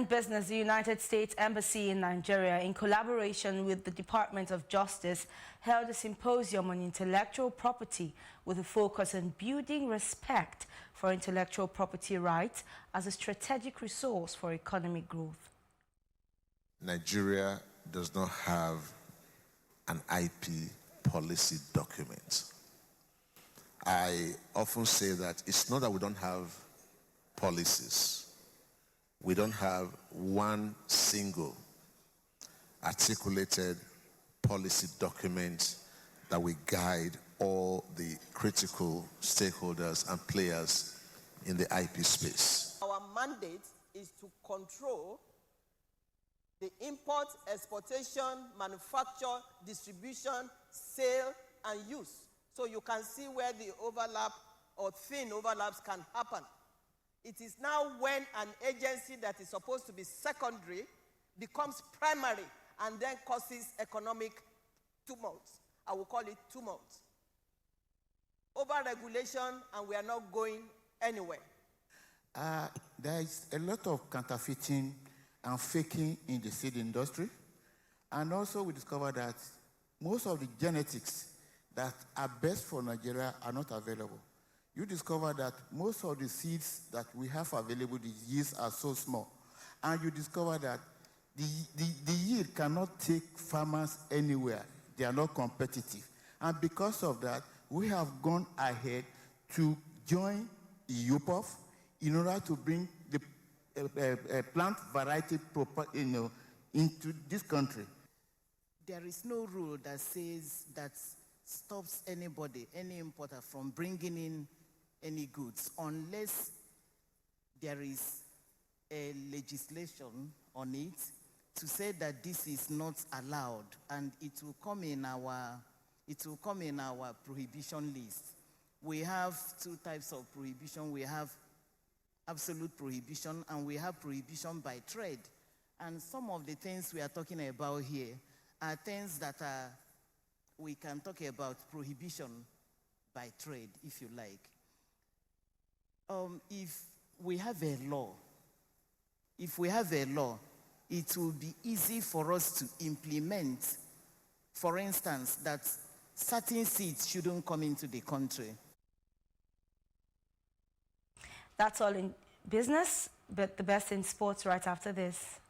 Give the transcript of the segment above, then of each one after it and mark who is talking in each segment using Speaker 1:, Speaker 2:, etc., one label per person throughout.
Speaker 1: business, the United States Embassy in Nigeria, in collaboration with the Department of Justice, held a symposium on intellectual property with a focus on building respect for intellectual property rights as a strategic resource for economic growth.
Speaker 2: Nigeria does not have an IP policy document. I often say that it's not that we don't have policies. We don't have one single articulated policy document that will guide all the critical stakeholders and players in the IP space.
Speaker 3: Our mandate is to control the import, exportation, manufacture, distribution, sale, and use. So you can see where the overlap or thin overlaps can happen. It is now when an agency that is supposed to be secondary becomes primary and then causes economic tumult. I will call it tumult. Over-regulation, and we are not going anywhere.
Speaker 4: There is a lot of counterfeiting and faking in the seed industry. And also we discovered that most of the genetics that are best for Nigeria are not available. You discover that most of the seeds that we have available, the yields are so small. And you discover that the yield cannot take farmers anywhere. They are not competitive. And because of that, we have gone ahead to join EUPOF in order to bring the plant variety into this country.
Speaker 3: There is no rule that says that stops anybody, any importer, from bringing in any goods unless there is a legislation on it to say that this is not allowed, and it will come in our prohibition list. We have two types of prohibition. We have absolute prohibition and we have prohibition by trade. And some of the things we are talking about here are things that we can talk about prohibition by trade, if you like. If we have a law, it will be easy for us to implement, for instance, that certain seeds shouldn't come into the country.
Speaker 1: That's all in business, but the best in sports right after this.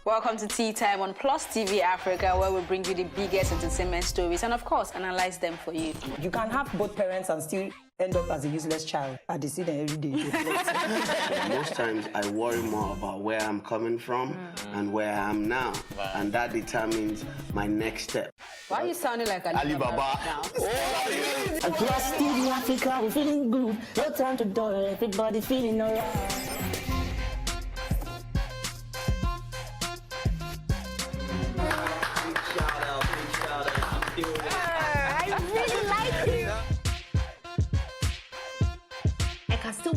Speaker 5: Welcome to Tea Time on Plus TV Africa, where we bring you the biggest entertainment stories and, of course, analyze them for you.
Speaker 6: You can have both parents and still end up as a useless child. I see them every day.
Speaker 7: Most times I worry more about where I'm coming from and where I am now, and that determines my next step.
Speaker 5: Why are you sounding like
Speaker 7: Alibaba
Speaker 5: now?
Speaker 6: Plus TV Africa, we're feeling good. No time to dull, everybody feeling alright.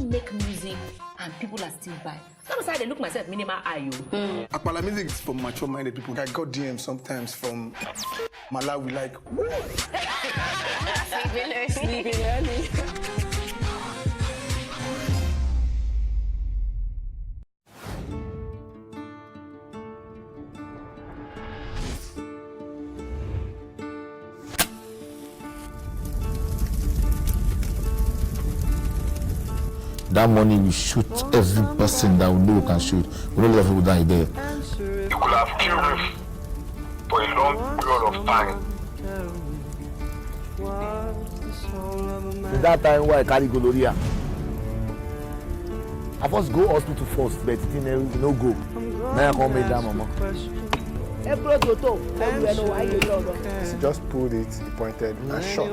Speaker 8: Make music and people are still buying. Sometimes I look myself minimal IO.
Speaker 9: Akpala music is for mature-minded people. I got DMs sometimes from Malawi like,
Speaker 5: Sleeping early.
Speaker 10: That money will shoot every person that we know can shoot. We don't let people die there.
Speaker 11: You could have killed me for a long period of time.
Speaker 10: That time why I carry gonorrhea. I first go hospital first, but it no go. Now I come make that mama.
Speaker 9: he just pulled it, he pointed and shot.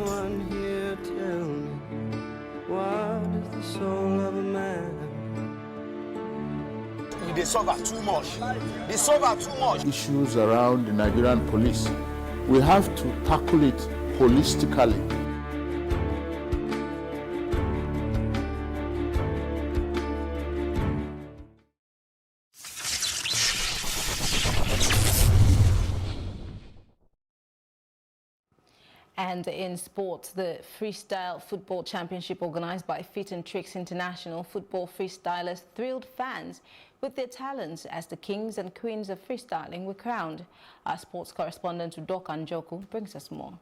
Speaker 12: What is the soul of a man?
Speaker 13: They suffer too much. They suffer too much.
Speaker 10: Issues around the Nigerian police, we have to tackle it holistically.
Speaker 5: And in sports, the Freestyle Football Championship organized by Fit and Tricks International football freestylers thrilled fans with their talents as the kings and queens of freestyling were crowned. Our sports correspondent Udoka Njoku brings us more.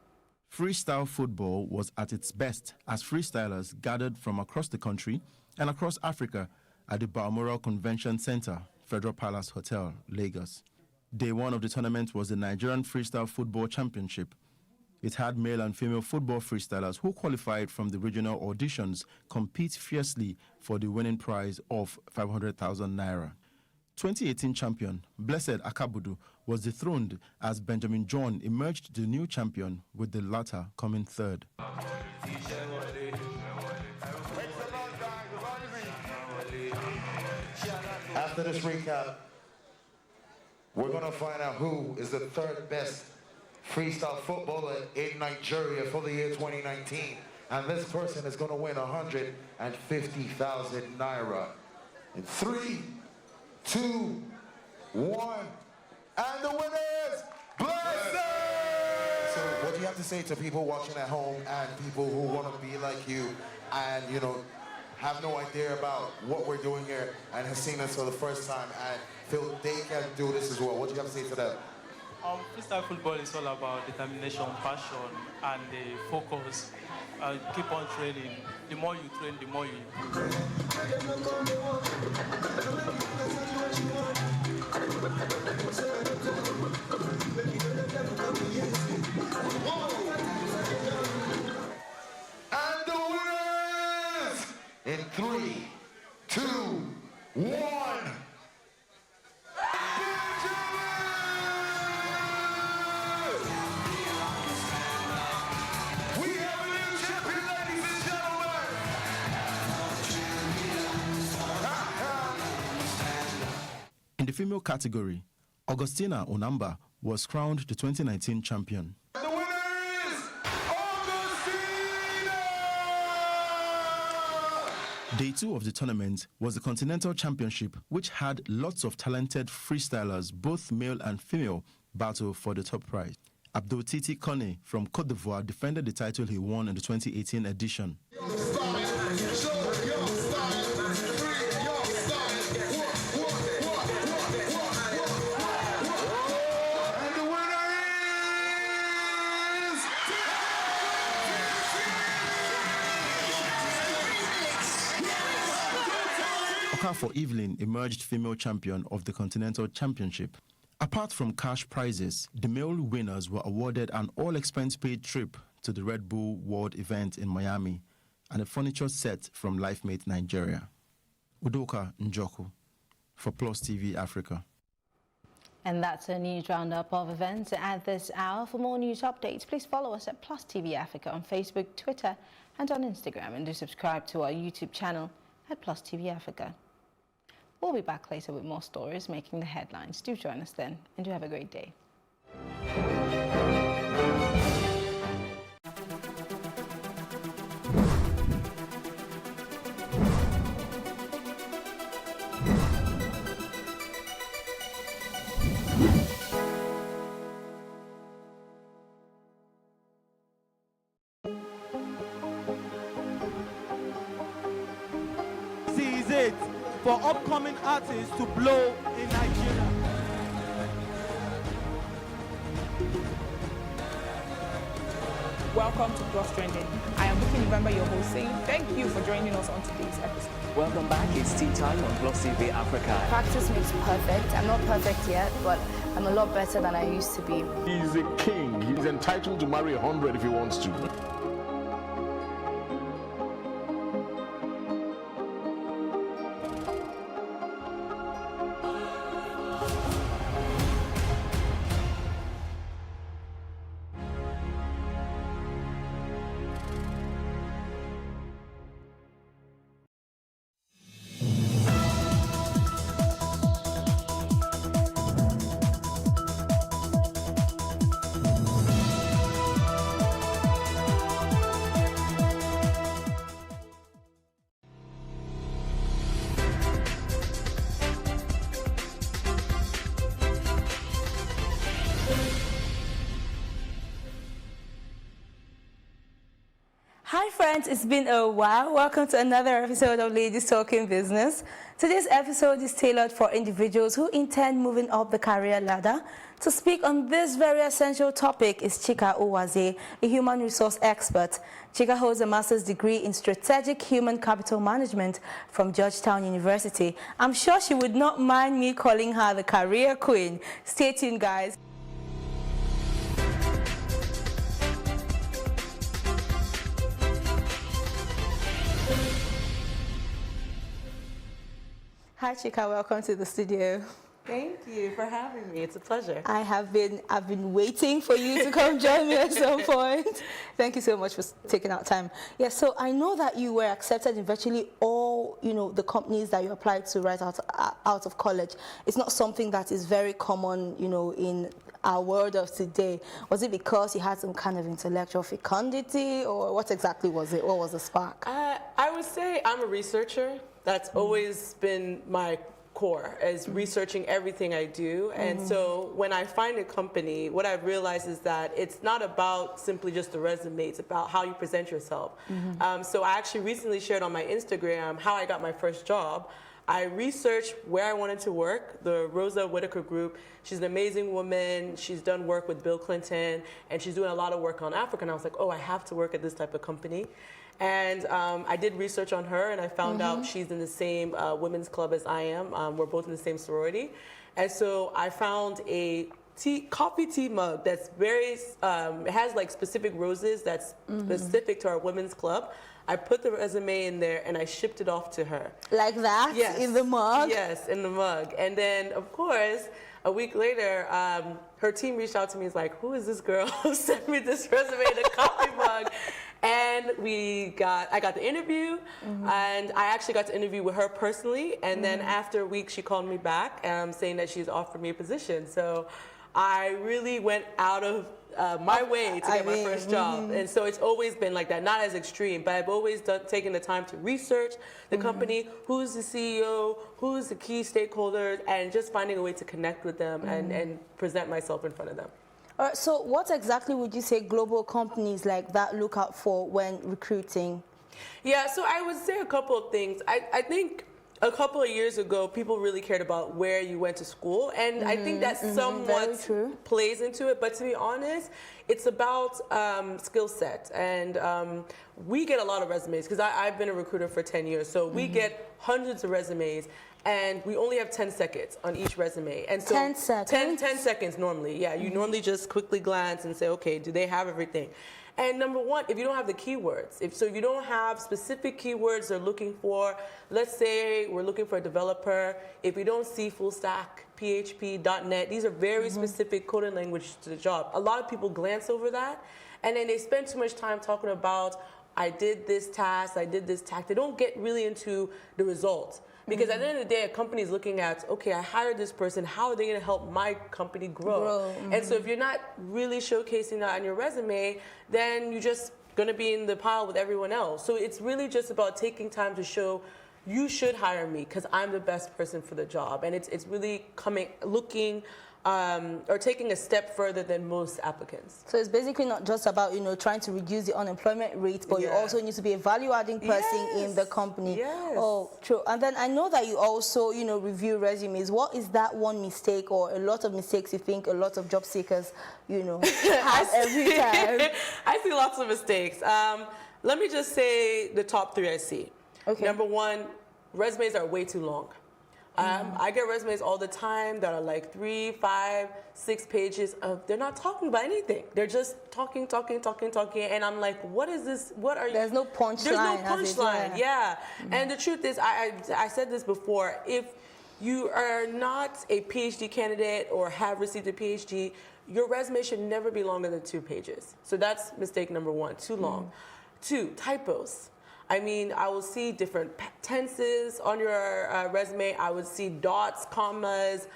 Speaker 14: Freestyle football was at its best as freestylers gathered from across the country and across Africa at the Balmoral Convention Center, Federal Palace Hotel, Lagos. Day one of the tournament was the Nigerian Freestyle Football Championship. It had male and female football freestylers who qualified from the regional auditions compete fiercely for the winning prize of 500,000 naira. 2018 champion Blessed Akabudu was dethroned as Benjamin John emerged the new champion, with the latter coming third.
Speaker 15: After this recap, we're going to find out who is the third best freestyle footballer in Nigeria for the year 2019. And this person is going to win 150,000 naira. In 3, 2, 1, and the winner is Blessed! So what do you have to say to people watching at home and people who want to be like you and, you know, have no idea about what we're doing here and have seen us for the first time and feel they can do this as well? What do you have to say to them?
Speaker 16: Freestyle football is all about determination, passion, and the focus. Keep on training. The more you train, the more you improve.
Speaker 15: And the winners in 3, 2, 1.
Speaker 14: In the female category, Augustina Onamba was crowned the 2019 champion.
Speaker 15: The winner is Augustina!
Speaker 14: Day 2 of the tournament was the Continental Championship, which had lots of talented freestylers, both male and female, battle for the top prize. Abdul Titi Kone from Côte d'Ivoire defended the title he won in the 2018 edition. For Evelyn emerged female champion of the Continental Championship. Apart from cash prizes, the male winners were awarded an all-expense-paid trip to the Red Bull World event in Miami and a furniture set from LifeMate Nigeria. Udoka Njoku for Plus TV Africa.
Speaker 5: And that's a news roundup of events at this hour. For more news updates, please follow us at Plus TV Africa on Facebook, Twitter, and on Instagram, and do subscribe to our YouTube channel at Plus TV Africa. We'll be back later with more stories making the headlines. Do join us then, and do have a great day.
Speaker 17: This is it for upcoming artists to blow in Nigeria.
Speaker 18: Welcome to Plus Trending. I am Buki November, your host, saying thank you for joining us on today's episode.
Speaker 19: Welcome back. It's tea time on Plus TV Africa.
Speaker 20: Practice makes perfect. I'm not perfect yet, but I'm a lot better than I used to be.
Speaker 21: He's a king. He's entitled to marry 100 if he wants to.
Speaker 1: Hi friends, it's been a while. Welcome to another episode of Ladies Talking Business. Today's episode is tailored for individuals who intend moving up the career ladder. To speak on this very essential topic is Chika Owaze, a human resource expert. Chika holds a master's degree in strategic human capital management from Georgetown University. I'm sure she would not mind me calling her the career queen. Stay tuned, guys. Hi Chika, welcome to the studio.
Speaker 2: Thank you for having me. It's a pleasure.
Speaker 1: I've been waiting for you to come join me at some point. Thank you so much for taking out time. Yeah, so I know that you were accepted in virtually all, the companies that you applied to right out of college. It's not something that is very common, in our world of today. Was it because you had some kind of intellectual fecundity, or what exactly was it? What was the spark?
Speaker 2: I would say I'm a researcher. That's always been my core, is researching everything I do. And so when I find a company, what I've realized is that it's not about simply just the resume, it's about how you present yourself. So I actually recently shared on my Instagram how I got my first job. I researched where I wanted to work, the Rosa Whitaker Group. She's an amazing woman. She's done work with Bill Clinton, and she's doing a lot of work on Africa. And I was like, oh, I have to work at this type of company. And I did research on her, and I found out she's in the same women's club as I am. We're both in the same sorority. And so I found a coffee tea mug that's very, it has like specific roses that's specific to our women's club. I put the resume in there and I shipped it off to her.
Speaker 1: Like that?
Speaker 2: Yes.
Speaker 1: In the mug?
Speaker 2: Yes, in the mug. And then, of course, a week later, her team reached out to me and was like, who is this girl who sent me this resume in a coffee mug? And I got the interview, and I actually got to interview with her personally. And then after a week, she called me back saying that she's offered me a position. So I really went out of my way to get my first job. And so it's always been like that, not as extreme, but I've always taken the time to research the company, who's the CEO, who's the key stakeholders, and just finding a way to connect with them and present myself in front of them.
Speaker 1: All right, so what exactly would you say global companies like that look out for when recruiting?
Speaker 2: Yeah, so I would say a couple of things. I think a couple of years ago, people really cared about where you went to school, and I think that somewhat plays into it. But to be honest, it's about skill set, and we get a lot of resumes because I've been a recruiter for 10 years, so we get hundreds of resumes. And we only have 10 seconds on each resume. And so
Speaker 1: 10 seconds?
Speaker 2: 10 seconds normally, yeah. You normally just quickly glance and say, okay, do they have everything? And number one, if you don't have the keywords, if you don't have specific keywords they're looking for, let's say we're looking for a developer, if you don't see full stack, PHP, .NET, these are very specific coding language to the job. A lot of people glance over that, and then they spend too much time talking about, I did this task, I did this task. They don't get really into the result. Because at the end of the day, a company is looking at, okay, I hired this person, how are they going to help my company grow? And so if you're not really showcasing that on your resume, then you're just going to be in the pile with everyone else. So it's really just about taking time to show, you should hire me because I'm the best person for the job. And it's really looking or taking a step further than most applicants.
Speaker 1: So it's basically not just about, trying to reduce the unemployment rate, but you also need to be a value-adding person in the company.
Speaker 2: Yes.
Speaker 1: Oh, true. And then I know that you also, review resumes. What is that one mistake or a lot of mistakes you think a lot of job seekers, have every time?
Speaker 2: I see lots of mistakes. Let me just say the top three I see. Okay. Number one, resumes are way too long. I get resumes all the time that are like 3, 5, 6 pages of, they're not talking about anything. They're just talking. And I'm like, what is this? What are you?
Speaker 1: There's no punchline.
Speaker 2: There's no punchline, yeah. And the truth is, I said this before, if you are not a PhD candidate or have received a PhD, your resume should never be longer than 2 pages. So that's mistake number one, too long. 2, typos. I mean, I will see different tenses on your resume. I would see dots, commas,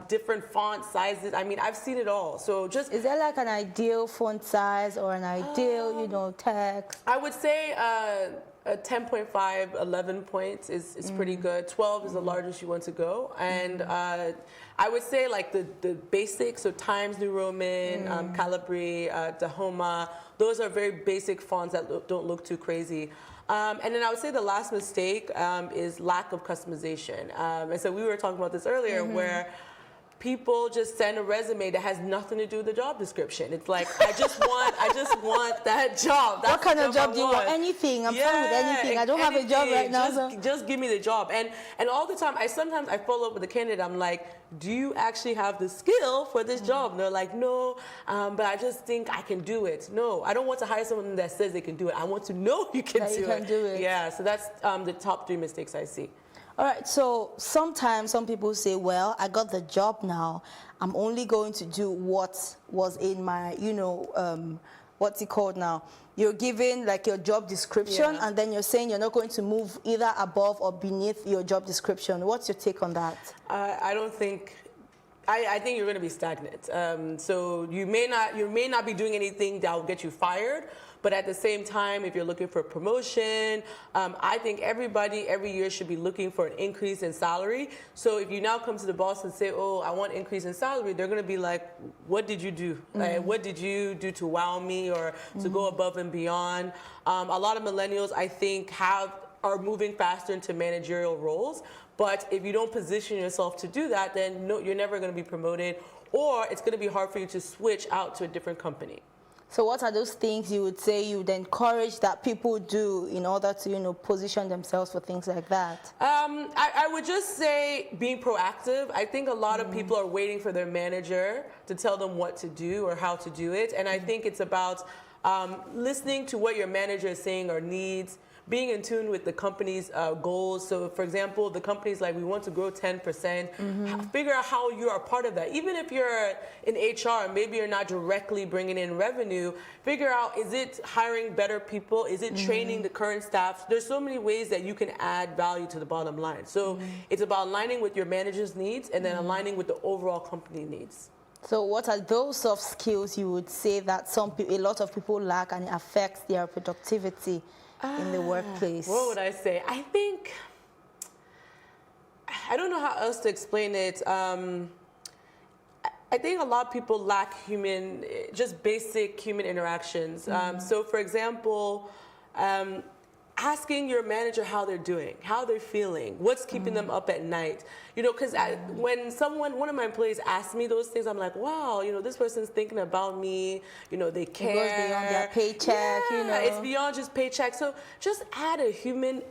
Speaker 2: different font sizes. I mean, I've seen it all. So just...
Speaker 1: Is there like an ideal font size or an ideal, text?
Speaker 2: I would say a 10.5, 11 points is pretty good. 12 is the largest you want to go. And I would say like the basics, so Times New Roman, Calibri, Dahoma, those are very basic fonts that don't look too crazy. And then I would say the last mistake is lack of customization. And so we were talking about this earlier, where people just send a resume that has nothing to do with the job description. It's like, I just want that job. That's
Speaker 1: what kind of job
Speaker 2: I
Speaker 1: do you want? Anything. I'm fine with anything. I don't have a job right now.
Speaker 2: Just give me the job. And all the time, sometimes I follow up with the candidate. I'm like, do you actually have the skill for this job? And they're like, no, but I just think I can do it. No, I don't want to hire someone that says they can do it. I want to know you can do it. Yeah, so that's the top 3 mistakes I see.
Speaker 1: All right, so sometimes some people say, well, I got the job now. I'm only going to do what was in my, what's it called now? You're given like your job description, and then you're saying you're not going to move either above or beneath your job description. What's your take on that?
Speaker 2: I don't think... I think you're going to be stagnant. So you may not be doing anything that will get you fired, but at the same time, if you're looking for a promotion, I think everybody every year should be looking for an increase in salary. So if you now come to the boss and say, oh, I want an increase in salary, they're going to be like, what did you do? Like, what did you do to wow me or to go above and beyond? A lot of millennials, I think, are moving faster into managerial roles. But if you don't position yourself to do that, then no, you're never going to be promoted, or it's going to be hard for you to switch out to a different company.
Speaker 1: So what are those things you would say you would encourage that people do in order to, position themselves for things like that?
Speaker 2: I would just say being proactive. I think a lot of people are waiting for their manager to tell them what to do or how to do it. And I think it's about listening to what your manager is saying or needs, being in tune with the company's goals. So, for example, the company's like, we want to grow 10%. Figure out how you are part of that. Even if you're in HR, maybe you're not directly bringing in revenue, figure out, is it hiring better people? Is it training the current staff? There's so many ways that you can add value to the bottom line. So it's about aligning with your manager's needs and then aligning with the overall company needs.
Speaker 1: So what are those soft skills you would say that a lot of people lack and it affects their productivity in the workplace?
Speaker 2: What would I say? I think, I don't know how else to explain it. I think a lot of people lack just basic human interactions. So for example, asking your manager how they're doing, how they're feeling, what's keeping them up at night. Because when one of my employees asks me those things, I'm like, wow, this person's thinking about me, they care.
Speaker 1: It goes beyond their paycheck,
Speaker 2: It's beyond just paycheck. So just add a human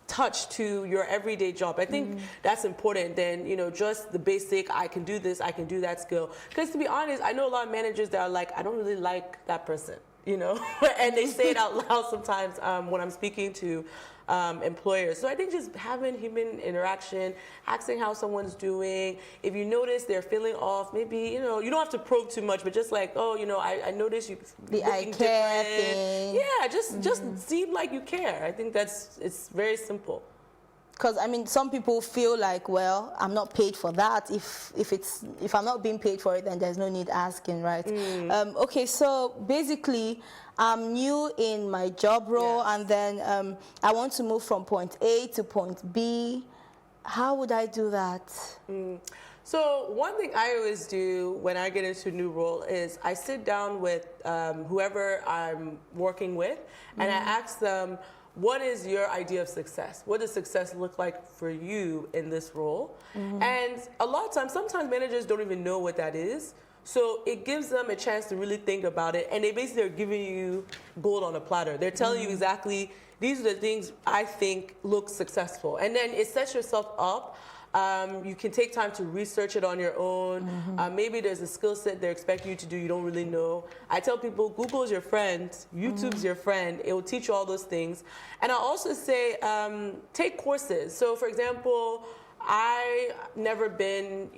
Speaker 2: touch to your everyday job. I think that's important than, just the basic, I can do this, I can do that skill. Because to be honest, I know a lot of managers that are like, I don't really like that person. And they say it out loud sometimes when I'm speaking to employers. So I think just having human interaction, asking how someone's doing. If you notice they're feeling off, maybe, you don't have to probe too much, but just like, oh, I noticed you looking
Speaker 1: care
Speaker 2: different.
Speaker 1: Thing.
Speaker 2: Yeah, just seem like you care. I think it's very simple.
Speaker 1: Because some people feel like, well, I'm not paid for that. If I'm not being paid for it, then there's no need asking, right? Okay, so basically, I'm new in my job role, and then I want to move from point A to point B. How would I do that?
Speaker 2: So one thing I always do when I get into a new role is I sit down with whoever I'm working with, and I ask them, what is your idea of success? What does success look like for you in this role? And a lot of times, sometimes managers don't even know what that is. So it gives them a chance to really think about it. And they basically are giving you gold on a platter. They're telling you exactly, these are the things I think look successful. And then it sets yourself up. You can take time to research it on your own. Maybe there's a skill set they're expecting you to do you don't really know. I tell people, Google is your friend. YouTube's your friend. It will teach you all those things. And I also say, take courses. So for example, I never been,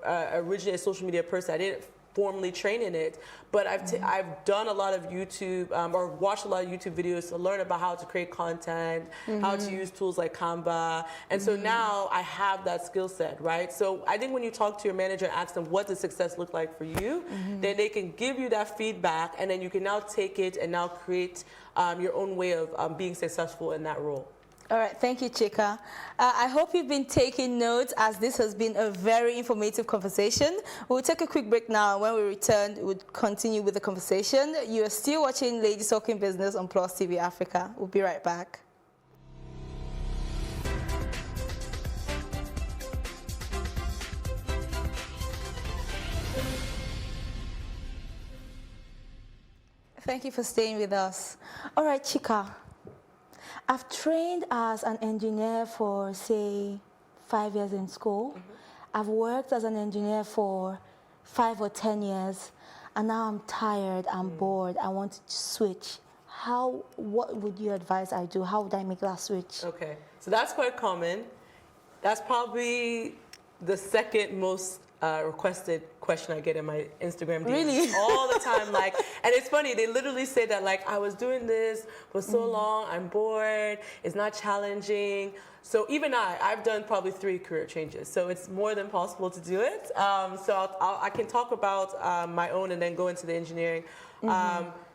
Speaker 2: originally a social media person. I didn't formally train in it, but I've done a lot of YouTube or watched a lot of YouTube videos to learn about how to create content, how to use tools like Canva, and so now I have that skill set, right? So I think when you talk to your manager and ask them what does success look like for you, then they can give you that feedback, and then you can now take it and now create your own way of being successful in that role.
Speaker 1: All right, thank you, Chika. I hope you've been taking notes, as this has been a very informative conversation. We'll take a quick break now. When we return, we'll continue with the conversation. You are still watching Ladies Talking Business on Plus TV Africa. We'll be right back. Thank you for staying with us. All right, Chika. I've trained as an engineer for, say, 5 years in school. I've worked as an engineer for 5 or 10 years, and now I'm tired, I'm bored, I want to switch. What would you advise I do? How would I make that switch?
Speaker 2: Okay, so that's quite common. That's probably the second most requested question I get in my Instagram DMs.
Speaker 1: Really?
Speaker 2: All the time, like, and it's funny, they literally say that, like, I was doing this for so long, I'm bored, it's not challenging. So even I've done probably 3 career changes, so it's more than possible to do it. So I can talk about my own and then go into the engineering.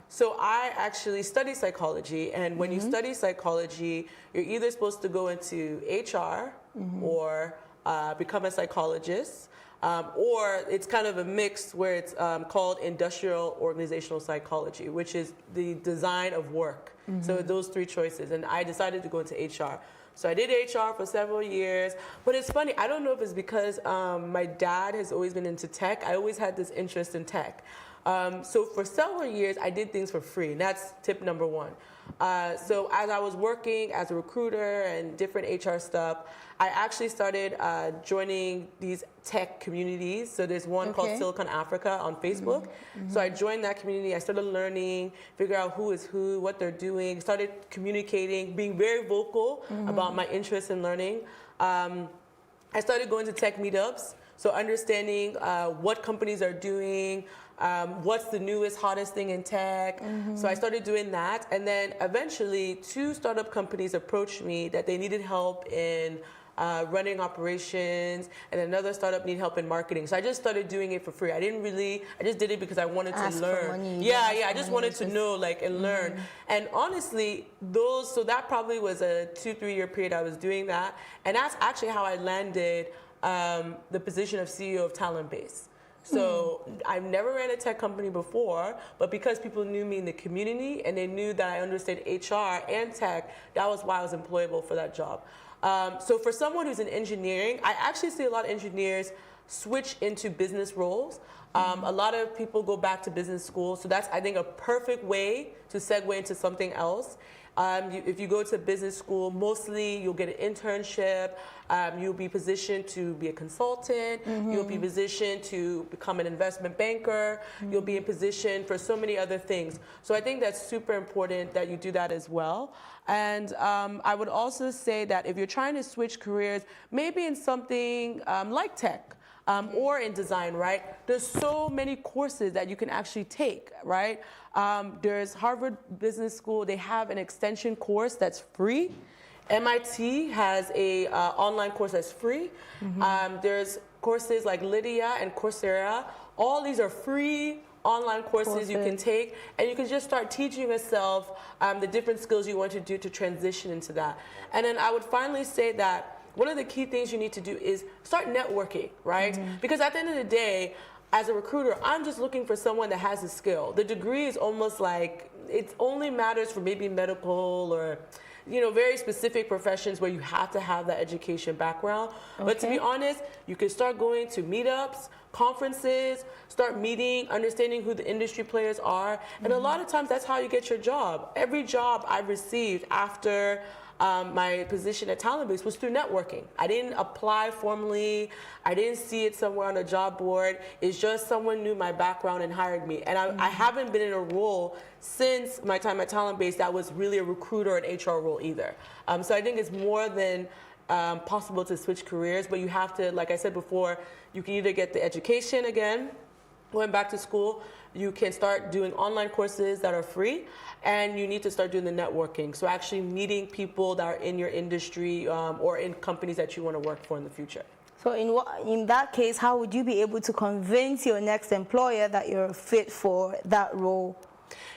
Speaker 2: So I actually study psychology, and when you study psychology, you're either supposed to go into HR or become a psychologist. Or it's kind of a mix where it's called industrial organizational psychology, which is the design of work. So those 3 choices, and I decided to go into HR. So I did HR for several years, but it's funny, I don't know if it's because my dad has always been into tech. I always had this interest in tech. So for several years, I did things for free, and that's tip number 1. So as I was working as a recruiter and different HR stuff, I actually started joining these tech communities. So there's one called Silicon Africa on Facebook. So I joined that community. I started learning, figure out who is who, what they're doing, started communicating, being very vocal about my interest in learning. I started going to tech meetups, so understanding what companies are doing, what's the newest, hottest thing in tech. So I started doing that. And then eventually 2 startup companies approached me that they needed help in running operations, and another startup needed help in marketing. So I just started doing it for free. I just did it because I wanted to learn. I just wanted to know, like, and learn. And honestly, so that probably was a 2-3 year period I was doing that. And that's actually how I landed the position of CEO of Talentbase. So I've never ran a tech company before, but because people knew me in the community and they knew that I understood HR and tech, that was why I was employable for that job. So for someone who's in engineering, I actually see a lot of engineers switch into business roles. A lot of people go back to business school, so that's, I think, a perfect way to segue into something else. If you go to business school, mostly you'll get an internship, you'll be positioned to be a consultant, you'll be positioned to become an investment banker, you'll be in position for so many other things. So I think that's super important that you do that as well. And I would also say that if you're trying to switch careers, maybe in something like tech, or in design, right? There's so many courses that you can actually take, right? There's Harvard Business School. They have an extension course that's free. MIT has a online course that's free. There's courses like Lydia and Coursera. All these are free online courses you can take, and you can just start teaching yourself the different skills you want to do to transition into that. And then I would finally say that one of the key things you need to do is start networking, right? Because at the end of the day, as a recruiter, I'm just looking for someone that has a skill. The degree is almost like, it only matters for maybe medical or, very specific professions where you have to have that education background. But to be honest, you can start going to meetups, conferences, start meeting, understanding who the industry players are. And a lot of times that's how you get your job. Every job I've received after my position at Talentbase was through networking. I didn't apply formally. I didn't see it somewhere on a job board. It's just someone knew my background and hired me. And I haven't been in a role since my time at Talentbase that was really a recruiter or an HR role either. So I think it's more than possible to switch careers, but you have to, like I said before, you can either get the education again, going back to school, you can start doing online courses that are free, and you need to start doing the networking. So actually meeting people that are in your industry or in companies that you want to work for in the future.
Speaker 1: So in that case, how would you be able to convince your next employer that you're fit for that role?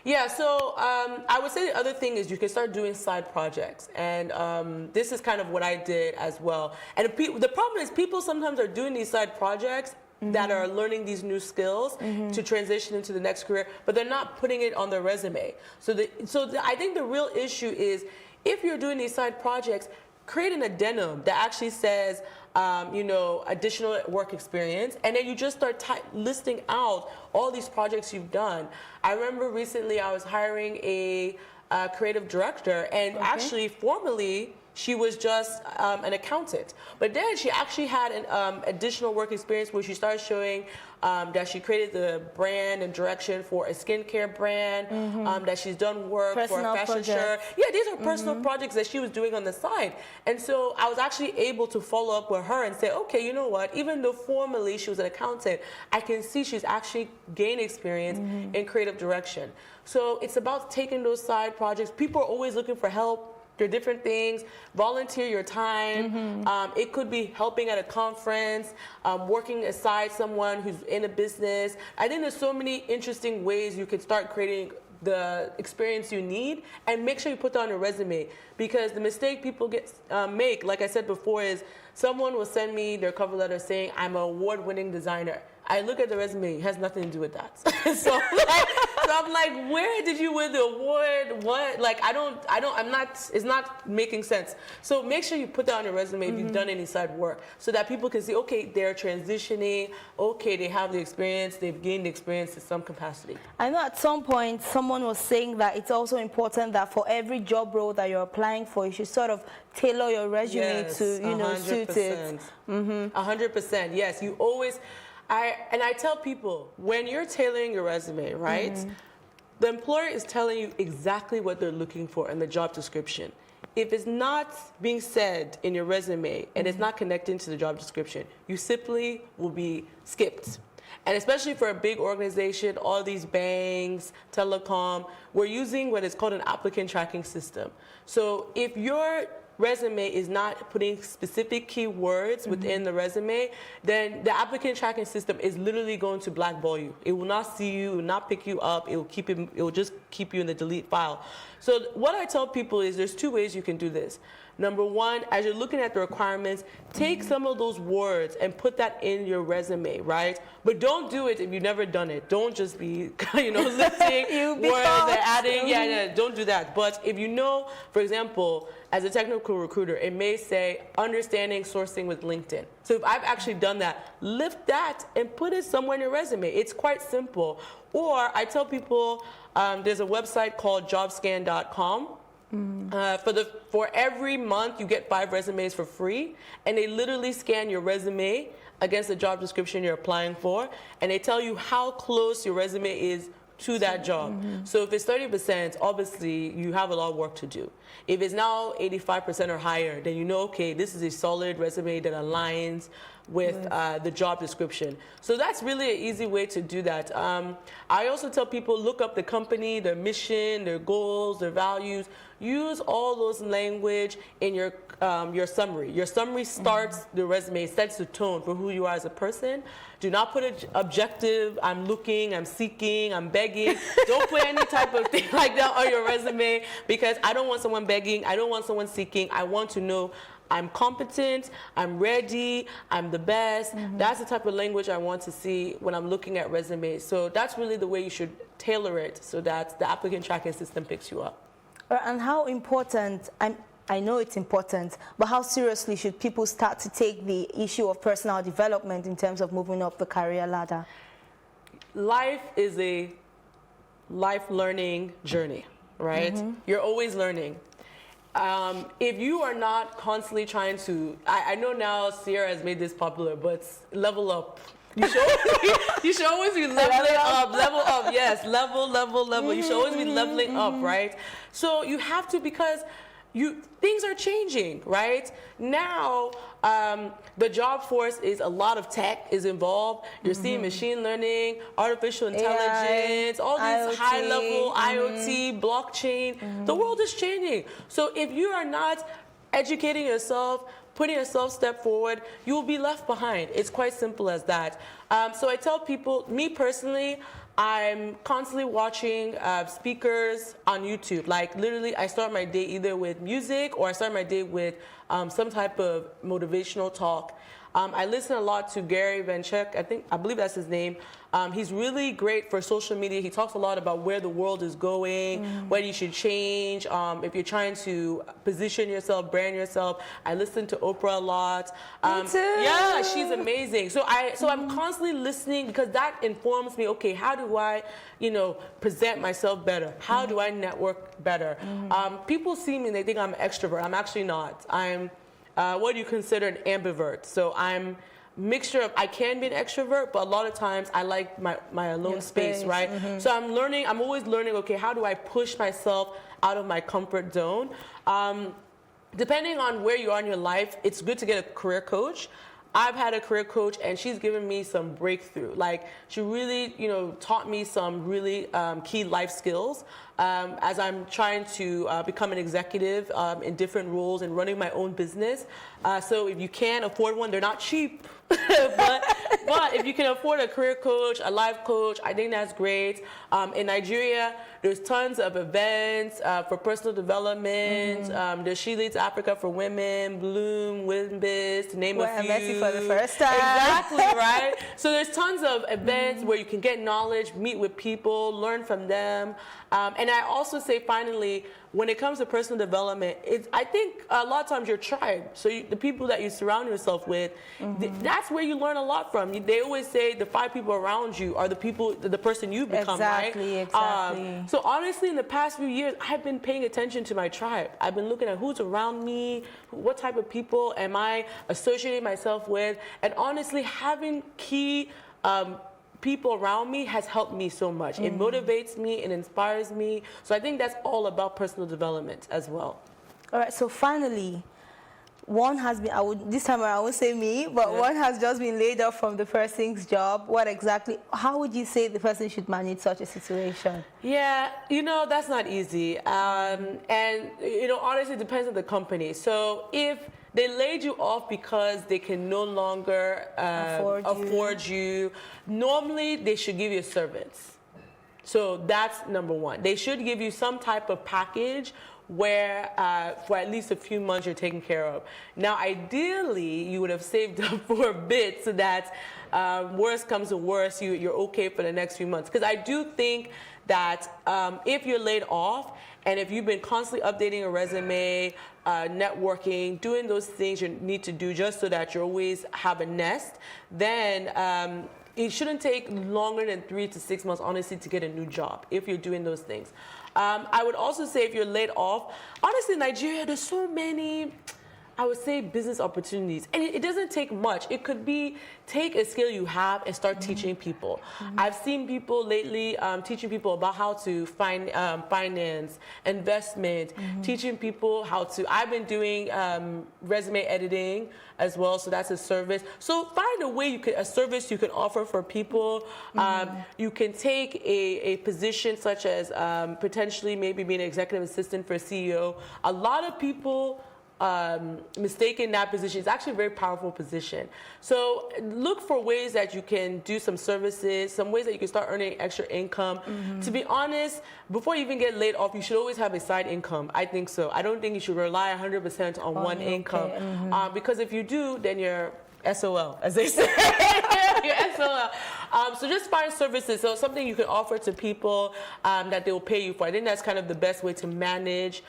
Speaker 2: Yeah, so I would say the other thing is you can start doing side projects. And this is kind of what I did as well. And the problem is people sometimes are doing these side projects that are learning these new skills to transition into the next career, but they're not putting it on their resume. So I think the real issue is if you're doing these side projects, create an addendum that actually says, additional work experience, and then you just start listing out all these projects you've done. I remember recently I was hiring a creative director, and actually formally she was just an accountant. But then she actually had an additional work experience where she started showing that she created the brand and direction for a skincare brand, that she's done work for a fashion show. Yeah, these are personal projects that she was doing on the side. And so I was actually able to follow up with her and say, okay, you know what, even though formally she was an accountant, I can see she's actually gained experience in creative direction. So it's about taking those side projects. People are always looking for help. There are different things. Volunteer your time. It could be helping at a conference, working aside someone who's in a business. I think there's so many interesting ways you could start creating the experience you need, and make sure you put that on your resume, because the mistake people make, like I said before, is someone will send me their cover letter saying I'm an award-winning designer. I look at the resume, it has nothing to do with that. so I'm like, where did you win the award? What? Like, it's not making sense. So make sure you put that on your resume if you've done any side work, so that people can see, okay, they're transitioning, okay, they have the experience, they've gained the experience in some capacity.
Speaker 1: I know at some point someone was saying that it's also important that for every job role that you're applying for, you should sort of tailor your resume to, suit it.
Speaker 2: 100%, yes. You always... I tell people, when you're tailoring your resume, right, the employer is telling you exactly what they're looking for in the job description. If it's not being said in your resume and it's not connecting to the job description, you simply will be skipped. And especially for a big organization, all these banks, telecom, we're using what is called an applicant tracking system. So if your resume is not putting specific keywords within the resume, then the applicant tracking system is literally going to blackball you. It will not see you, it will not pick you up, it will just keep you in the delete file. So what I tell people is there's two ways you can do this. Number one, as you're looking at the requirements, take some of those words and put that in your resume, right? But don't do it if you've never done it. Don't just be, listing words and adding. Don't do that. But if you know, for example, as a technical recruiter, it may say understanding sourcing with LinkedIn. So if I've actually done that, lift that and put it somewhere in your resume. It's quite simple. Or I tell people there's a website called jobscan.com. For every month, you get 5 resumes for free, and they literally scan your resume against the job description you're applying for, and they tell you how close your resume is to that job. So if it's 30%, obviously you have a lot of work to do. If it's now 85% or higher, then you know, okay, this is a solid resume that aligns with the job description. So that's really an easy way to do that. I also tell people, look up the company, their mission, their goals, their values. Use all those language in your summary. Your summary starts the resume, sets the tone for who you are as a person. Do not put an objective, I'm looking, I'm seeking, I'm begging. Don't put any type of thing like that on your resume, because I don't want someone begging, I don't want someone seeking. I want to know I'm competent, I'm ready, I'm the best. That's the type of language I want to see when I'm looking at resumes. So that's really the way you should tailor it, so that the applicant tracking system picks you up.
Speaker 1: And how important, I know it's important, but how seriously should people start to take the issue of personal development in terms of moving up the career ladder?
Speaker 2: Life is a life learning journey, right? You're always learning. If you are not constantly trying to, I know now Sierra has made this popular, but level up. You should always be leveling up, level up, yes, level. You should always be leveling up, right? So you have to, because things are changing, right? Now, the job force is a lot of tech is involved. You're seeing machine learning, artificial intelligence, all these high-level IoT, blockchain. The world is changing. So if you are not educating yourself, putting yourself step forward, you will be left behind. It's quite simple as that. So I tell people, me personally, I'm constantly watching speakers on YouTube. Like literally, I start my day either with music or I start my day with some type of motivational talk. I listen a lot to Gary Vaynerchuk. I believe that's his name. He's really great for social media. He talks a lot about where the world is going, what you should change. If you're trying to position yourself, brand yourself. I listen to Oprah a lot.
Speaker 1: Me too.
Speaker 2: Yeah, she's amazing. So I'm constantly listening because that informs me. Okay, how do I, present myself better? How do I network better? People see me and they think I'm an extrovert. I'm actually not. I'm what do you consider an ambivert? So I'm mixture of, I can be an extrovert, but a lot of times I like my alone space, right? So I'm always learning, okay, how do I push myself out of my comfort zone? Depending on where you are in your life, it's good to get a career coach. I've had a career coach and she's given me some breakthrough. Like she really, taught me some really key life skills as I'm trying to become an executive in different roles and running my own business. So if you can afford one, they're not cheap. but if you can afford a career coach, a life coach, I think that's great. In Nigeria, there's tons of events for personal development. There's She Leads Africa for Women, Bloom, Winbiz, to name a few.
Speaker 1: Messi for the first time.
Speaker 2: Exactly, right? So there's tons of events where you can get knowledge, meet with people, learn from them. And I also say, finally, when it comes to personal development, I think a lot of times your tribe, so the people that you surround yourself with, that's where you learn a lot from. They always say the 5 people around you are the person you become, right?
Speaker 1: Exactly.
Speaker 2: So honestly, in the past few years, I've been paying attention to my tribe. I've been looking at who's around me, what type of people am I associating myself with, and honestly, having key people around me has helped me so much. It motivates me, it inspires me. So I think that's all about personal development as well.
Speaker 1: All right, so finally, one has been, this time I won't say me, but one has just been laid off from the person's job. How would you say the person should manage such a situation?
Speaker 2: Yeah, that's not easy. And, honestly, it depends on the company. So if they laid you off because they can no longer afford you. Normally, they should give you a severance. So that's number one. They should give you some type of package where for at least a few months you're taken care of. Now, ideally, you would have saved up for a bit so that worst comes to worst, you're okay for the next few months. Because I do think that if you're laid off, and if you've been constantly updating a resume, networking, doing those things you need to do just so that you always have a nest, then it shouldn't take longer than 3 to 6 months, honestly, to get a new job if you're doing those things. I would also say if you're laid off, honestly, in Nigeria, there's so many, I would say, business opportunities. And it doesn't take much. It could be take a skill you have and start teaching people. I've seen people lately teaching people about how to finance, investment, teaching people how to, I've been doing resume editing as well, so that's a service. So find a way a service you can offer for people. You can take a position such as potentially maybe being an executive assistant for a CEO. A lot of people mistaken that position. It's actually a very powerful position. So look for ways that you can do some services, some ways that you can start earning extra income. To be honest, before you even get laid off, you should always have a side income. I think so. I don't think you should rely 100% on one income. Because if you do, then you're SOL, as they say. You're SOL. So just find services, so something you can offer to people that they will pay you for. I think that's kind of the best way to manage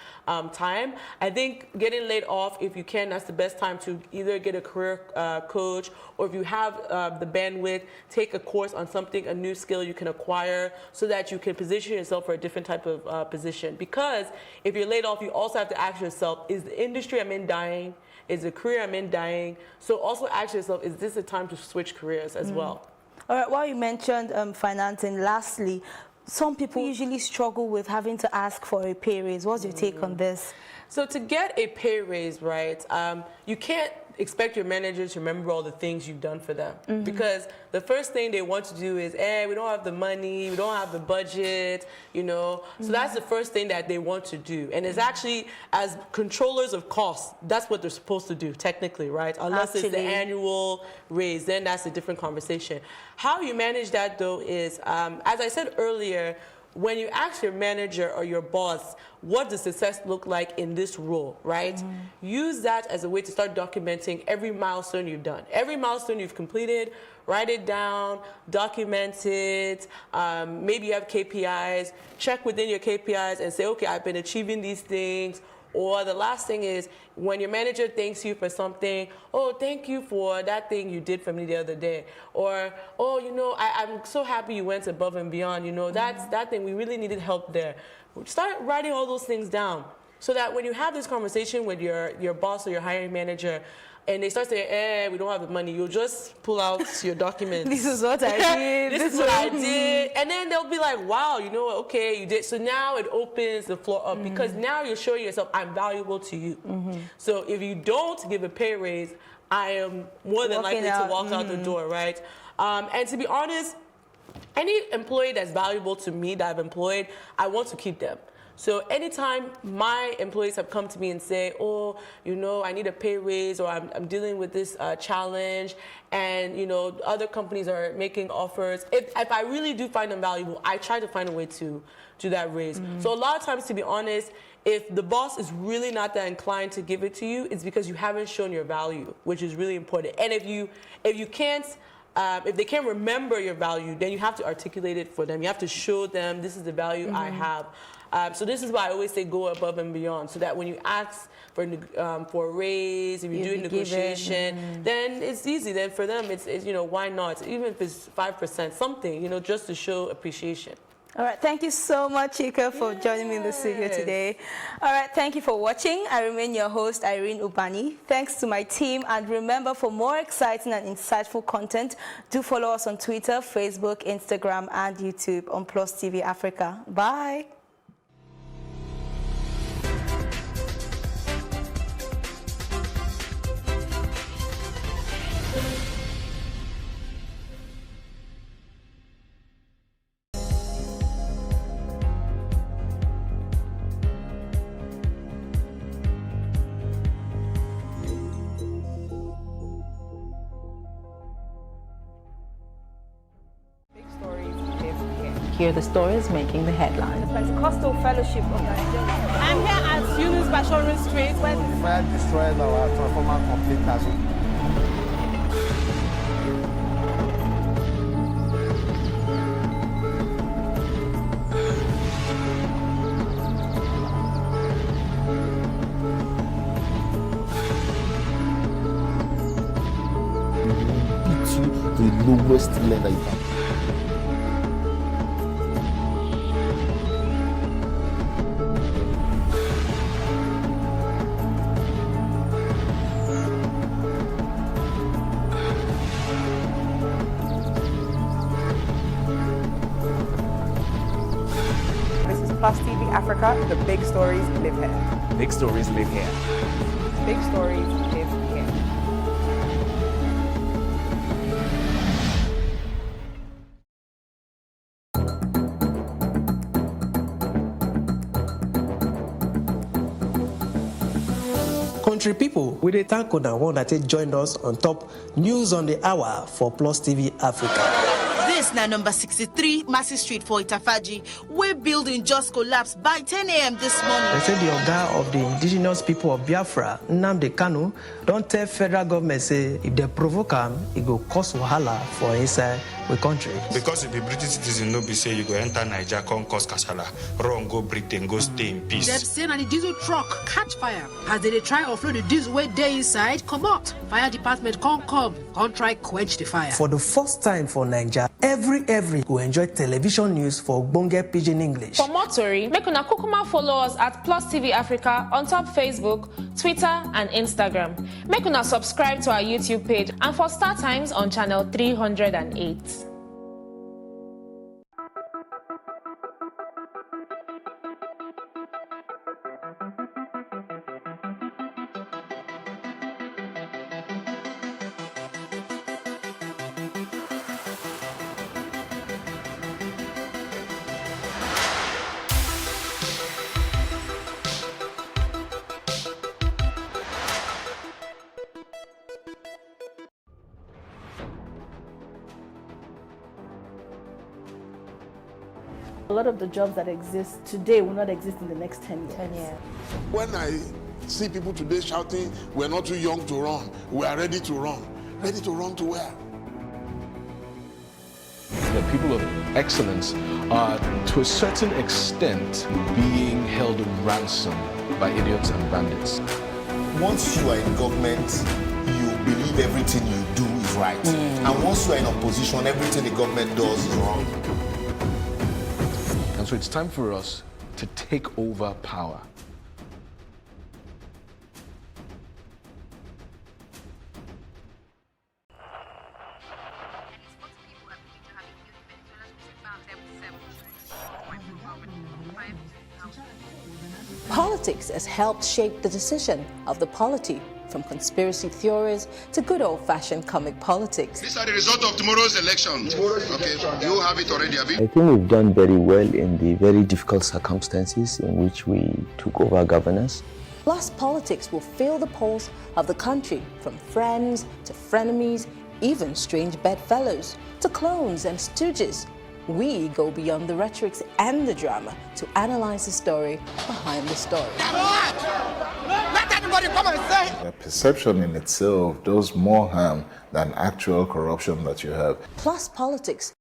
Speaker 2: time. I think getting laid off, if you can, that's the best time to either get a career coach, or if you have the bandwidth, take a course on something, a new skill you can acquire, so that you can position yourself for a different type of position. Because if you're laid off, you also have to ask yourself, is the industry I'm in dying? Is the career I'm in dying? So also ask yourself, is this a time to switch careers as well?
Speaker 1: All right, while you mentioned financing, lastly, some people usually struggle with having to ask for a pay raise. What's your take on this?
Speaker 2: So to get a pay raise, right, you can't expect your manager to remember all the things you've done for them. Because the first thing they want to do is, we don't have the money, we don't have the budget, you know. So that's the first thing that they want to do. And it's actually, as controllers of costs, that's what they're supposed to do, technically, right? Unless it's the annual raise, then that's a different conversation. How you manage that, though, is, as I said earlier, when you ask your manager or your boss, what does success look like in this role, right? Use that as a way to start documenting every milestone you've done. Every milestone you've completed, write it down, document it. Maybe you have KPIs. Check within your KPIs and say, okay, I've been achieving these things. Or the last thing is, when your manager thanks you for something, oh, thank you for that thing you did for me the other day. Or, oh, you know, I'm so happy you went above and beyond. You know, that's that thing, we really needed help there. Start writing all those things down so that when you have this conversation with your boss or your hiring manager, and they start saying, we don't have the money, you'll just pull out your documents.
Speaker 1: This is what I did.
Speaker 2: This is what I did. And then they'll be like, wow, you know what, okay, you did. So now it opens the floor up because now you're showing yourself, I'm valuable to you. So if you don't give a pay raise, I am more than likely to walk out the door, right? And to be honest, any employee that's valuable to me that I've employed, I want to keep them. So anytime my employees have come to me and say, oh, you know, I need a pay raise, or I'm dealing with this challenge, and, you know, other companies are making offers, if I really do find them valuable, I try to find a way to do that raise. So a lot of times, to be honest, if the boss is really not that inclined to give it to you, it's because you haven't shown your value, which is really important. And if you can't, if they can't remember your value, then you have to articulate it for them. You have to show them, this is the value I have. So this is why I always say go above and beyond, so that when you ask for a raise, if you do a negotiation, then it's easy. Then for them, it's, you know, why not? Even if it's 5%, something, you know, just to show appreciation.
Speaker 1: All right, thank you so much, Chika, for joining me in the studio today. All right, thank you for watching. I remain your host, Irene Ubani. Thanks to my team, and remember, for more exciting and insightful content, do follow us on Twitter, Facebook, Instagram, and YouTube on Plus TV Africa. Bye.
Speaker 5: Hear the stories making the headlines.
Speaker 1: Pentecostal Fellowship of Nigeria.
Speaker 18: I'm here at Yunus Bashorin Street, where
Speaker 4: the fire destroyed our transformer complete.
Speaker 10: The lowest level you can.
Speaker 18: Plus TV Africa, the big stories live here.
Speaker 19: Big stories live here.
Speaker 18: Big stories live here.
Speaker 22: Country people, we dey thank una one that joined us on top News on the Hour for Plus TV Africa.
Speaker 23: This na number 63 Massey Street for Itafaji, where building just collapsed by 10 a.m. this morning.
Speaker 22: They say the Oga of the indigenous people of Biafra, Nnamdi Kanu, don't tell federal government say if they provoke him, it go cause wahala for inside the country.
Speaker 24: Because if the British citizen no be say you go enter Niger, come cause kasala, run go Britain, go stay in peace.
Speaker 25: Them say na the diesel truck catch fire as they try offload the diesel wey dey inside. Come out, fire department come try quench the fire.
Speaker 22: For the first time for Niger, every go enjoy television news for Ogbonge Pidgin English.
Speaker 26: For more tori, make una kukuma follow us at Plus TV Africa on top Facebook, Twitter, and Instagram. Make una subscribe to our YouTube page, and for Star Times on channel 308.
Speaker 3: A lot of the jobs that exist today will not exist in the next 10 years.
Speaker 20: 10 years.
Speaker 21: When I see people today shouting, we're not too young to run, we are ready to run. Ready to run to where? The people of excellence are, to a certain extent, being held ransom by idiots and bandits.
Speaker 13: Once you are in government, you believe everything you do is right. And once you are in opposition, everything the government does is wrong.
Speaker 21: And so it's time for us to take over power.
Speaker 6: Politics has helped shape the decision of the polity, from conspiracy theories to good old-fashioned comic politics.
Speaker 7: These are the results of tomorrow's election. Okay, you have it already, have you?
Speaker 8: I think we've done very well in the very difficult circumstances in which we took over governance.
Speaker 6: Plus, politics will fill the polls of the country, from friends to frenemies, even strange bedfellows, to clones and stooges. We go beyond the rhetorics and the drama to analyze the story behind the story.
Speaker 7: Let everybody come and say.
Speaker 10: The perception in itself does more harm than actual corruption that you have.
Speaker 6: Plus politics.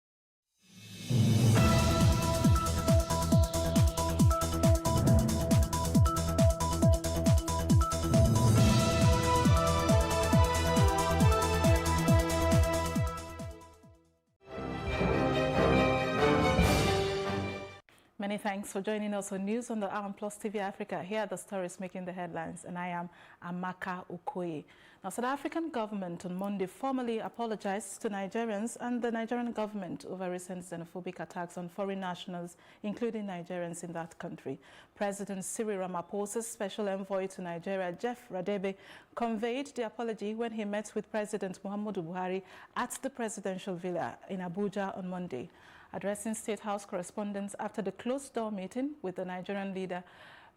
Speaker 9: Many thanks for joining us on News on the Hour on Plus TV Africa. Here are the stories making the headlines, and I am Amaka Okoye. Now, South African government on Monday formally apologized to Nigerians and the Nigerian government over recent xenophobic attacks on foreign nationals, including Nigerians in that country. President Cyril Ramaphosa's special envoy to Nigeria, Jeff Radebe, conveyed the apology when he met with President Muhammadu Buhari at the presidential villa in Abuja on Monday. Addressing State House correspondents after the closed-door meeting with the Nigerian leader,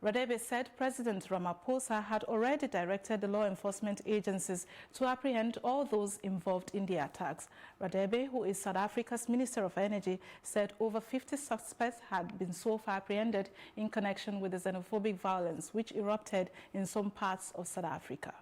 Speaker 9: Radebe said President Ramaphosa had already directed the law enforcement agencies to apprehend all those involved in the attacks. Radebe, who is South Africa's Minister of Energy, said over 50 suspects had been so far apprehended in connection with the xenophobic violence which erupted in some parts of South Africa.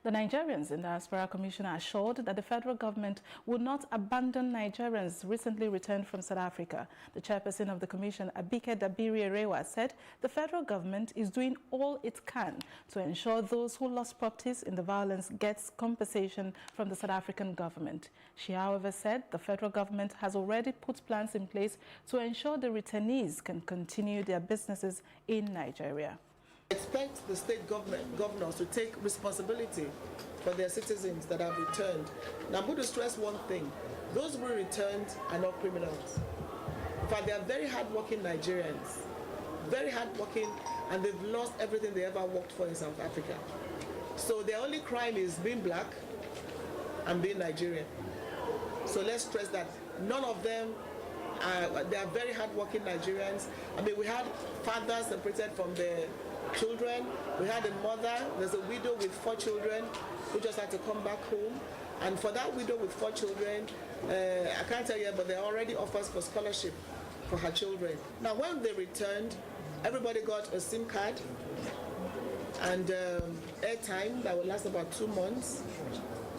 Speaker 9: The Nigerians in the Diaspora Commission assured that the federal government would not abandon Nigerians recently returned from South Africa. The chairperson of the commission, Abike Dabiri-Erewa, said the federal government is doing all it can to ensure those who lost properties in the violence gets compensation from the South African government. She, however, said the federal government has already put plans in place to ensure the returnees can continue their businesses in Nigeria.
Speaker 11: Expect the state governors to take responsibility for their citizens that have returned. Now, I'm going to stress one thing. Those who returned are not criminals. In fact, they are very hardworking Nigerians. Very hardworking, and they've lost everything they ever worked for in South Africa. So their only crime is being black and being Nigerian. So let's stress that none of them they are very hardworking Nigerians. I mean, we had fathers separated from their children. We had a mother, there's a widow with 4 children who just had to come back home. And for that widow with 4 children, I can't tell you, but there are already offers for scholarship for her children. Now, when they returned, everybody got a SIM card and airtime that will last about 2 months,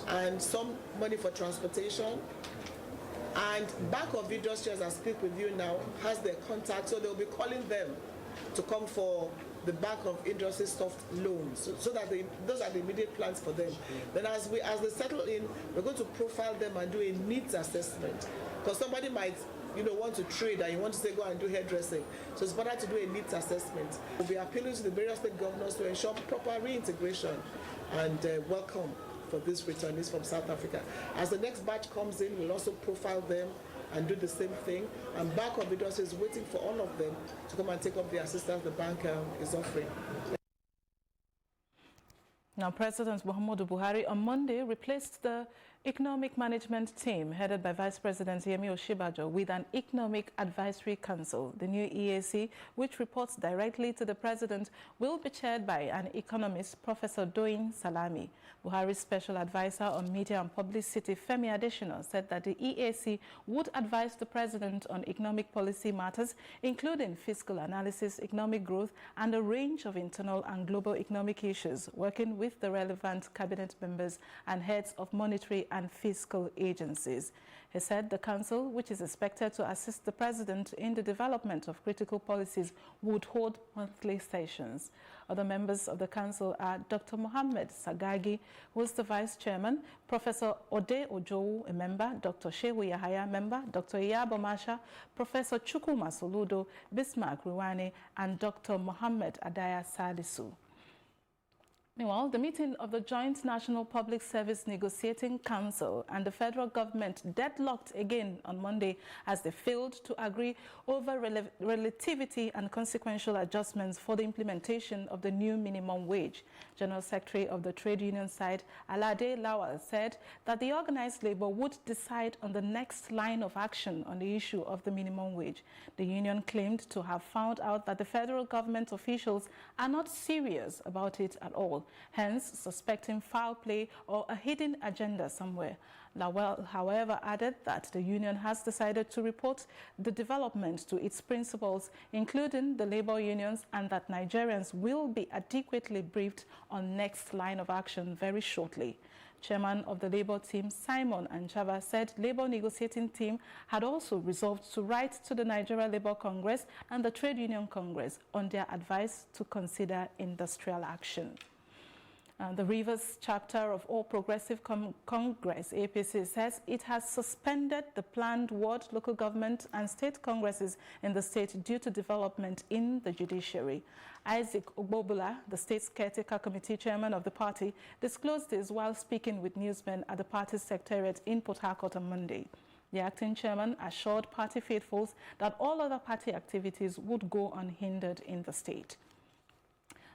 Speaker 11: and some money for transportation. And Bank of Industry, as I speak with you now, has their contact, so they'll be calling them to come for the Bank of Industry soft loans, so that those are the immediate plans for them. Then as they settle in, we're going to profile them and do a needs assessment, because somebody might want to trade and you want to say go and do hairdressing, so it's better to do a needs assessment. We'll be appealing to the various state governors to ensure proper reintegration and welcome for these returnees from South Africa. As the next batch comes in, we'll also profile them and do the same thing. And Bank of Industry is waiting for all of them to come and take up the assistance the bank is offering.
Speaker 9: Now, President Muhammadu Buhari on Monday replaced the Economic Management Team, headed by Vice President Yemi Oshibajo, with an Economic Advisory Council, the new EAC, which reports directly to the President, will be chaired by an economist, Professor Doyin Salami. Buhari's Special Advisor on Media and Publicity, Femi Adesina, said that the EAC would advise the President on economic policy matters, including fiscal analysis, economic growth, and a range of internal and global economic issues, working with the relevant cabinet members and heads of monetary and fiscal agencies. He said the council, which is expected to assist the President in the development of critical policies, would hold monthly sessions. Other members of the council are Dr. Mohammed Sagagi, who is the Vice Chairman, Professor Ode Ojowu, a member, Dr. Shehu Yahaya, member, Dr. Iyabo Masha, Professor Chukwuma Soludo, Bismarck Ruwane, and Dr. Mohammed Adaya Salisu. Meanwhile, the meeting of the Joint National Public Service Negotiating Council and the federal government deadlocked again on Monday as they failed to agree over relativity and consequential adjustments for the implementation of the new minimum wage. General Secretary of the trade union side, Alade Lawal, said that the organized labor would decide on the next line of action on the issue of the minimum wage. The union claimed to have found out that the federal government officials are not serious about it at all, hence suspecting foul play or a hidden agenda somewhere. Lawal, however, added that the union has decided to report the development to its principals, including the labor unions, and that Nigerians will be adequately briefed on next line of action very shortly. Chairman of the Labour team, Simon Anchava, said Labour negotiating team had also resolved to write to the Nigeria Labour Congress and the Trade Union Congress on their advice to consider industrial action. The Rivers chapter of All Progressive Congress, APC, says it has suspended the planned ward, local government and state congresses in the state due to development in the judiciary. Isaac Ogbobula, the state's caretaker committee chairman of the party, disclosed this while speaking with newsmen at the party's secretariat in Port Harcourt on Monday. The acting chairman assured party faithfuls that all other party activities would go unhindered in the state.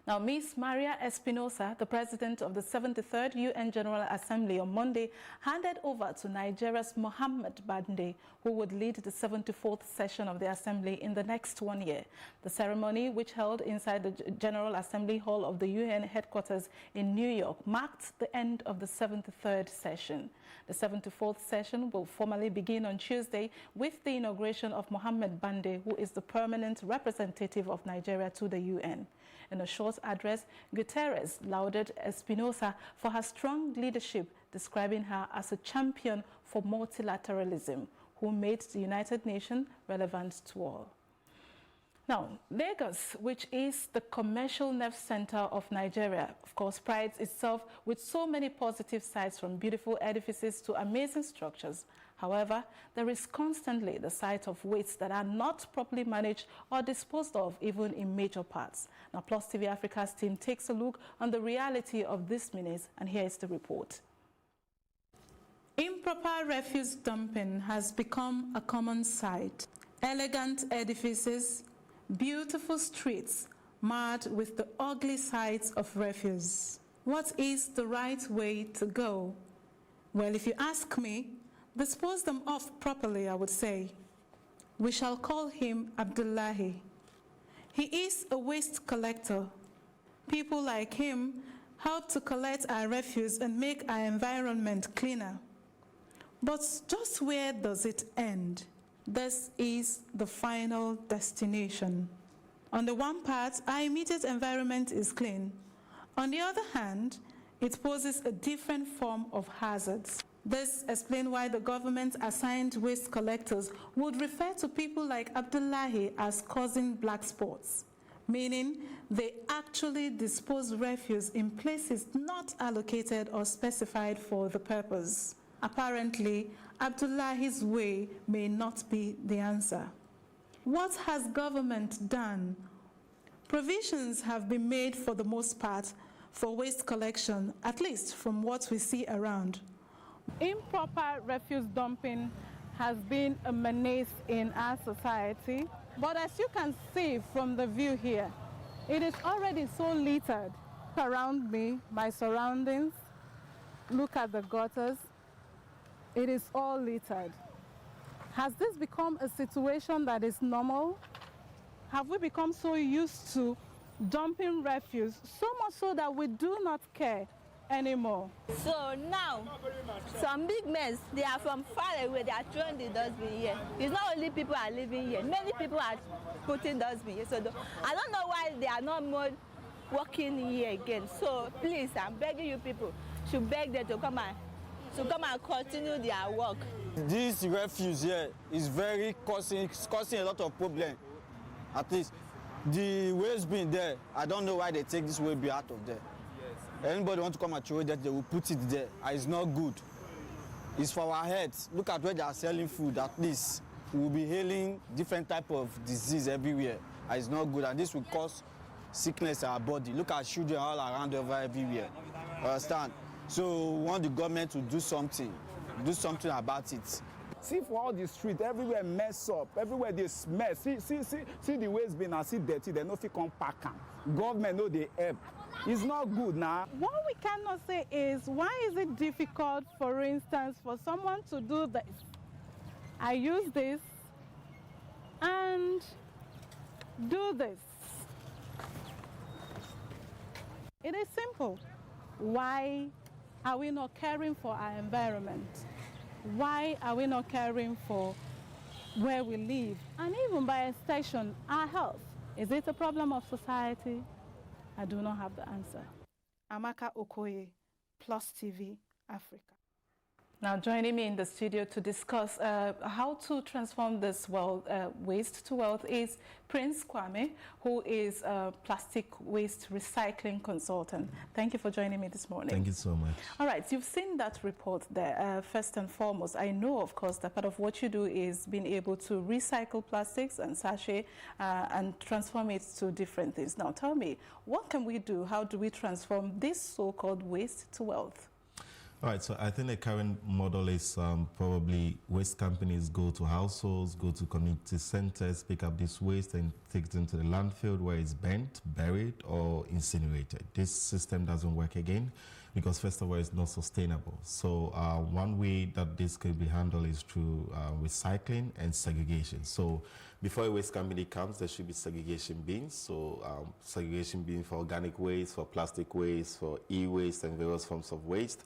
Speaker 9: Now, Ms. Maria Espinosa, the president of the 73rd UN General Assembly, on Monday handed over to Nigeria's Mohammed Bande, who would lead the 74th session of the Assembly in the next 1 year. The ceremony, which held inside the General Assembly Hall of the UN headquarters in New York, marked the end of the 73rd session. The 74th session will formally begin on Tuesday with the inauguration of Mohammed Bande, who is the permanent representative of Nigeria to the UN. In a short address, Guterres lauded Espinosa for her strong leadership, describing her as a champion for multilateralism, who made the United Nations relevant to all. Now, Lagos, which is the commercial nerve center of Nigeria, of course, prides itself with so many positive sides, from beautiful edifices to amazing structures. However, there is constantly the sight of waste that are not properly managed or disposed of, even in major parts. Now, Plus TV Africa's team takes a look on the reality of this menace, and here is the report. Improper refuse dumping has become a common sight. Elegant edifices, beautiful streets marred with the ugly sides of refuse. What is the right way to go? Well, if you ask me, dispose them off properly, I would say. We shall call him Abdullahi. He is a waste collector. People like him help to collect our refuse and make our environment cleaner. But just where does it end? This is the final destination. On the one part, our immediate environment is clean. On the other hand, it poses a different form of hazards. This explains why the government-assigned waste collectors would refer to people like Abdullahi as causing black spots, meaning they actually dispose refuse in places not allocated or specified for the purpose. Apparently, Abdullahi's way may not be the answer. What has government done? Provisions have been made for the most part for waste collection, at least from what we see around. Improper refuse dumping has been a menace in our society, but as you can see from the view here, it is already so littered around me, my surroundings. Look at the gutters. it is all littered. Has this become a situation that is normal? Have we become so used to dumping refuse, so much so that we do not care anymore?
Speaker 2: So now, some big men, they are from far away, they are throwing the dustbin here. It's not only people are living here, many people are putting dustbin here. So I don't know why they are not more working here again. So please, I'm begging you people, should beg them to come and continue their work.
Speaker 12: This refuse here is very causing a lot of problem. At least the waste bin there, I don't know why they take this waste bin out of there. Anybody want to come and throw that, they will put it there. It's not good. It's for our heads. Look at where they are selling food. At least we will be hailing different type of disease everywhere. It's not good, and this will cause sickness in our body. Look at children all around everywhere. Understand? So we want the government to do something about it.
Speaker 14: See for all the street, everywhere mess up, everywhere they smell. See the waste bin and see dirty, they no fit come pack am. Government no dey help. It's not good now.
Speaker 9: What we cannot say is, why is it difficult, for instance, for someone to do this? I use this and do this. It is simple. Why are we not caring for our environment? Why are we not caring for where we live? And even by extension, our health. Is it a problem of society? I do not have the answer. Amaka Okoye, Plus TV, Africa. Now joining me in the studio to discuss how to transform this waste to wealth is Prince Kwame, who is a plastic waste recycling consultant. Thank you for joining me this morning.
Speaker 15: Thank you so much.
Speaker 9: All right, you've seen that report there. First and foremost, I know, of course, that part of what you do is being able to recycle plastics and sachet and transform it to different things. Now tell me, what can we do? How do we transform this so-called waste to wealth?
Speaker 15: All right, so I think the current model is probably waste companies go to households, go to community centers, pick up this waste and take it into the landfill where it's burnt, buried, or incinerated. This system doesn't work again because, first of all, it's not sustainable. So one way that this could be handled is through recycling and segregation. So before a waste company comes, there should be segregation bins. So segregation bins for organic waste, for plastic waste, for e-waste, and various forms of waste.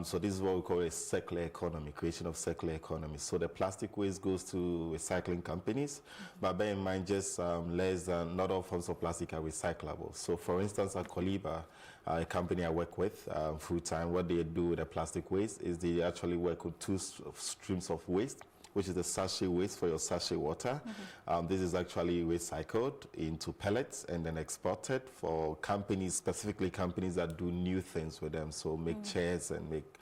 Speaker 15: So this is what we call a circular economy, creation of circular economy. So the plastic waste goes to recycling companies, but bear in mind just less than, not all forms of plastic are recyclable. So for instance, at Coliba, a company I work with full time, what they do with the plastic waste is they actually work with two streams of waste, which is the sachet waste for your sachet water. This is actually recycled into pellets and then exported for companies, specifically companies that do new things with them. So make chairs and make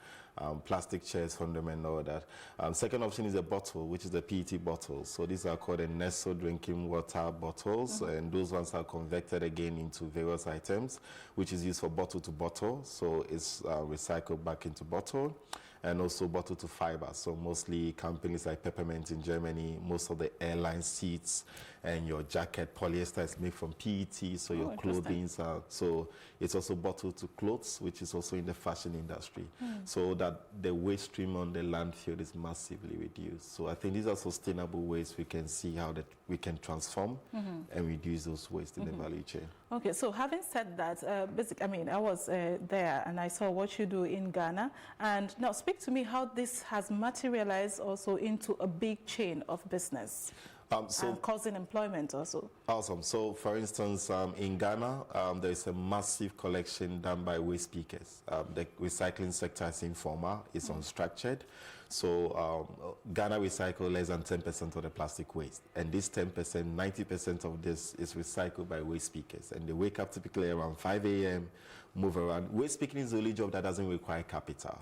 Speaker 15: plastic chairs from them and all that. Second option is a bottle, which is the PET bottles. So these are called the Nestle drinking water bottles, and those ones are converted again into various items, which is used for bottle to bottle. So it's recycled back into bottle. And also bottle to fiber. So mostly companies like Peppermint in Germany, most of the airline seats and your jacket, polyester is made from PET, so your clothing. So it's also bottle to clothes, which is also in the fashion industry. So that the waste stream on the landfill is massively reduced. So I think these are sustainable ways we can see how that we can transform and reduce those waste in the value chain.
Speaker 9: Okay, so having said that, I was there and I saw what you do in Ghana. And now speak to me how this has materialized also into a big chain of business. And causing employment also.
Speaker 15: Awesome. So, for instance, in Ghana, there is a massive collection done by waste pickers. The recycling sector is informal, it's unstructured. So, Ghana recycle less than 10% of the plastic waste. And this 10%, 90% of this is recycled by waste pickers. And they wake up typically around 5 a.m., move around. Waste picking is the only job that doesn't require capital.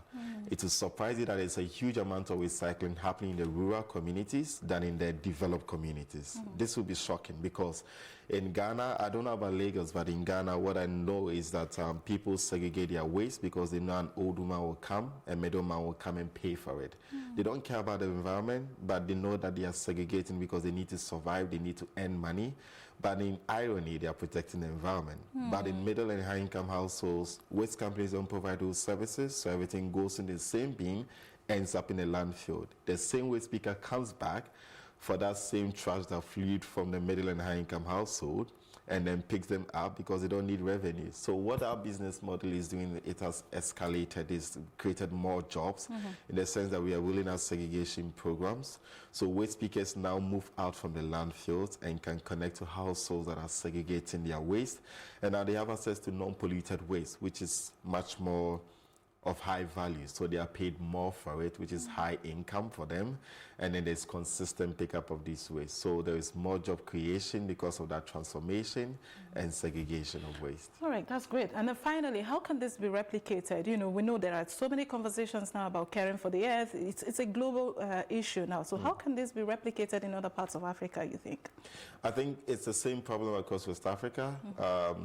Speaker 15: It will surprise you that there's a huge amount of recycling happening in the rural communities than in the developed communities. This will be shocking because in Ghana, I don't know about Lagos, but in Ghana, what I know is that people segregate their waste because they know an old woman will come, a middleman will come and pay for it. They don't care about the environment, but they know that they are segregating because they need to survive, they need to earn money. But in irony, they are protecting the environment. But in middle and high income households, waste companies don't provide those services, so everything goes in the same bin ends up in a landfill. The same waste picker comes back for that same trash that flew from the middle and high income household and then picks them up because they don't need revenue. So what our business model is doing, it has escalated, it's created more jobs in the sense that we are rolling out segregation programs. So waste pickers now move out from the landfills and can connect to households that are segregating their waste. And now they have access to non-polluted waste, which is much more of high value, so they are paid more for it, which is high income for them, and then there's consistent pickup of this waste. So there is more job creation because of that transformation and segregation of waste.
Speaker 9: All right, that's great. And then finally, how can this be replicated? You know, we know there are so many conversations now about caring for the earth. It's a global issue now. So how can this be replicated in other parts of Africa, you think?
Speaker 15: I think it's the same problem across West Africa.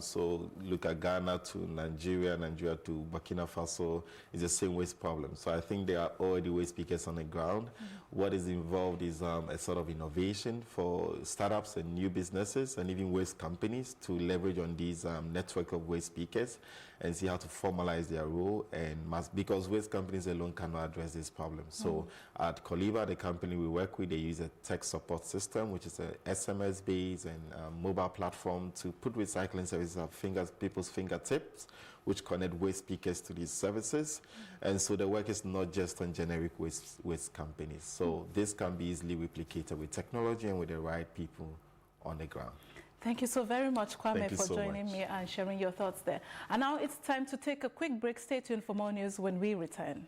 Speaker 15: So look at Ghana to Nigeria, Nigeria to Burkina Faso. It's the same waste problem. So I think there are already waste pickers on the ground. What is involved is a sort of innovation for startups and new businesses and even waste companies to leverage on these network of waste pickers and see how to formalize their role, and because waste companies alone cannot address this problem. So at Coliba, the company we work with, they use a tech support system, which is a SMS-based and mobile platform to put recycling services at people's fingertips, which connect waste pickers to these services. And so the work is not just on generic waste companies. So this can be easily replicated with technology and with the right people on the ground.
Speaker 9: Thank you so very much, Kwame, for joining me and sharing your thoughts there. And now it's time to take a quick break. Stay tuned for more news when we return.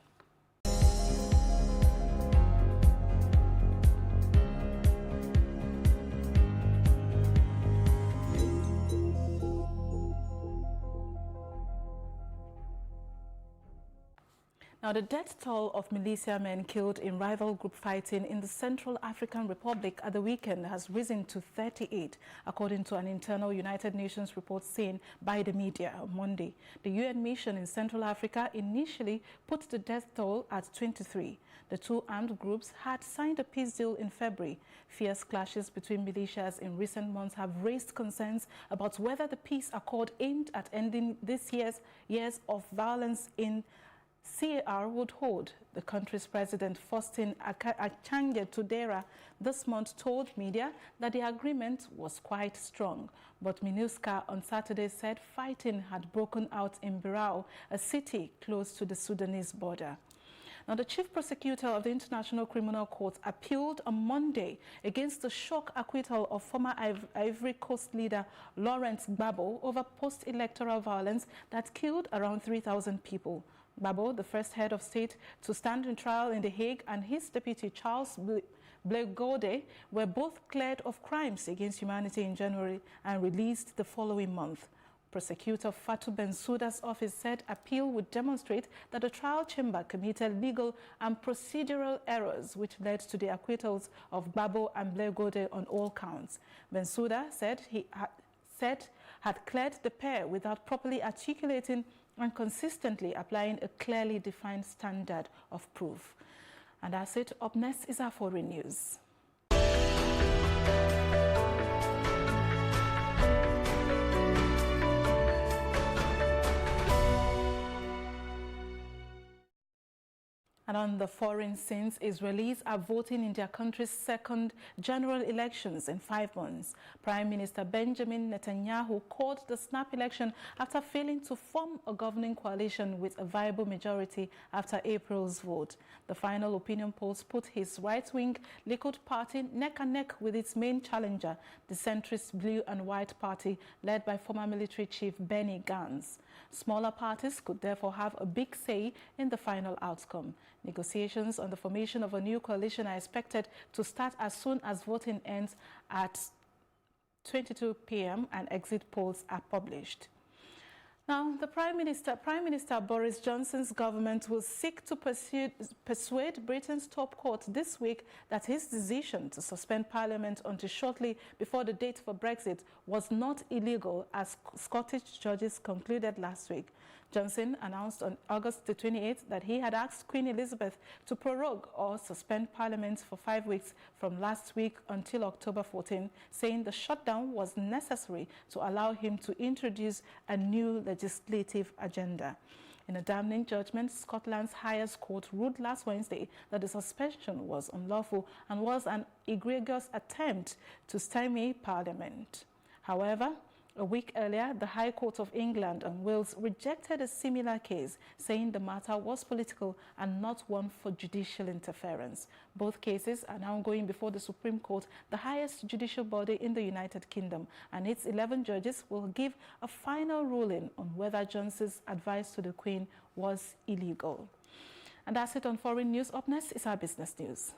Speaker 9: Now, the death toll of militiamen killed in rival group fighting in the Central African Republic at the weekend has risen to 38, according to an internal United Nations report seen by the media on Monday. The UN mission in Central Africa initially put the death toll at 23. The two armed groups had signed a peace deal in February. Fierce clashes between militias in recent months have raised concerns about whether the peace accord aimed at ending this years of violence in CAR would hold. The country's president, Faustin Archange Touadéra, this month told media that the agreement was quite strong. But MINUSCA on Saturday said fighting had broken out in Birao, a city close to the Sudanese border. Now, the chief prosecutor of the International Criminal Court appealed on Monday against the shock acquittal of former Ivory Coast leader Laurent Gbagbo over post-electoral violence that killed around 3,000 people. Gbagbo, the first head of state to stand in trial in The Hague, and his deputy Charles Blé Gaudet were both cleared of crimes against humanity in January and released the following month. Prosecutor Fatou Bensouda's office said appeal would demonstrate that the trial chamber committed legal and procedural errors which led to the acquittals of Gbagbo and Blé Gaudet on all counts. Bensouda said he had cleared the pair without properly articulating and consistently applying a clearly defined standard of proof. And that's it. Up next is our foreign news. And on the foreign scenes, Israelis are voting in their country's second general elections in 5 months. Prime Minister Benjamin Netanyahu called the snap election after failing to form a governing coalition with a viable majority after April's vote. The final opinion polls put his right-wing Likud party neck and neck with its main challenger, the centrist Blue and White Party, led by former military chief Benny Gantz. Smaller parties could therefore have a big say in the final outcome. Negotiations on the formation of a new coalition are expected to start as soon as voting ends at 22 p.m. and exit polls are published. Now, the Prime Minister Boris Johnson's government will seek to persuade Britain's top court this week that his decision to suspend Parliament until shortly before the date for Brexit was not illegal, as Scottish judges concluded last week. Johnson announced on August the 28th that he had asked Queen Elizabeth to prorogue or suspend Parliament for 5 weeks from last week until October 14, saying the shutdown was necessary to allow him to introduce a new legislative agenda. In a damning judgment, Scotland's highest court ruled last Wednesday that the suspension was unlawful and was an egregious attempt to stymie Parliament. However, a week earlier, the High Court of England and Wales rejected a similar case, saying the matter was political and not one for judicial interference. Both cases are now going before the Supreme Court, the highest judicial body in the United Kingdom, and its 11 judges will give a final ruling on whether Johnson's advice to the Queen was illegal. And that's it on foreign news. Up next is our business news.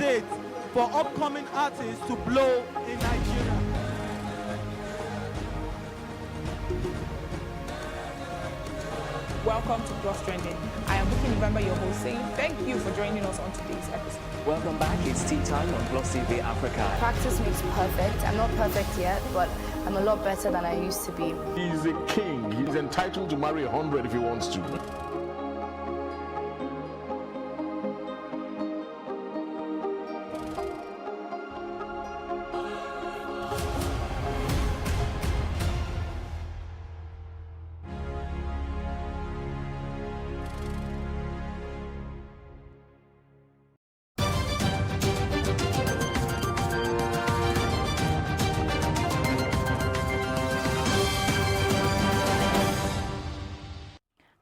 Speaker 1: It for upcoming artists to blow in Nigeria.
Speaker 18: Welcome to Plus Trending. I am Buki November, your host, saying thank you for joining us on today's episode.
Speaker 4: Welcome back. It's tea time on Plus TV Africa.
Speaker 20: Practice makes perfect. I'm not perfect yet, but I'm a lot better than I used to be.
Speaker 10: He's a king. He's entitled to marry 100 if he wants to.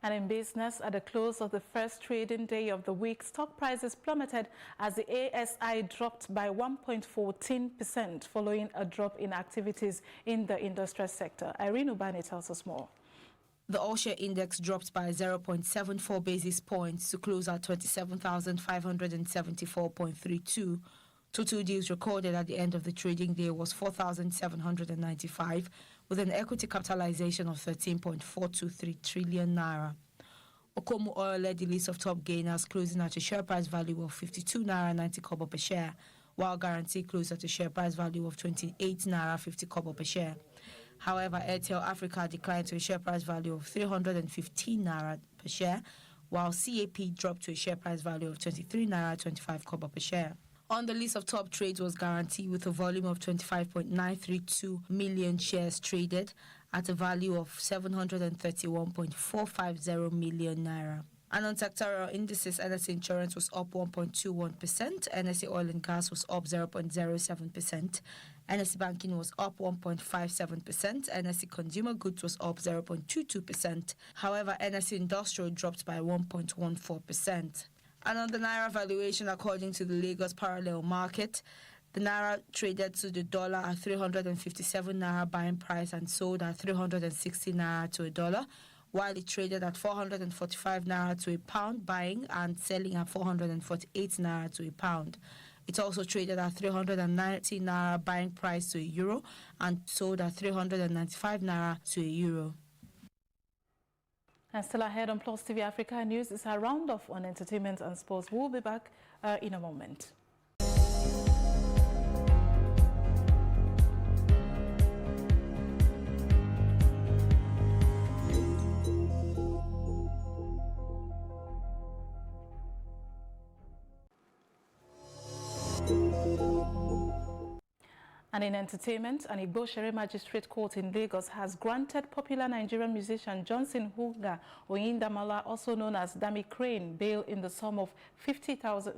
Speaker 9: And in business, at the close of the first trading day of the week, stock prices plummeted as the ASI dropped by 1.14% following a drop in activities in the industrial sector. Irene Ubani tells us more.
Speaker 5: The all-share index dropped by 0.74 basis points to close at 27,574.32. Total deals recorded at the end of the trading day was 4,795, with an equity capitalization of 13.423 trillion naira. Okomu Oil led the list of top gainers, closing at a share price value of 52 naira 90 kobo per share, while Guarantee closed at a share price value of 28 naira 50 kobo per share. However, Airtel Africa declined to a share price value of 315 naira per share, while CAP dropped to a share price value of 23 naira 25 kobo per share. On the list of top trades was Guarantee with a volume of 25.932 million shares traded at a value of 731.450 million naira. And on sectoral indices, NSE Insurance was up 1.21%, NSE Oil and Gas was up 0.07%, NSE Banking was up 1.57%, NSE Consumer Goods was up 0.22%. However, NSE Industrial dropped by 1.14%. And on the Naira valuation, according to the Lagos parallel market, the Naira traded to the dollar at 357 Naira buying price and sold at 360 Naira to a dollar, while it traded at 445 Naira to a pound buying and selling at 448 Naira to a pound. It also traded at 390 Naira buying price to a euro and sold at 395 Naira to a euro.
Speaker 9: And still ahead on Plus TV Africa News is a roundup on entertainment and sports. We'll be back in a moment. And in entertainment, an Igbo-Shere Magistrate Court in Lagos has granted popular Nigerian musician Johnson Huga Oyindamala, also known as Dami Crane, bail in the sum of 50,000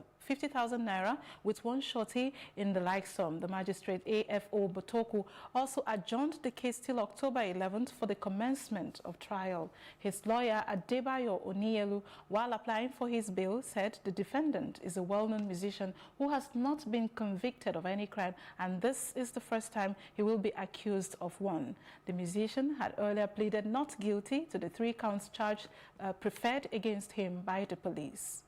Speaker 9: naira with one shorty in the like sum. The magistrate AFO Botoku also adjourned the case till October 11th for the commencement of trial. His lawyer Adebayo Onielu, while applying for his bail, said the defendant is a well-known musician who has not been convicted of any crime, and this is the first time he will be accused of one. The musician had earlier pleaded not guilty to the 3 counts charged preferred against him by the police.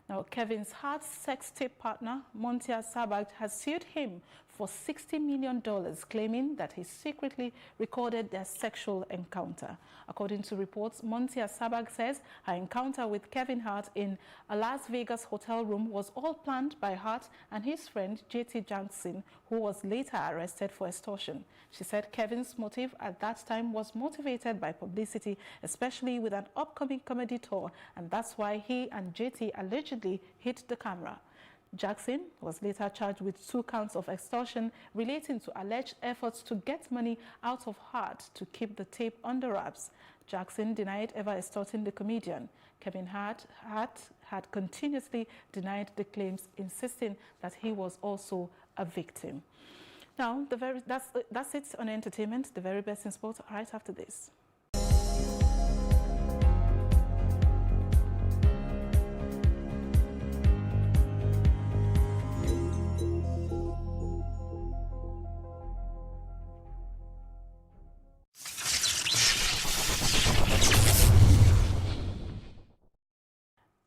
Speaker 9: Now, Kevin's Hart's sex tape partner, Montia Sabag, has sued him for $60 million, claiming that he secretly recorded their sexual encounter. According to reports, Montia Sabag says her encounter with Kevin Hart in a Las Vegas hotel room was all planned by Hart and his friend JT Jackson, who was later arrested for extortion. She said Kevin's motive at that time was motivated by publicity, especially with an upcoming comedy tour, and that's why he and JT allegedly hit the camera. Jackson was later charged with 2 counts of extortion relating to alleged efforts to get money out of Hart to keep the tape under wraps. Jackson denied ever extorting the comedian. Kevin Hart had continuously denied the claims, insisting that he was also a victim. Now, that's it on entertainment. The very best in sport right after this.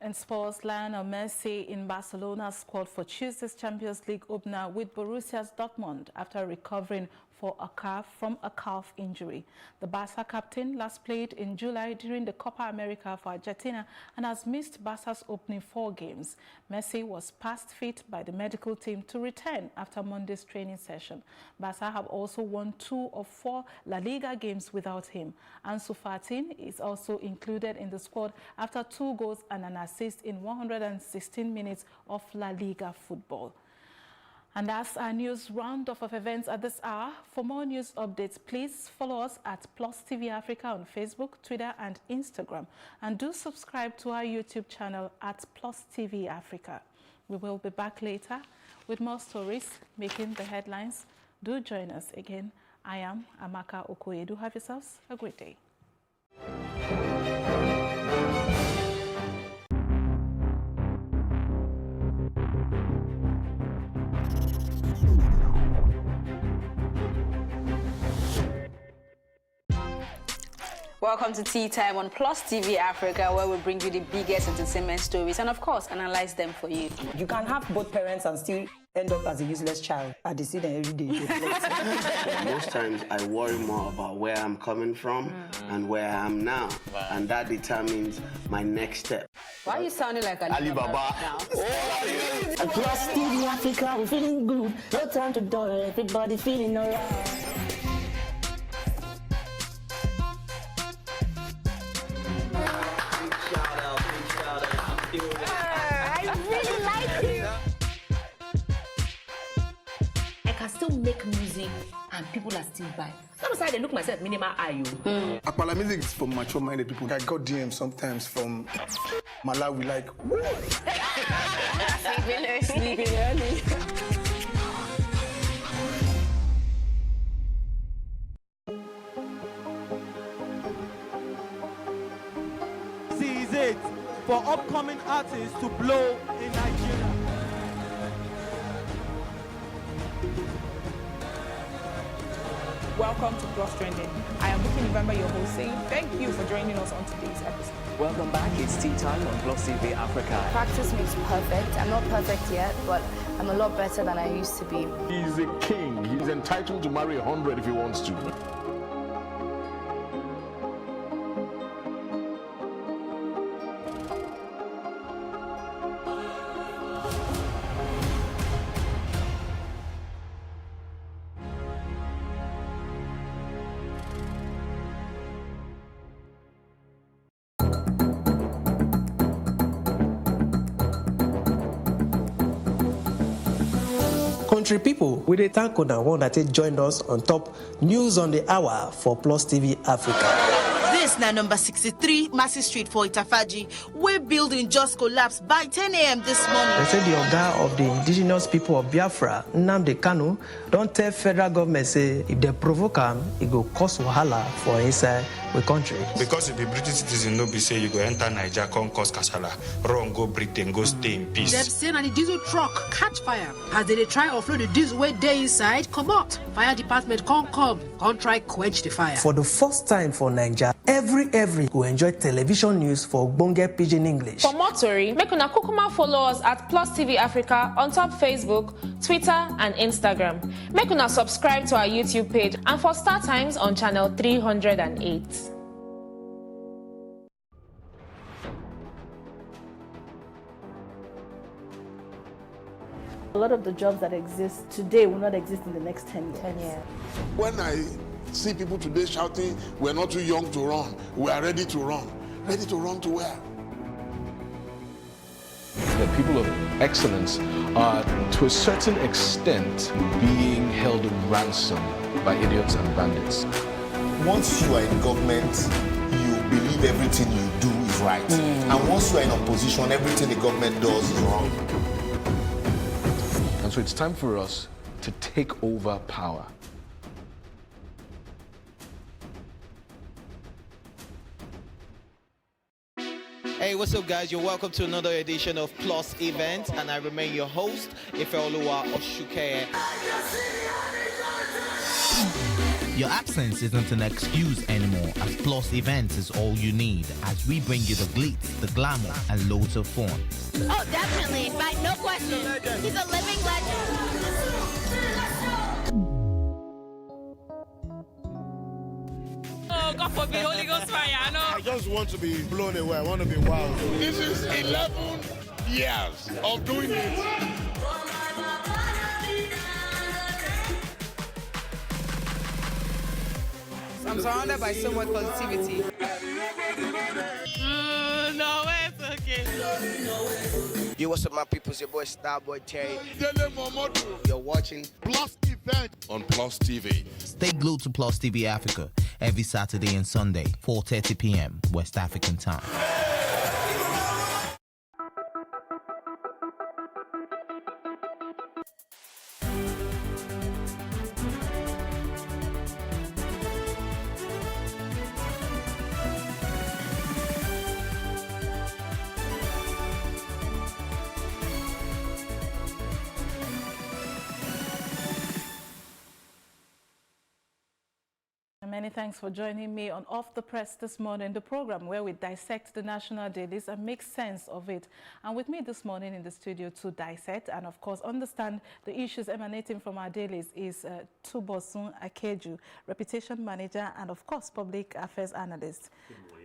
Speaker 9: In sports, Lionel Messi in Barcelona's squad for Tuesday's Champions League opener with Borussia Dortmund after recovering from a calf injury. The Barca captain last played in July during the Copa America for Argentina and has missed Barca's opening 4 games. Messi was passed fit by the medical team to return after Monday's training session. Barca have also won 2 of 4 La Liga games without him. Ansu Fati is also included in the squad after 2 goals and an assist in 116 minutes of La Liga football. And that's our news roundup of events at this hour. For more news updates, please follow us at Plus TV Africa on Facebook, Twitter, and Instagram. And do subscribe to our YouTube channel at Plus TV Africa. We will be back later with more stories making the headlines. Do join us again. I am Amaka Okoye. Do have yourselves a great day.
Speaker 16: Welcome to Tea Time on Plus TV Africa, where we bring you the biggest entertainment stories and, of course, analyze them for you.
Speaker 17: You can have both parents and still end up as a useless child. I see them every day.
Speaker 19: Most times I worry more about where I'm coming from and where I am now, and that determines my next step.
Speaker 16: Why are you sounding like Alibaba now?
Speaker 17: Plus TV Africa, we're feeling good. No time to dull, everybody feeling alright.
Speaker 23: Make music and people are still buying. Sometimes I look myself minimal IO.
Speaker 24: Akpala music is for mature-minded people. I got DMs sometimes from Malawi like,
Speaker 16: sleeping early.
Speaker 1: Seize it for upcoming artists to blow in Nigeria.
Speaker 18: Welcome to Plus Trending. I am Buki November, your host, saying thank you for joining us on today's episode.
Speaker 4: Welcome back. It's Tea Time on Plus TV Africa.
Speaker 20: Practice makes perfect. I'm not perfect yet, but I'm a lot better than I used to be.
Speaker 10: He's a king. He's entitled to marry 100 if he wants to.
Speaker 22: Country people, we dey thank una one that joined us on top News on the Hour for Plus TV Africa.
Speaker 25: This na number 63 Massey Street for Itafaji, where building just collapsed by 10 a.m. this morning.
Speaker 22: They say the Oga of the indigenous people of Biafra, Nnamdi Kanu, don't tell federal government say if they provoke him, it go cause wahala for inside the country.
Speaker 27: Because if the British citizen no be say you go enter Niger, come cause kasala, run go Britain, go stay in peace.
Speaker 28: Them say na the diesel truck catch fire as they try offload the diesel way they inside. Come out, fire department come try quench the fire.
Speaker 22: For the first time for Niger, every will enjoy television news for Ogbonge Pidgin English.
Speaker 3: For more tori, make una kukuma follow us at Plus TV Africa on top Facebook, Twitter and Instagram. Make una subscribe to our YouTube page and for Star Times on channel 308.
Speaker 6: A lot of the jobs that exist today will not exist in the next 10 years.
Speaker 7: When I see people today shouting, we're not too young to run, we are ready to run. Ready to run to where?
Speaker 8: The people of excellence are, to a certain extent, being held ransom by idiots and bandits.
Speaker 11: Once you are in government, you believe everything you do is right. And once you are in opposition, everything the government does is wrong.
Speaker 8: And so it's time for us to take over power.
Speaker 13: Hey, what's up, guys? You're welcome to another edition of Plus Event, and I remain your host, Ifeoluwa Oshuke.
Speaker 21: Your absence isn't an excuse anymore, as Plus Events is all you need, as we bring you the glitz, the glamour, and loads of fun.
Speaker 26: Oh, definitely. No question. He's a living legend.
Speaker 29: Oh, God forbid, Holy Ghost fire, I know.
Speaker 7: I just want to be blown away. I want to be wild. This is 11 years of doing it.
Speaker 18: I'm surrounded by so much positivity.
Speaker 29: No, it's okay.
Speaker 30: Yo, what's up, my people? It's your boy Starboy Terry. You're watching
Speaker 7: Plus Event on Plus TV.
Speaker 21: Stay glued to Plus TV Africa every Saturday and Sunday, 4:30 p.m. West African time.
Speaker 9: Many thanks for joining me on Off the Press this morning, the program where we dissect the national dailies and make sense of it. And with me this morning in the studio to dissect and, of course, understand the issues emanating from our dailies is Tubosun Akeju, Reputation Manager and, of course, Public Affairs Analyst.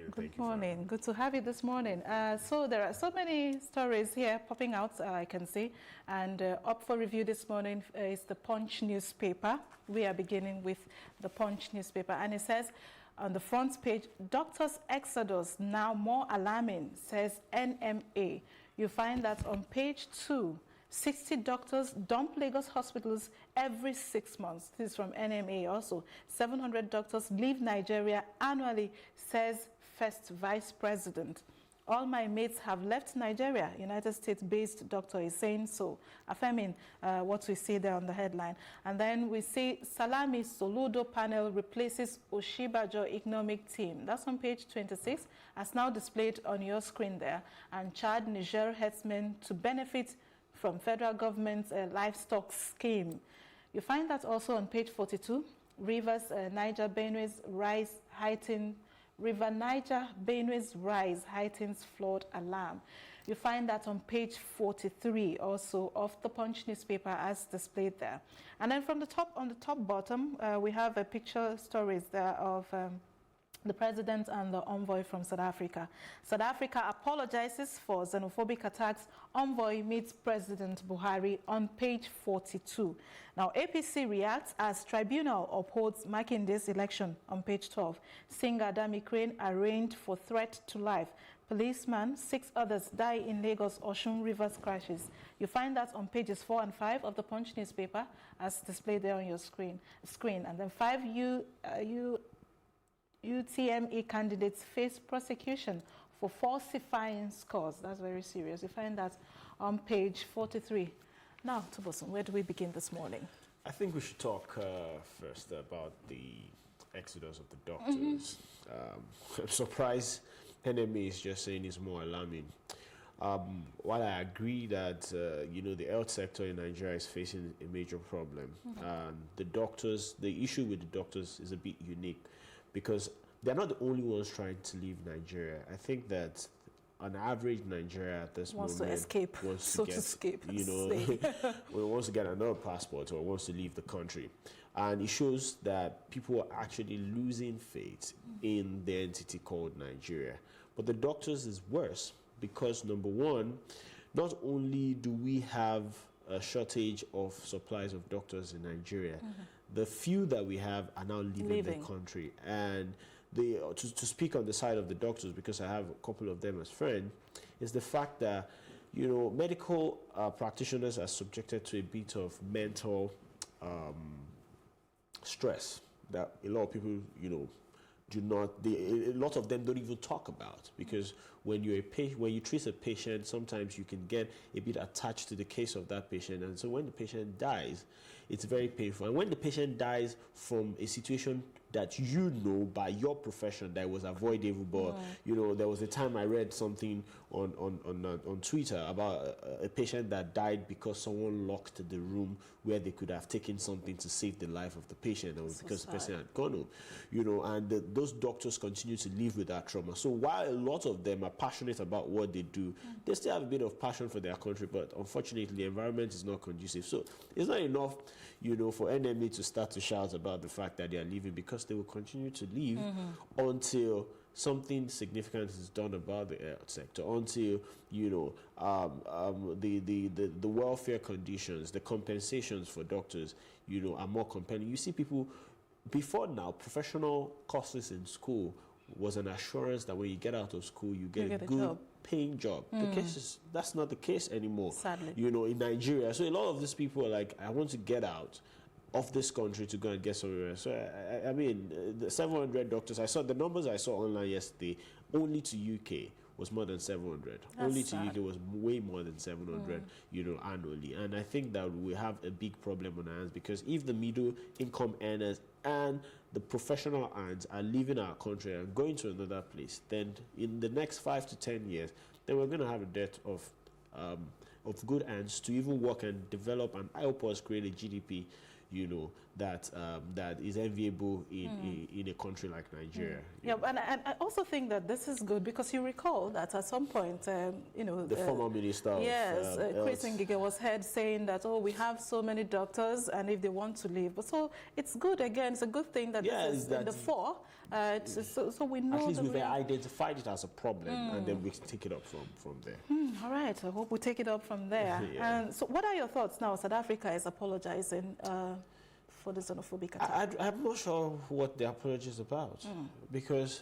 Speaker 9: Good morning. Good to have you this morning. So there are so many stories here popping out, I can see. And up for review this morning is the Punch newspaper. We are beginning with the Punch newspaper. And it says on the front page, doctors' exodus now more alarming, says NMA. You find that on page 2. 60 doctors dump Lagos hospitals every 6 months. This is from NMA also. 700 doctors leave Nigeria annually, says First Vice President. All my mates have left Nigeria. United States-based doctor is saying so, affirming what we see there on the headline. And then we see Salami Soludo panel replaces Oshibajo economic team. That's on page 26, as now displayed on your screen there. And Chad Niger herdsmen to benefit from federal government's livestock scheme. You find that also on page 42. Rivers, Niger, Benue's rise heighten. River Niger, Benue's rise heightens flood alarm. You find that on page 43 also of the Punch newspaper as displayed there. And then from the top, on the top bottom, we have a picture stories there of the president and the envoy from South Africa. South Africa apologizes for xenophobic attacks. Envoy meets President Buhari on page 42. Now, APC reacts as tribunal upholds Makinde's election on page 12. Singer Dami Crane arraigned for threat to life. Policeman, 6 others die in Lagos Osun Rivers crashes. You find that on pages 4 and 5 of the Punch newspaper as displayed there on your screen. And then 5 UTME candidates face prosecution for falsifying scores. That's very serious. You find that on page 43. Now, Tubosun, where do we begin this morning?
Speaker 31: I think we should talk first about the exodus of the doctors. I'm surprised NMA is just saying it's more alarming. While I agree that the health sector in Nigeria is facing a major problem, the issue with the doctors is a bit unique because they're not the only ones trying to leave Nigeria. I think that on average, Nigeria at this
Speaker 9: wants
Speaker 31: moment
Speaker 9: to escape,
Speaker 31: wants
Speaker 9: so
Speaker 31: to
Speaker 9: to escape,
Speaker 31: you know, wants to get another passport or wants to leave the country. And it shows that people are actually losing faith in the entity called Nigeria. But the doctors is worse because, number one, not only do we have a shortage of supplies of doctors in Nigeria, the few that we have are now leaving the country. And they, to speak on the side of the doctors, because I have a couple of them as friends, is the fact that, you know, medical practitioners are subjected to a bit of mental stress that a lot of people, you know, do not. A lot of them don't even talk about, because when you're a patient, when you treat a patient, sometimes you can get a bit attached to the case of that patient, and so when the patient dies, it's very painful. And when the patient dies from a situation that you know by your profession that was avoidable, but you know, there was a time I read something on Twitter about a patient that died because someone locked the room where they could have taken something to save the life of the patient, and because the person had gone home, you know, and those doctors continue to live with that trauma. So while a lot of them are passionate about what they do, they still have a bit of passion for their country, but unfortunately the environment is not conducive. So it's not enough, you know, for NME to start to shout about the fact that they are leaving, because they will continue to leave until something significant is done about the health sector, until, you know, the welfare conditions, the compensations for doctors, you know, are more compelling. You see people, before now, professional courses in school was an assurance that when you get out of school, you get a good paying job. The case is, that's not the case anymore, sadly, you know, in Nigeria. So a lot of these people are like, I want to get out of this country to go and get somewhere. So I mean, the 700 doctors, I saw the numbers I saw online yesterday, only to UK was more than 700. Only to UK was way more than 700, you know, annually. And I think that we have a big problem on our hands, because if the middle income earners and the professional hands are leaving our country and going to another place, then in the next 5 to 10 years, then we're going to have a dearth of good hands to even work and develop and help us create a GDP, you know, that that is enviable in a country like Nigeria.
Speaker 9: Yeah, and I also think that this is good, because you recall that at some point, you know,
Speaker 31: the former minister of
Speaker 9: Chris Ngige was heard saying that, oh, we have so many doctors, and if they want to leave. But so it's good, again, it's a good thing that this is in the fore. So we know.
Speaker 31: At least we've identified it as a problem, and then we can take it up from there.
Speaker 9: All right, I hope we take it up from there. And so what are your thoughts now? South Africa is apologizing for the xenophobic attack.
Speaker 31: I'm not sure what the apology is about, because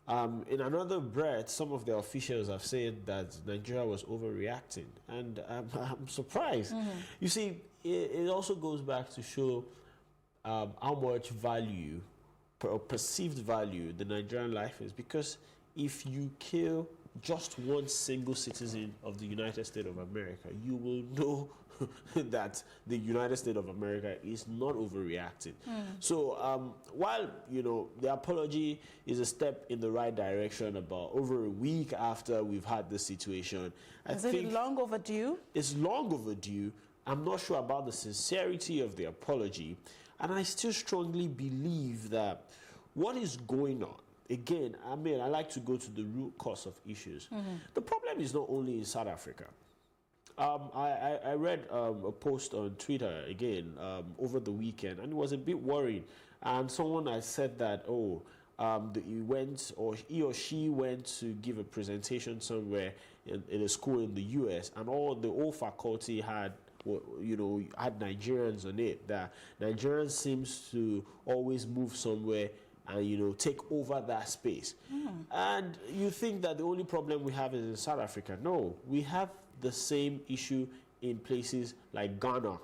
Speaker 31: in another breath, some of the officials have said that Nigeria was overreacting, and I'm surprised. You see, it also goes back to show how much value, or perceived value, the Nigerian life is, because if you kill just one single citizen of the United States of America, you will know that the United States of America is not overreacting. So while, you know, the apology is a step in the right direction, about over a week after we've had this situation, I think
Speaker 9: it long overdue?
Speaker 31: It's long overdue. I'm not sure about the sincerity of the apology, and I still strongly believe that what is going on, again, I mean, I like to go to the root cause of issues. The problem is not only in South Africa. I read a post on Twitter, again, over the weekend, and it was a bit worrying. And someone had said that, he or she went to give a presentation somewhere in a school in the US, and the whole faculty had, you know, had Nigerians on it. That Nigerians seems to always move somewhere and, you know, take over that space. And you think that the only problem we have is in South Africa. No, we have the same issue in places like Ghana.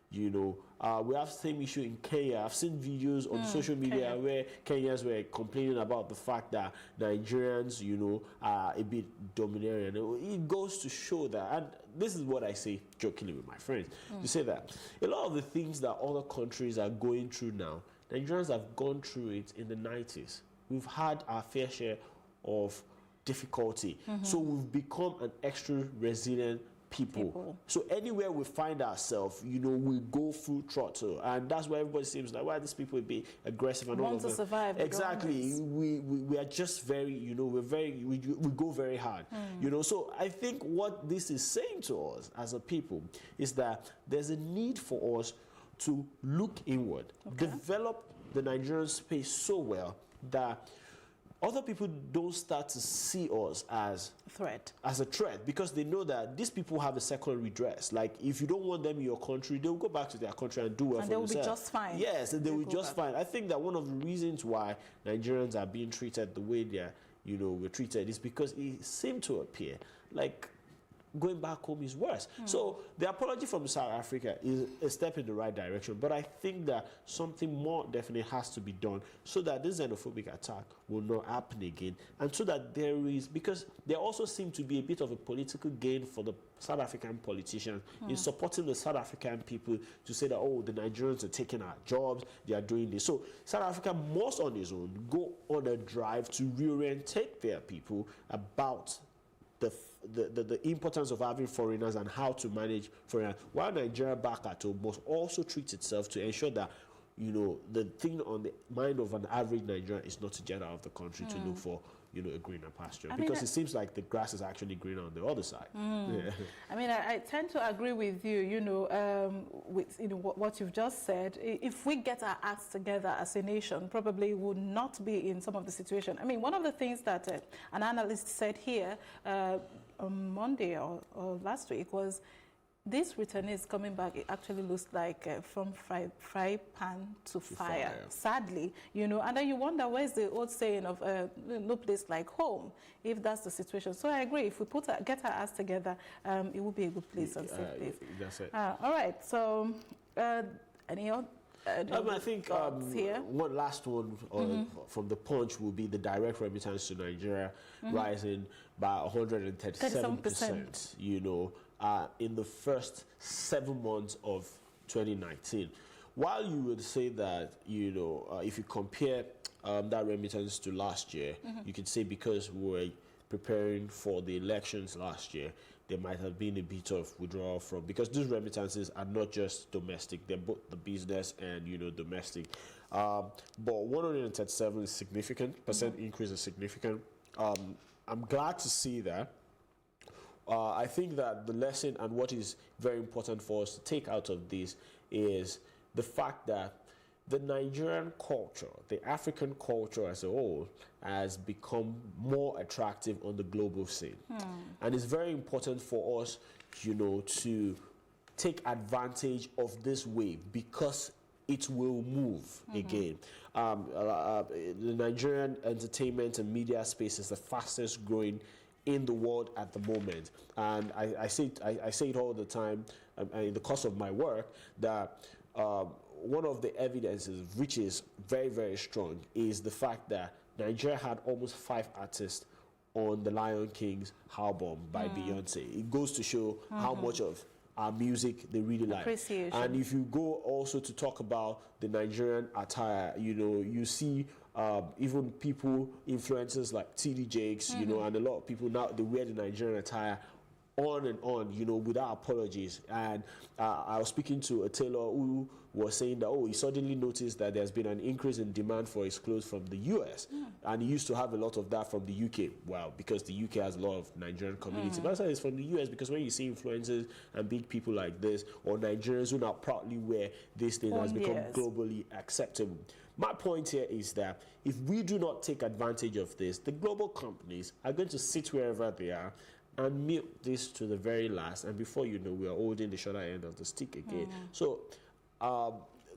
Speaker 31: You know, we have the same issue in Kenya. I've seen videos on social media where Kenyans were complaining about the fact that Nigerians, you know, are a bit domineering. It goes to show that, and this is what I say jokingly with my friends, to say that a lot of the things that other countries are going through now, Nigerians have gone through it in the 90s. We've had our fair share of difficulty. So we've become an extra resilient people. So anywhere we find ourselves, you know, we go full throttle, and that's why everybody seems like, why these people would be aggressive and all of that.
Speaker 9: Want to survive.
Speaker 31: Exactly. We are just very, you know, we go very hard. You know, so I think what this is saying to us as a people is that there's a need for us to look inward, develop the Nigerian space so well that other people don't start to see us as a threat, because they know that these people have a second redress. Like, if you don't want them in your country, they'll go back to their country and do well for themselves.
Speaker 9: And they will be just fine.
Speaker 31: Yes, and they will be just fine. I think that one of the reasons why Nigerians are being treated the way they're, you know, we're treated is because it seemed to appear like going back home is worse. So the apology from South Africa is a step in the right direction, but I think that something more definitely has to be done so that this xenophobic attack will not happen again, and so that there is, because there also seems to be a bit of a political gain for the South African politicians in supporting the South African people to say that, oh, the Nigerians are taking our jobs, they are doing this. So South Africa must on its own go on a drive to reorientate their people about the importance of having foreigners and how to manage foreigners, while Nigeria back at home must also treat itself to ensure that, you know, the thing on the mind of an average Nigerian is not to get out of the country to look for, you know, a greener pasture, because it seems like the grass is actually greener on the other side. Yeah.
Speaker 9: I mean, I tend to agree with you, you know, with what you've just said. If we get our acts together as a nation, probably would not be in some of the situation. I mean, one of the things that an analyst said here on Monday or last week was, these returnees coming back, it actually looks like from fry pan to fire, sadly, you know. And then you wonder, where's the old saying of no place like home, if that's the situation. So I agree, if we get our ass together, it will be a good place and safe place.
Speaker 31: That's it.
Speaker 9: All right, so any other?
Speaker 31: I think one last one from the Punch will be the direct remittance to Nigeria rising by 137%, you know, in the first 7 months of 2019. While you would say that, you know, if you compare that remittance to last year, you could say because we were preparing for the elections last year, there might have been a bit of withdrawal from, because these remittances are not just domestic, they're both the business and, you know, domestic. But 137 is significant, percent increase is significant. I'm glad to see that. I think that the lesson and what is very important for us to take out of this is the fact that the Nigerian culture, the African culture as a whole, has become more attractive on the global scene. And it's very important for us, you know, to take advantage of this wave, because it will move again. The Nigerian entertainment and media space is the fastest growing in the world at the moment, and I say it all the time in the course of my work that one of the evidences, which is very, very strong, is the fact that Nigeria had almost 5 artists on the Lion King's album by Beyonce. It goes to show how much of our music they really like. And if you go also to talk about the Nigerian attire, you know, you see even people, influencers like TD Jakes, you know, and a lot of people now, they wear the Nigerian attire on and on, you know, without apologies. And I was speaking to a tailor who was saying that, oh, he suddenly noticed that there's been an increase in demand for his clothes from the US. And he used to have a lot of that from the UK. Well, because the UK has a lot of Nigerian community. But I said it's from the US because when you see influencers and big people like this, or Nigerians who now proudly wear this thing, has become globally acceptable. My point here is that if we do not take advantage of this, the global companies are going to sit wherever they are and milk this to the very last, and before you know, we are holding the shorter end of the stick again. So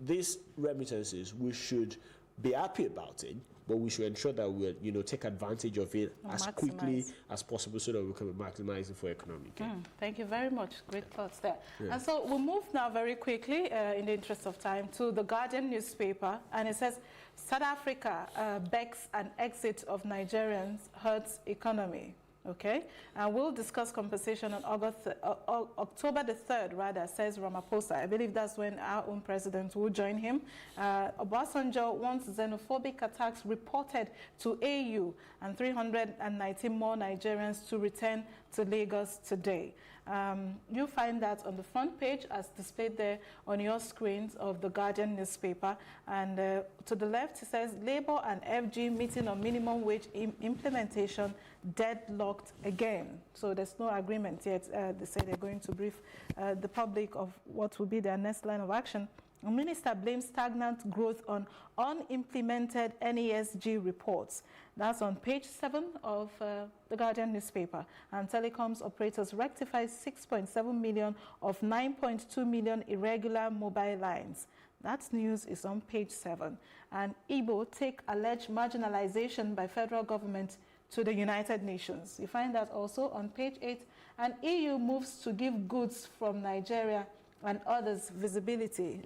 Speaker 31: these remittances, we should be happy about it, but we should ensure that we, you know, take advantage of it as quickly as possible so that we can maximize it for economic gain.
Speaker 9: Thank you very much. Great thoughts there. And so we'll move now very quickly, in the interest of time, to the Guardian newspaper, and it says, South Africa begs an exit of Nigerians hurts economy. Okay, and we'll discuss compensation on October the 3rd, rather, says Ramaphosa. I believe that's when our own president will join him. Obasanjo wants xenophobic attacks reported to AU, and 319 more Nigerians to return to Lagos today. You find that on the front page as displayed there on your screens of the Guardian newspaper. And to the left, it says Labour and FG meeting on minimum wage implementation deadlocked again. So there's no agreement yet. They say they're going to brief the public of what will be their next line of action. The minister blames stagnant growth on unimplemented NESG reports. That's on page 7 of the Guardian newspaper. And telecoms operators rectify 6.7 million of 9.2 million irregular mobile lines. That news is on page 7. And Igbo take alleged marginalization by federal government to the United Nations. You find that also on page 8. And EU moves to give goods from Nigeria and others visibility,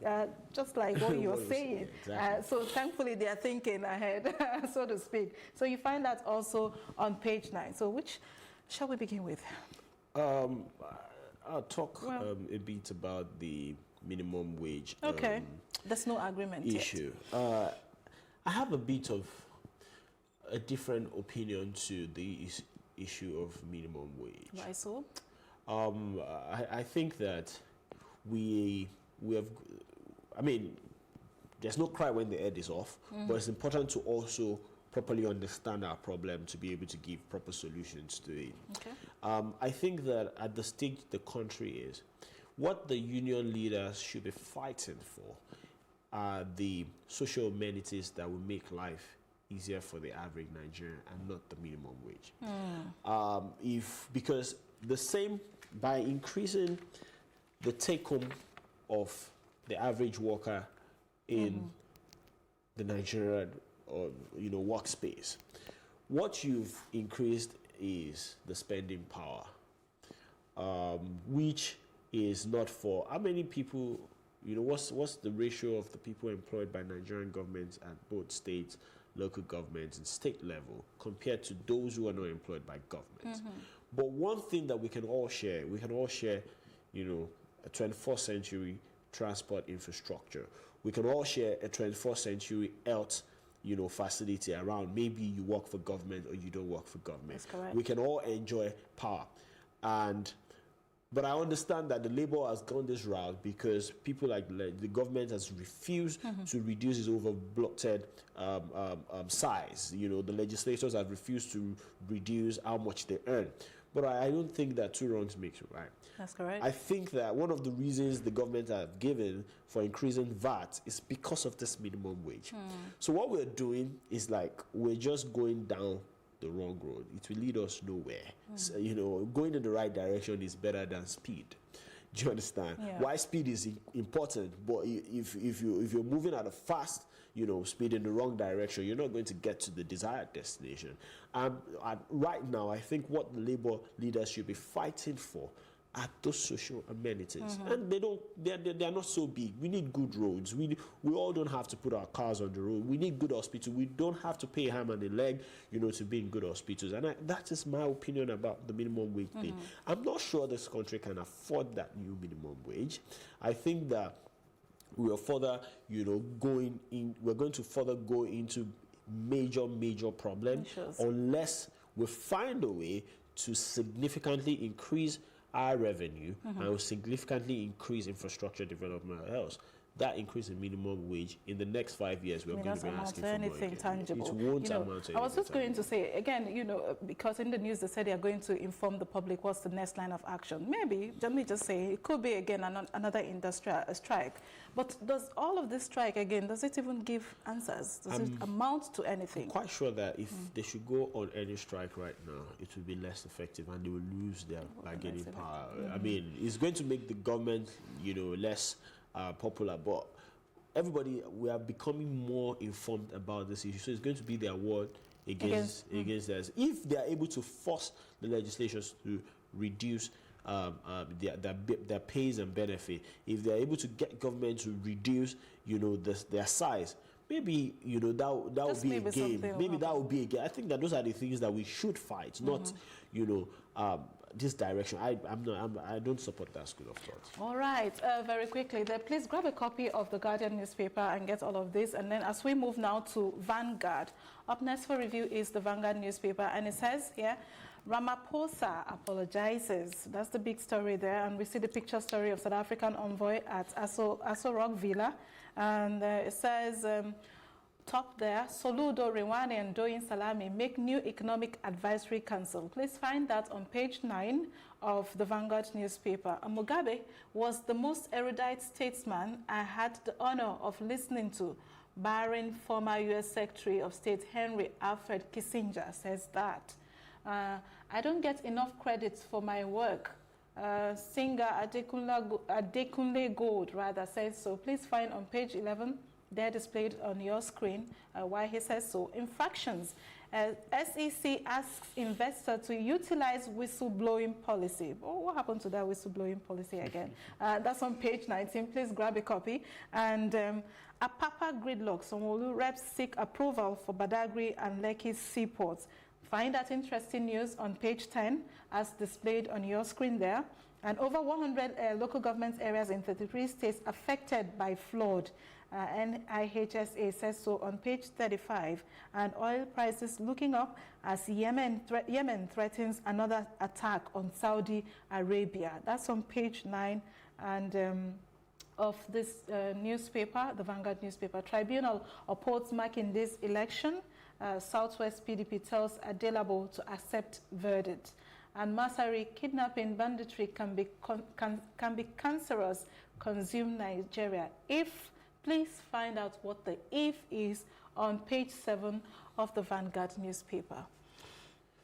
Speaker 9: just like what you're saying. Exactly. So thankfully they are thinking ahead, so to speak. So you find that also on page 9. So which shall we begin with?
Speaker 31: I'll talk a bit about the minimum wage.
Speaker 9: Okay, there's no agreement
Speaker 31: issue. I have a bit of a different opinion to the issue of minimum wage.
Speaker 9: Why so?
Speaker 31: I think that we have, I mean, there's no cry when the head is off, but it's important to also properly understand our problem to be able to give proper solutions to it. Okay. I think that at the stage the country is, what the union leaders should be fighting for are the social amenities that will make life easier for the average Nigerian and not the minimum wage. Because the same, by increasing the take-home of the average worker in the Nigerian workspace, what you've increased is the spending power, which is not for how many people. What's the ratio of the people employed by Nigerian governments at both states, local governments, and state level compared to those who are not employed by government? But one thing that we can all share, a 21st century transport infrastructure. We can all share a 21st century health, facility around. Maybe you work for government or you don't work for government.
Speaker 9: That's correct.
Speaker 31: We can all enjoy power. But I understand that the Labour has gone this route because people like the government has refused to reduce its over-bloated size. The legislators have refused to reduce how much they earn. But I don't think that two wrongs makes a right.
Speaker 9: That's correct.
Speaker 31: I think that one of the reasons the government have given for increasing VAT is because of this minimum wage. So what we're doing is we're just going down the wrong road. It will lead us nowhere. So, going in the right direction is better than speed. Do you understand?
Speaker 9: Yeah.
Speaker 31: Why speed is important, but if you're moving at a fast, speed in the wrong direction, you're not going to get to the desired destination. Right now, I think what the Labour leaders should be fighting for are those social amenities, and they are not so big. We need good roads. We all don't have to put our cars on the road. We need good hospitals. We don't have to pay a ham and a leg, to be in good hospitals. And that is my opinion about the minimum wage thing. I'm not sure this country can afford that new minimum wage. I think that we are further, going in. We're going to further go into major problems unless we find a way to significantly increase our revenue and will significantly increase infrastructure development else. That increase in minimum wage in the next 5 years, we're going to be asking for
Speaker 9: anything tangible.
Speaker 31: It won't amount to
Speaker 9: I was just going to say again, because in the news they said they are going to inform the public what's the next line of action. Maybe, let me just say, it could be again another industrial strike. But does all of this strike again? Does it even give answers? Does it amount to anything?
Speaker 31: I'm quite sure that if they should go on any strike right now, it will be less effective and they will lose their bargaining power. I mean, it's going to make the government, less popular, but everybody, we are becoming more informed about this issue. So it's going to be their word against us. If they are able to force the legislations to reduce their pays and benefit, if they are able to get government to reduce, their size, maybe that would be a game. Maybe that would be a game. I think that those are the things that we should fight, not this direction. I don't support that school of thought.
Speaker 9: All right, very quickly there, please grab a copy of the Guardian newspaper and get all of this. And then as we move now to Vanguard, up next for review is the Vanguard newspaper, and it says here, Ramaphosa apologizes. That's the big story there. And we see the picture story of South African envoy at Aso Rock Villa. And it says, top there, Soludo, Rwanda, and Doyin Salami make new Economic Advisory Council. Please find that on page 9 of the Vanguard newspaper. And Mugabe was the most erudite statesman I had the honor of listening to, barring former U.S. Secretary of State Henry Alfred Kissinger, says that. I don't get enough credit for my work. Singer Adekunle Gold rather says so. Please find on page 11, they're displayed on your screen, why he says so. Infractions. SEC asks investor to utilize whistleblowing policy. Oh, what happened to that whistleblowing policy again? That's on page 19. Please grab a copy. And Apapa gridlock. Sanwo-Olu reps seek approval for Badagry and Lekki seaports. Find that interesting news on page 10 as displayed on your screen there. And over 100 local government areas in 33 states affected by flood. NIHSA says so on page 35. And oil prices looking up as Yemen threatens another attack on Saudi Arabia. That's on page 9 and of this newspaper, the Vanguard newspaper. Tribunal upholds Makindi's election. Southwest PDP tells Adelabo to accept verdict. And Masari, kidnapping, banditry can be cancerous, consume Nigeria. Please find out what the if is on page 7 of the Vanguard newspaper.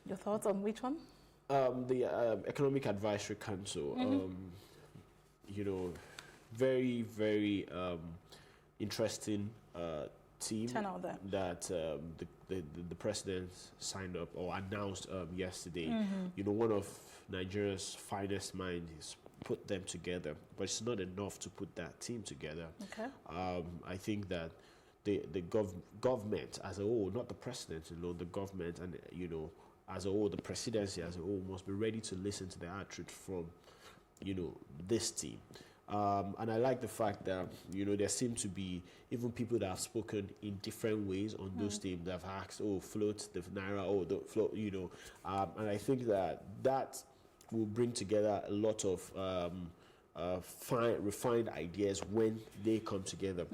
Speaker 9: Your thoughts on which one?
Speaker 31: The Economic Advisory Council, you know, very, very interesting team that the president signed up or announced yesterday. You know, one of Nigeria's finest minds put them together, but it's not enough to put that team together.
Speaker 9: Okay.
Speaker 31: I think that the government as a whole, not the president alone, the government and, you know, as a whole, the presidency as a whole must be ready to listen to the outreach from, you know, this team. And I like the fact that, you know, there seem to be even people that have spoken in different ways on those teams that have asked, oh, float the Naira, oh, the float, you know. And I think that will bring together a lot of refined ideas when they come together.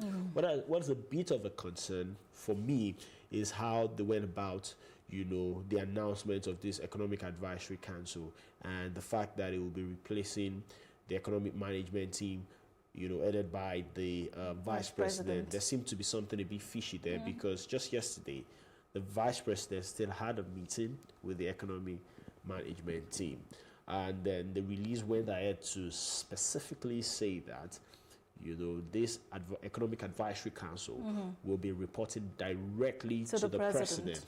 Speaker 31: What's a bit of a concern for me is how they went about, you know, the announcement of this Economic Advisory Council and the fact that it will be replacing the economic management team, you know, headed by the vice president. There seemed to be something a bit fishy there because just yesterday, the vice president still had a meeting with the economic management team. And then the release went ahead to specifically say that, you know, this Economic Advisory Council will be reporting directly to the president.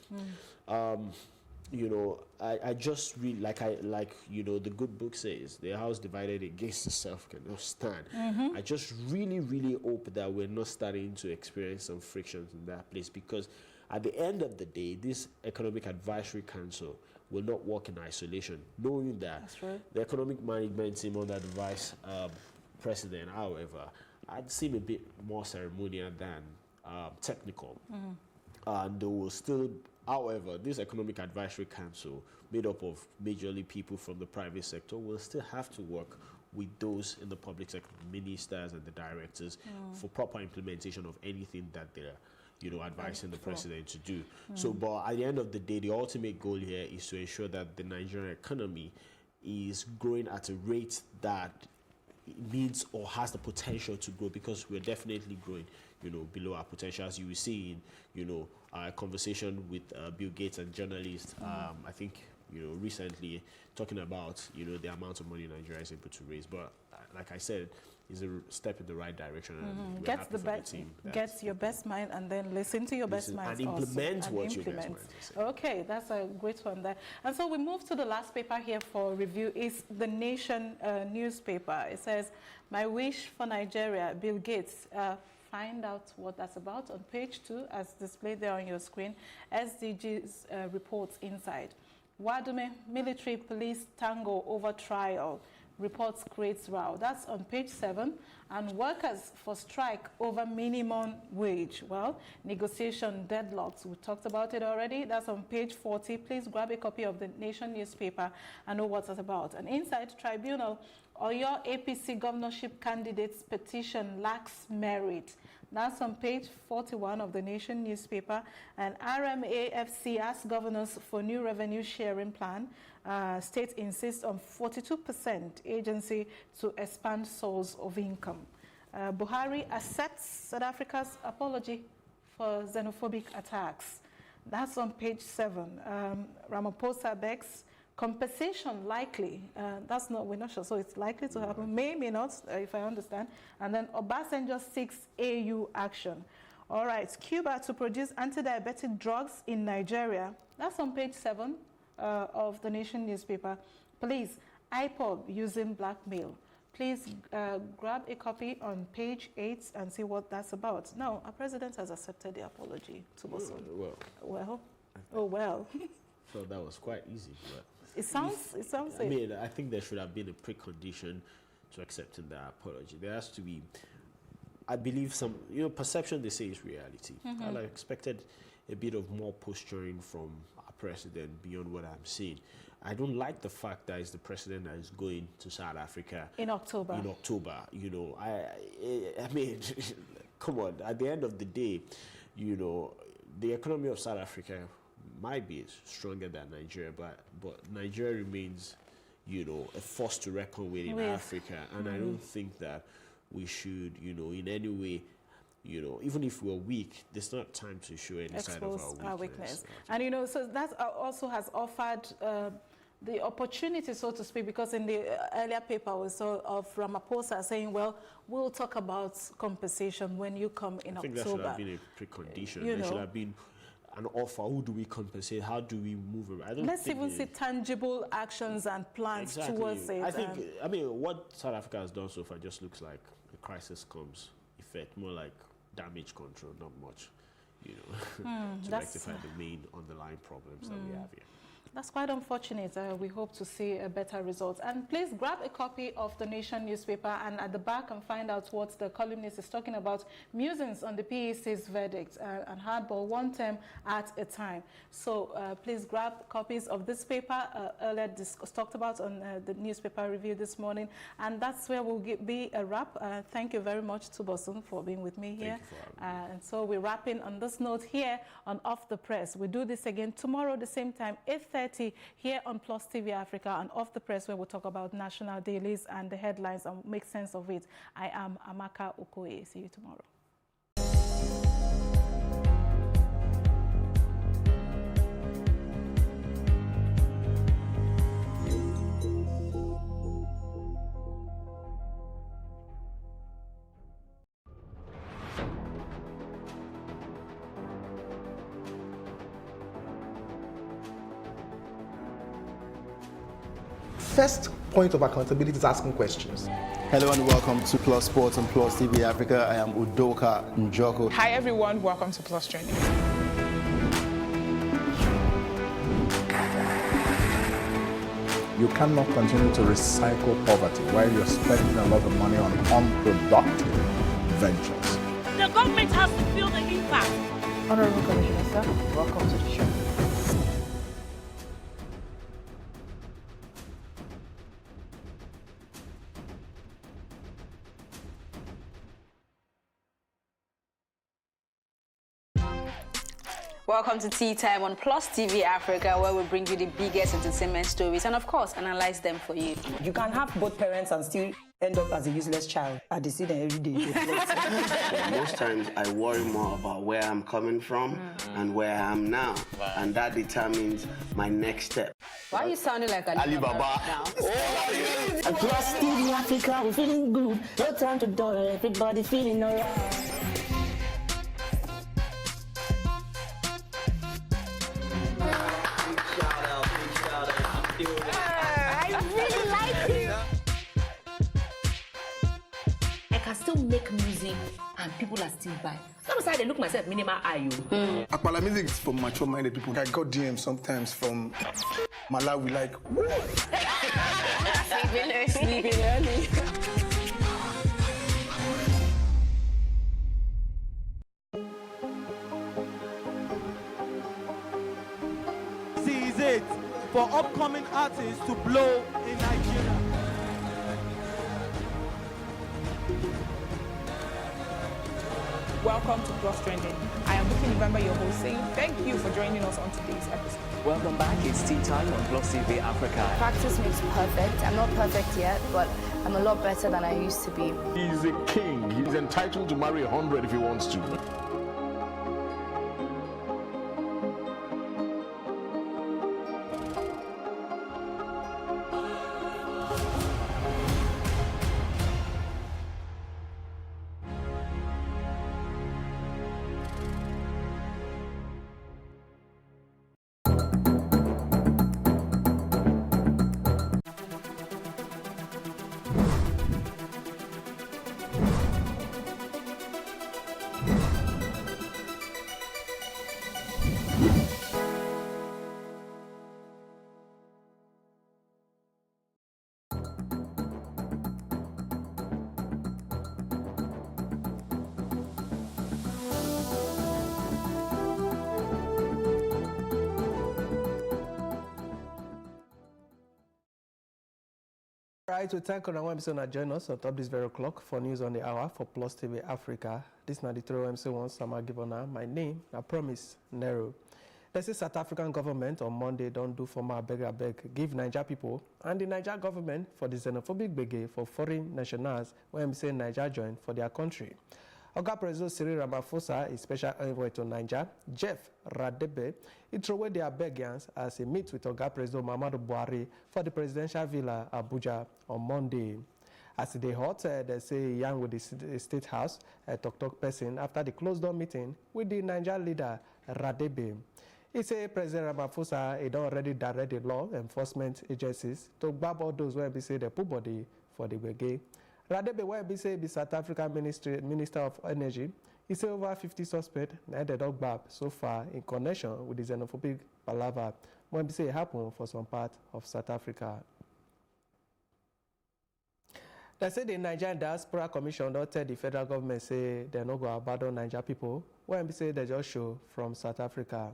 Speaker 31: You know, I just really, like you know, the good book says, the house divided against itself cannot stand. I just really, really hope that we're not starting to experience some frictions in that place, because at the end of the day, this Economic Advisory Council will not work in isolation, knowing that the economic management team under the vice president, however, I'd seem a bit more ceremonial than technical. And they will still, however, this Economic Advisory Council, made up of majorly people from the private sector, will still have to work with those in the public sector, ministers and the directors, for proper implementation of anything that they're, you know, advising the president to do. So, but at the end of the day, the ultimate goal here is to ensure that the Nigerian economy is growing at a rate that means or has the potential to grow, because we're definitely growing, you know, below our potential, as you will see in, you know, our conversation with Bill Gates and journalists. I think, you know, recently talking about, you know, the amount of money Nigeria is able to raise. But like I said, it's a step in the right direction. And
Speaker 9: Get the best, get your best mind, and then listen to your best mind
Speaker 31: and implement what your best mind is.
Speaker 9: Okay, that's a great one there. And so we move to the last paper here for review. Is the Nation newspaper. It says, "My wish for Nigeria, Bill Gates." Find out what that's about on page 2, as displayed there on your screen. SDG's reports inside. Wadume military police tango over trial. reports creates row. That's on page 7. And workers for strike over minimum wage. Well, negotiation deadlocks. We talked about it already. That's on page 40. Please grab a copy of the Nation newspaper and know what it's about. And inside Tribunal, Oyo APC governorship candidate's petition lacks merit. That's on page 41 of the Nation newspaper. And RMAFC asks governors for new revenue sharing plan. State insists on 42% agency to expand source of income. Buhari accepts South Africa's apology for xenophobic attacks. That's on page 7. Ramaphosa begs compensation likely. We're not sure, so it's likely to happen. May not, if I understand. And then Obasanjo seeks AU action. All right, Cuba to produce anti-diabetic drugs in Nigeria. That's on page 7 of the Nation newspaper. Please, IPOB using blackmail. Please grab a copy on page 8 and see what that's about. Now, our president has accepted the apology to Boson. Well.
Speaker 31: So that was quite easy. But
Speaker 9: it sounds
Speaker 31: I mean, I think there should have been a precondition to accepting the apology. There has to be, I believe, some, perception, they say, is reality. I expected a bit of more posturing from our president beyond what I'm seeing. I don't like the fact that it's the president that is going to South Africa
Speaker 9: in October.
Speaker 31: I mean, come on. At the end of the day, the economy of South Africa might be stronger than Nigeria, but Nigeria remains, a force to reckon with in Africa, and I don't think that we should, in any way, even if we're weak, there's not time to show any side of our weakness.
Speaker 9: And so that also has offered the opportunity, so to speak, because in the earlier paper we saw of Ramaphosa saying, well, we'll talk about compensation when you come in October.
Speaker 31: I think that should have been a precondition. There should have been an offer. Who do we compensate? How do we move it?
Speaker 9: Let's even see tangible actions and plans towards it.
Speaker 31: I mean, what South Africa has done so far just looks like a crisis comes effect, more like damage control, not much, to rectify the main underlying problems that we have here.
Speaker 9: That's quite unfortunate. We hope to see a better result. And please grab a copy of the Nation newspaper and at the back and find out what the columnist is talking about. Musings on the PEC's verdict and hardball, one term at a time. So please grab copies of this paper earlier talked about on the newspaper review this morning. And that's where we'll be a wrap. Thank you very much to Bosun for being with me here. And so we're wrapping on this note here on Off the Press. We do this again tomorrow, the same time, 8:30 here on Plus TV Africa and Off the Press, where we'll talk about national dailies and the headlines and make sense of it. I am Amaka Okoye. See you tomorrow.
Speaker 1: First point of accountability is asking questions.
Speaker 2: Hello and welcome to Plus Sports and Plus TV Africa. I am Udoka Njoko.
Speaker 18: Hi everyone, welcome to Plus Training.
Speaker 10: You cannot continue to recycle poverty while you're spending a lot of money on unproductive ventures.
Speaker 26: The government has to feel the impact.
Speaker 6: Honorable Commissioner, sir, welcome to the show.
Speaker 5: Welcome to Tea Time on Plus TV Africa, where we bring you the biggest entertainment stories and, of course, analyze them for you.
Speaker 12: You can have both parents and still end up as a useless child. I see them every day.
Speaker 14: Most times I worry more about where I'm coming from and where I am now, and that determines my next step.
Speaker 5: Why are you sounding like
Speaker 14: Alibaba
Speaker 5: now?
Speaker 12: Plus TV Africa, we're feeling good. No time to dull, everybody feeling alright.
Speaker 15: Make music and people are still buying. Sometimes I look myself minimal IU.
Speaker 1: Akpala music is for mature minded people. I got DMs sometimes from
Speaker 2: Malawi like,
Speaker 5: Sleeping early.
Speaker 4: Seize it for upcoming artists to blow in Nigeria.
Speaker 18: Welcome to Plus Trending. I am Buki November, your host, saying thank you for joining us on today's episode.
Speaker 16: Welcome back. It's tea time on Plus TV Africa.
Speaker 17: Practice makes perfect. I'm not perfect yet, but I'm a lot better than I used to be.
Speaker 8: He's a king. He's entitled to marry 100 if he wants to.
Speaker 19: Right, we thank you MC to join us on top this very clock for news on the hour for Plus TV Africa. This is the 3 MC1 Sama Givona. My name, I promise, Nero. Let's say South African government on Monday don't do for my beg, give Niger people and the Niger government for the xenophobic beg for foreign nationals when say Niger join for their country. Oga President Cyril Ramaphosa, a special envoy to Niger, Jeff Radebe, he threw away their beggars as he meets with Oga President Muhammadu Buhari for the presidential villa Abuja on Monday. As they hot, they say young with the State House, a talk person after the closed-door meeting with the Niger leader Radebe. He said President Ramaphosa had already directed law enforcement agencies to grab all those where they say they put body for the brigade. Radebe, where we say the South African Minister of Energy, he said over 50 suspects ended up back so far in connection with the xenophobic palaver when we say it happened for some part of South Africa. They say the Nigerian Diaspora Commission don't tell the federal government say they're not going to abandon Niger people when we say they just show from South Africa.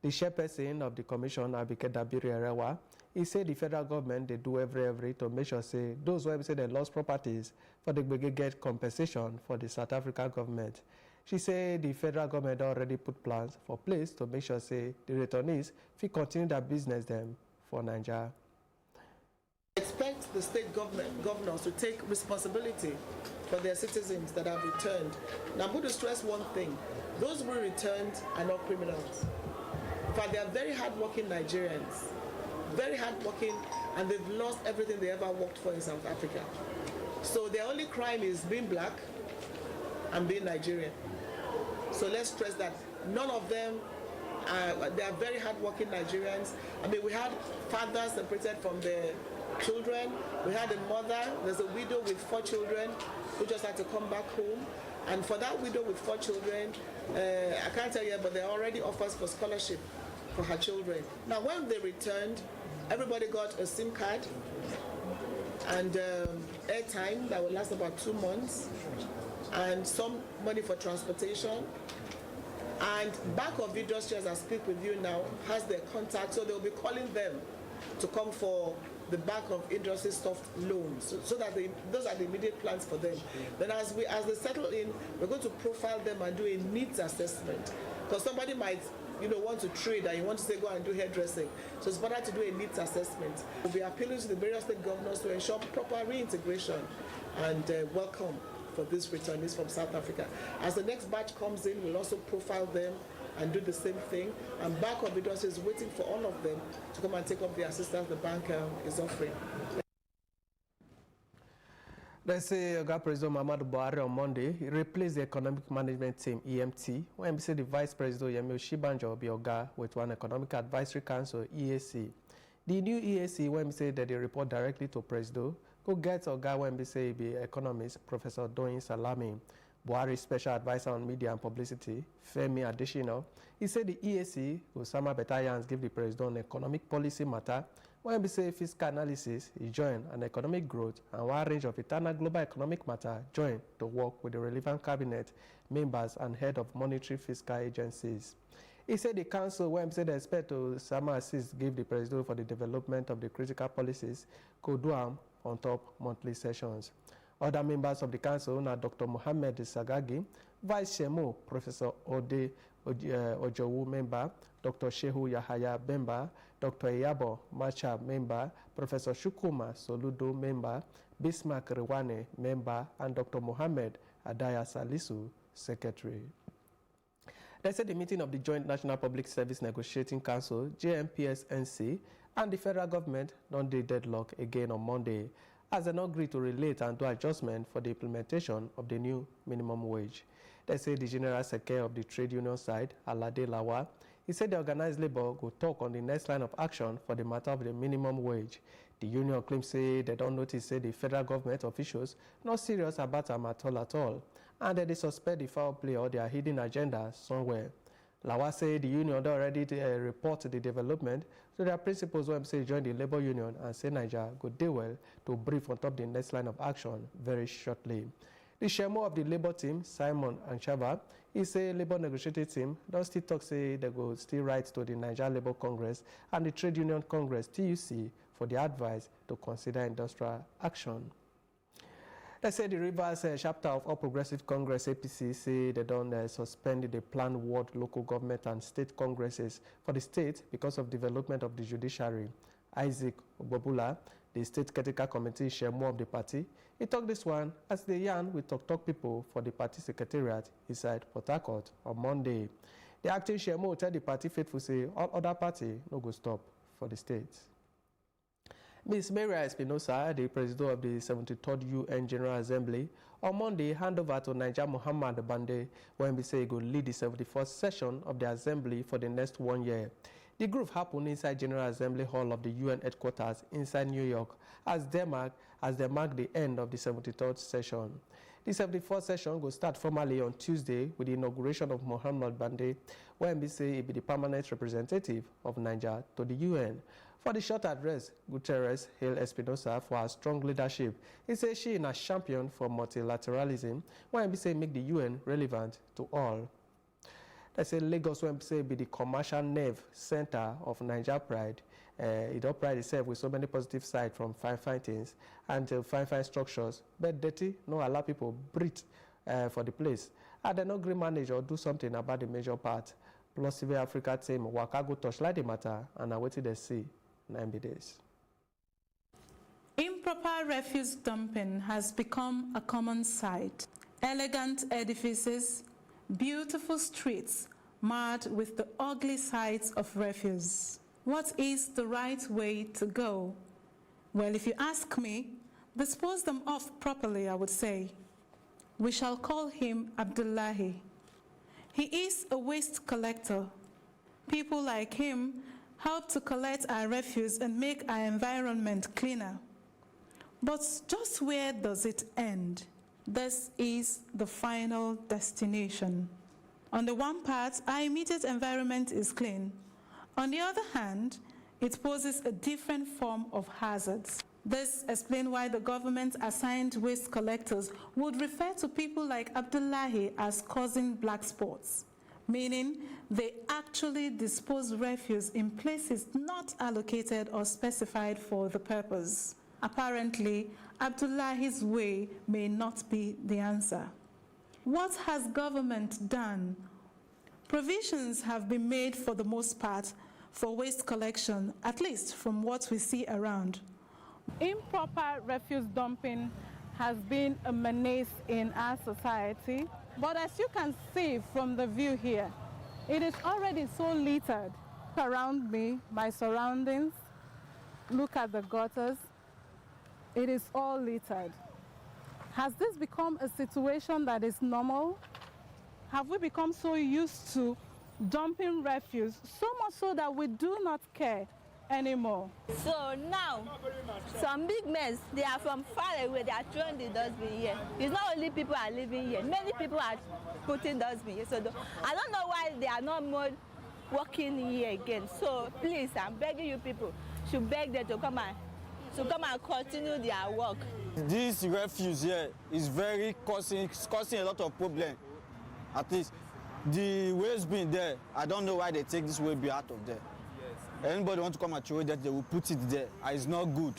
Speaker 19: The chairperson of the commission, Abike Dabiri Erewa, he said the federal government, they do every to make sure say those who say they lost properties for the get compensation for the South African government. She said the federal government already put plans for place to make sure say the returnees will continue their business them for Nigeria.
Speaker 20: Expect the state governors to take responsibility for their citizens that have returned. Now I'm going to stress one thing. Those who returned are not criminals. In fact, they are very hardworking Nigerians. Very hardworking, and they've lost everything they ever worked for in South Africa. So their only crime is being black and being Nigerian. So let's stress that none of them they are very hardworking Nigerians. I mean, we had fathers separated from their children. We had a mother, there's a widow with 4 children who just had to come back home. And for that widow with 4 children, I can't tell you, but there are already offers for scholarship for her children. Now, when they returned, everybody got a SIM card and airtime that will last about 2 months and some money for transportation. And Bank of Industry, as I speak with you now, has their contact, so they'll be calling them to come for the Bank of Industry soft loans, so that those are the immediate plans for them. Then as they settle in, we're going to profile them and do a needs assessment, because somebody might want to trade and you want to say go and do hairdressing. So it's better to do a needs assessment. We'll be appealing to the various state governors to ensure proper reintegration and welcome for these returnees from South Africa. As the next batch comes in, we'll also profile them and do the same thing. And Bank of Industry is waiting for all of them to come and take up the assistance the bank is offering.
Speaker 19: Let's say Oga President Muhammadu Buhari on Monday, he replaced the Economic Management Team, EMT, when we say the Vice President Yemi Osinbajo will be Oga with one Economic Advisory Council, EAC. The new EAC, when we say that they report directly to President, go get Oga when we say be economist, Professor Doyin Salami. Buhari's special advisor on media and publicity, Femi Adesina, he said the EAC, Osama Betayans, give the president on economic policy matter, when we say fiscal analysis, he joined an economic growth and one range of internal global economic matter joined to work with the relevant cabinet members and head of monetary fiscal agencies. He said the council, when they expect to Osama assist give the president for the development of the critical policies, could do on top monthly sessions. Other members of the council are Dr. Mohammed Sagagi, Vice Chairman, Professor Ode Ojowu, member, Dr. Shehu Yahaya, member, Dr. Eyabo Macha, member, Professor Shukuma Soludo, member, Bismarck Rewane, member, and Dr. Mohammed Adaya Salisu, secretary. They said the meeting of the Joint National Public Service Negotiating Council, JNPSNC, and the federal government don't do deadlock again on Monday, as they not agree to relate and do adjustment for the implementation of the new minimum wage. They say the General Secretary of the trade union side, Alade Lawa, he said the organized labor will talk on the next line of action for the matter of the minimum wage. The union claims say they don't notice say the federal government officials not serious about them at all, and that they suspect the foul play or their hidden agenda somewhere. Lawa said the union already report the development to their principals when say join the labor union and say Nigeria go do well to brief on top the next line of action very shortly. The chairman of the labor team, Simon Anchava, he say labor negotiating team don't still talk say they go still write to the Nigeria Labour Congress and the Trade Union Congress, TUC, for the advice to consider industrial action. They say the Rivers chapter of All Progressive Congress, APC, say they don't suspend the planned ward local government and state congresses for the state because of development of the judiciary. Isaac Obobula, the state critical committee chairman of the party, he talked this one as they yarn with talk people for the party secretariat inside Port Harcourt on Monday. The acting chairman tell the party faithful say all other party no go stop for the state. Ms. Maria Espinosa, the president of the 73rd UN General Assembly, on Monday hand over to Niger Muhammad Bande when we say he will lead the 74th session of the Assembly for the next 1 year. The group happened inside General Assembly Hall of the UN headquarters inside New York as they mark the end of the 73rd session. The 74th session will start formally on Tuesday with the inauguration of Muhammad Bande, when we say he be the permanent representative of Niger to the UN. For the short address, Guterres hailed Espinosa for her strong leadership. He says she is a champion for multilateralism, when we say make the UN relevant to all. They say Lagos when say be the commercial nerve center of Niger Pride. It all pride itself with so many positive sides from fine things and fine structures, but dirty no allow people breathe for the place. And they no agree manage or do something about the major part. Plus TV Africa team waka go touchlight the matter and are waiting to see 90 days.
Speaker 9: Improper refuse dumping has become a common sight. Elegant edifices, beautiful streets marred with the ugly sides of refuse. What is the right way to go? Well, if you ask me, dispose them off properly, I would say. We shall call him Abdullahi. He is a waste collector. People like him help to collect our refuse and make our environment cleaner. But just where does it end? This is the final destination. On the one part, our immediate environment is clean. On the other hand, it poses a different form of hazards. This explains why the government assigned waste collectors would refer to people like Abdullahi as causing black spots, meaning they actually dispose refuse in places not allocated or specified for the purpose. Apparently, Abdullahi's way may not be the answer. What has government done? Provisions have been made for the most part for waste collection, at least from what we see around. Improper refuse dumping has been a menace in our society, but as you can see from the view here, it is already so littered around me, my surroundings. Look at the gutters. It is all littered. Has this become a situation that is normal? Have we become so used to dumping refuse, so much so that we do not care anymore.
Speaker 3: So now, some big men, they are from far away, they are throwing the dustbin here. It's not only people are living here, many people are putting dustbin here. So I don't know why they are not more working here again. So please, I'm begging you people, should beg them to come and continue their work.
Speaker 11: This refuse here is very causing a lot of problem. At least the waste bin there, I don't know why they take this waste bin out of there. Anybody want to come and throw that, they will put it there. It's not good.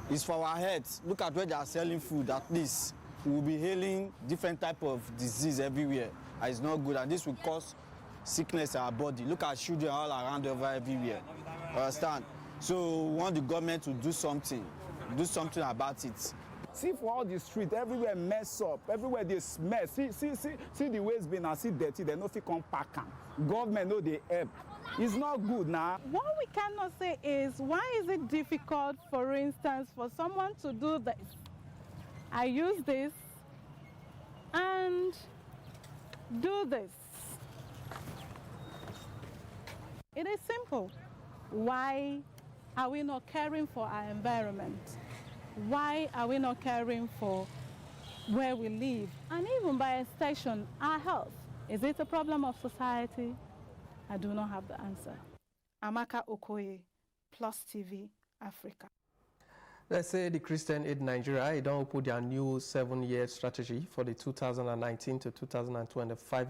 Speaker 11: It's for our heads. Look at where they are selling food. At least we will be hailing different type of disease everywhere. It's not good, and this will cause sickness in our body. Look at children all around everywhere. Understand? So we want the government to do something about it.
Speaker 10: See for all the street, everywhere mess up, everywhere they smell. See the waste bin and see dirty, they no fit come pack am. Government no dey help. It's not good now.
Speaker 9: What we cannot say is, why is it difficult, for instance, for someone to do this? I use this and do this. It is simple. Why are we not caring for our environment? Why are we not caring for where we live? And even by extension, our health. Is it a problem of society? I do not have the answer. Amaka Okoye, Plus TV, Africa.
Speaker 19: Let's say the Christian Aid Nigeria, don't put their new 7-year strategy for the 2019 to 2025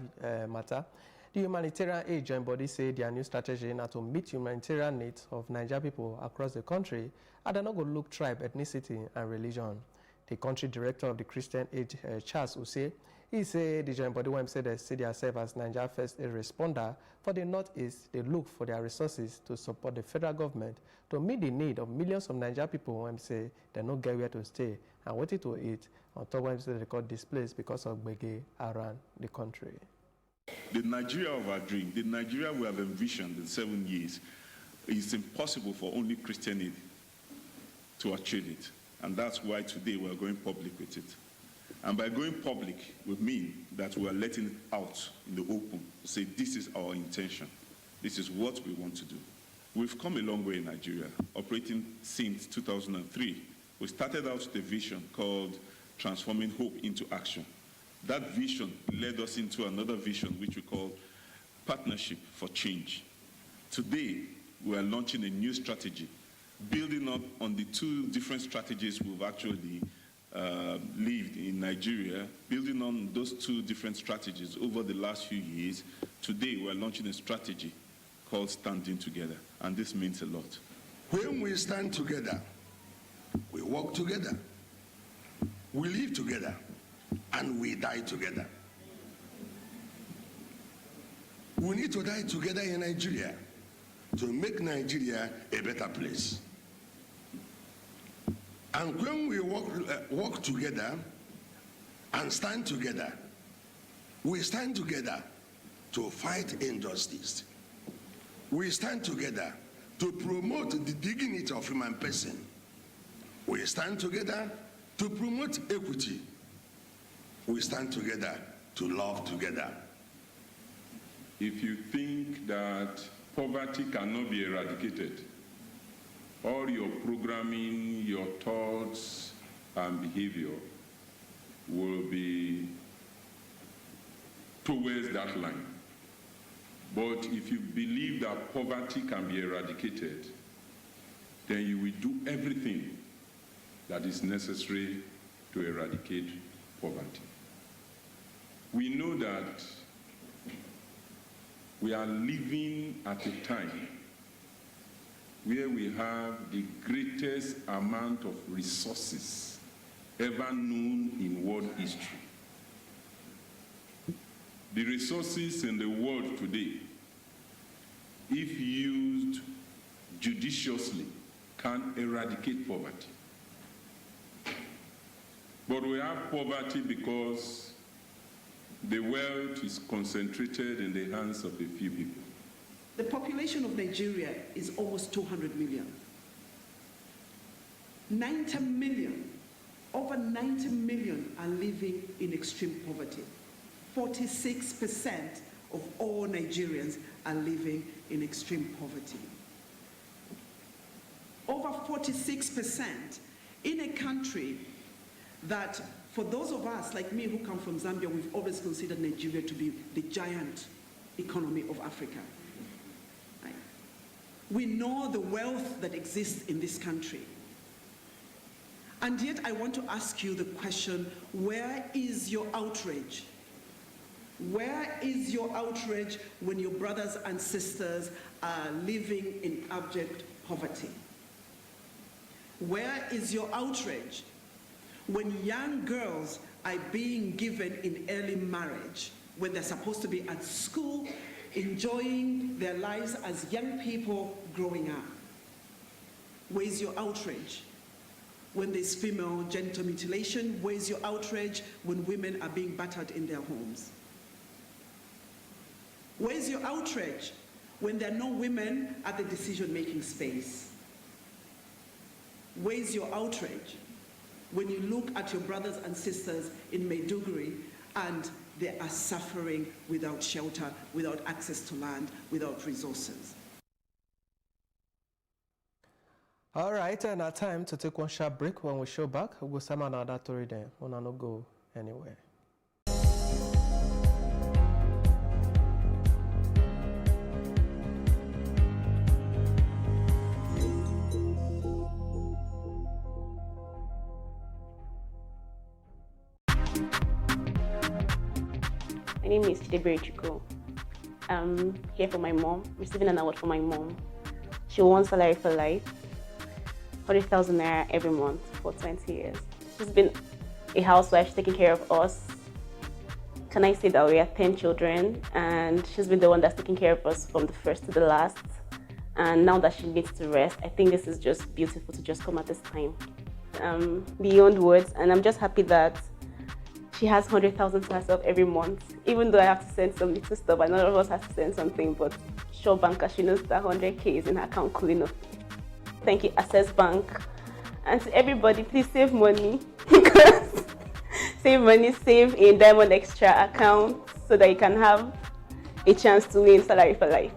Speaker 19: matter. The humanitarian aid joint body say their new strategy now to meet humanitarian needs of Niger people across the country, and they're not going to look tribe, ethnicity, and religion. The country director of the Christian Aid, Charles Use, he said the joint body when say they see themselves as Niger first aid responder for the Northeast. They look for their resources to support the federal government to meet the need of millions of Niger people when say they don't get where to stay and what to eat. On top when say they got displaced because of Bege around the country.
Speaker 13: The Nigeria of our dream, the Nigeria we have envisioned in 7 years, it's impossible for only Christian Aid to achieve it. And that's why today we are going public with it. And by going public, we mean that we are letting it out in the open to say this is our intention. This is what we want to do. We've come a long way in Nigeria, operating since 2003. We started out with a vision called Transforming Hope into Action. That vision led us into another vision, which we call Partnership for Change. Today, we are launching a new strategy, building up on the 2 different strategies we've actually lived in Nigeria, building on those 2 different strategies over the last few years. Today, we are launching a strategy called Standing Together, and this means a lot.
Speaker 7: When we stand together, we walk together, we live together, and we die together. We need to die together in Nigeria to make Nigeria a better place. And when we walk together and stand together, we stand together to fight injustice. We stand together to promote the dignity of human person. We stand together to promote equity. We stand together to love together.
Speaker 22: If you think that poverty cannot be eradicated, all your programming, your thoughts and behavior will be towards that line. But if you believe that poverty can be eradicated, then you will do everything that is necessary to eradicate poverty. We know that we are living at a time where we have the greatest amount of resources ever known in world history. The resources in the world today, if used judiciously, can eradicate poverty. But we have poverty because the wealth is concentrated in the hands of a few people.
Speaker 23: The population of Nigeria is almost 200 million. 90 million, over 90 million are living in extreme poverty. 46% of all Nigerians are living in extreme poverty. 46% in a country that, for those of us like me who come from Zambia, we've always considered Nigeria to be the giant economy of Africa. Right? We know the wealth that exists in this country. And yet I want to ask you the question, where is your outrage? Where is your outrage when your brothers and sisters are living in abject poverty? Where is your outrage when young girls are being given in early marriage when they're supposed to be at school, enjoying their lives as young people growing up? Where is your outrage when there's female genital mutilation? Where is your outrage when women are being battered in their homes? Where is your outrage when there are no women at the decision-making space? Where is your outrage when you look at your brothers and sisters in Maiduguri and they are suffering without shelter, without access to land, without resources?
Speaker 19: All right, and our time to take one sharp break. When we show back, we'll go some another story then. We'll not go anywhere.
Speaker 6: My name is Chidebere Chuko. I'm here for my mom, receiving an award for my mom. She won Salary for Life, 100,000 naira every month for 20 years. She's been a housewife, taking care of us. Can I say that we are 10 children, and she's been the one that's taking care of us from the first to the last. And now that she needs to rest, I think this is just beautiful to just come at this time. Beyond words, and I'm just happy that she has 100,000 to herself every month, even though I have to send some little stuff, and none of us has to send something, but sure banker, she knows that 100K is in her account cool enough. Thank you, Access Bank. And to everybody, please save money. Save money, save in Diamond Extra account so that you can have a chance to win Salary for Life.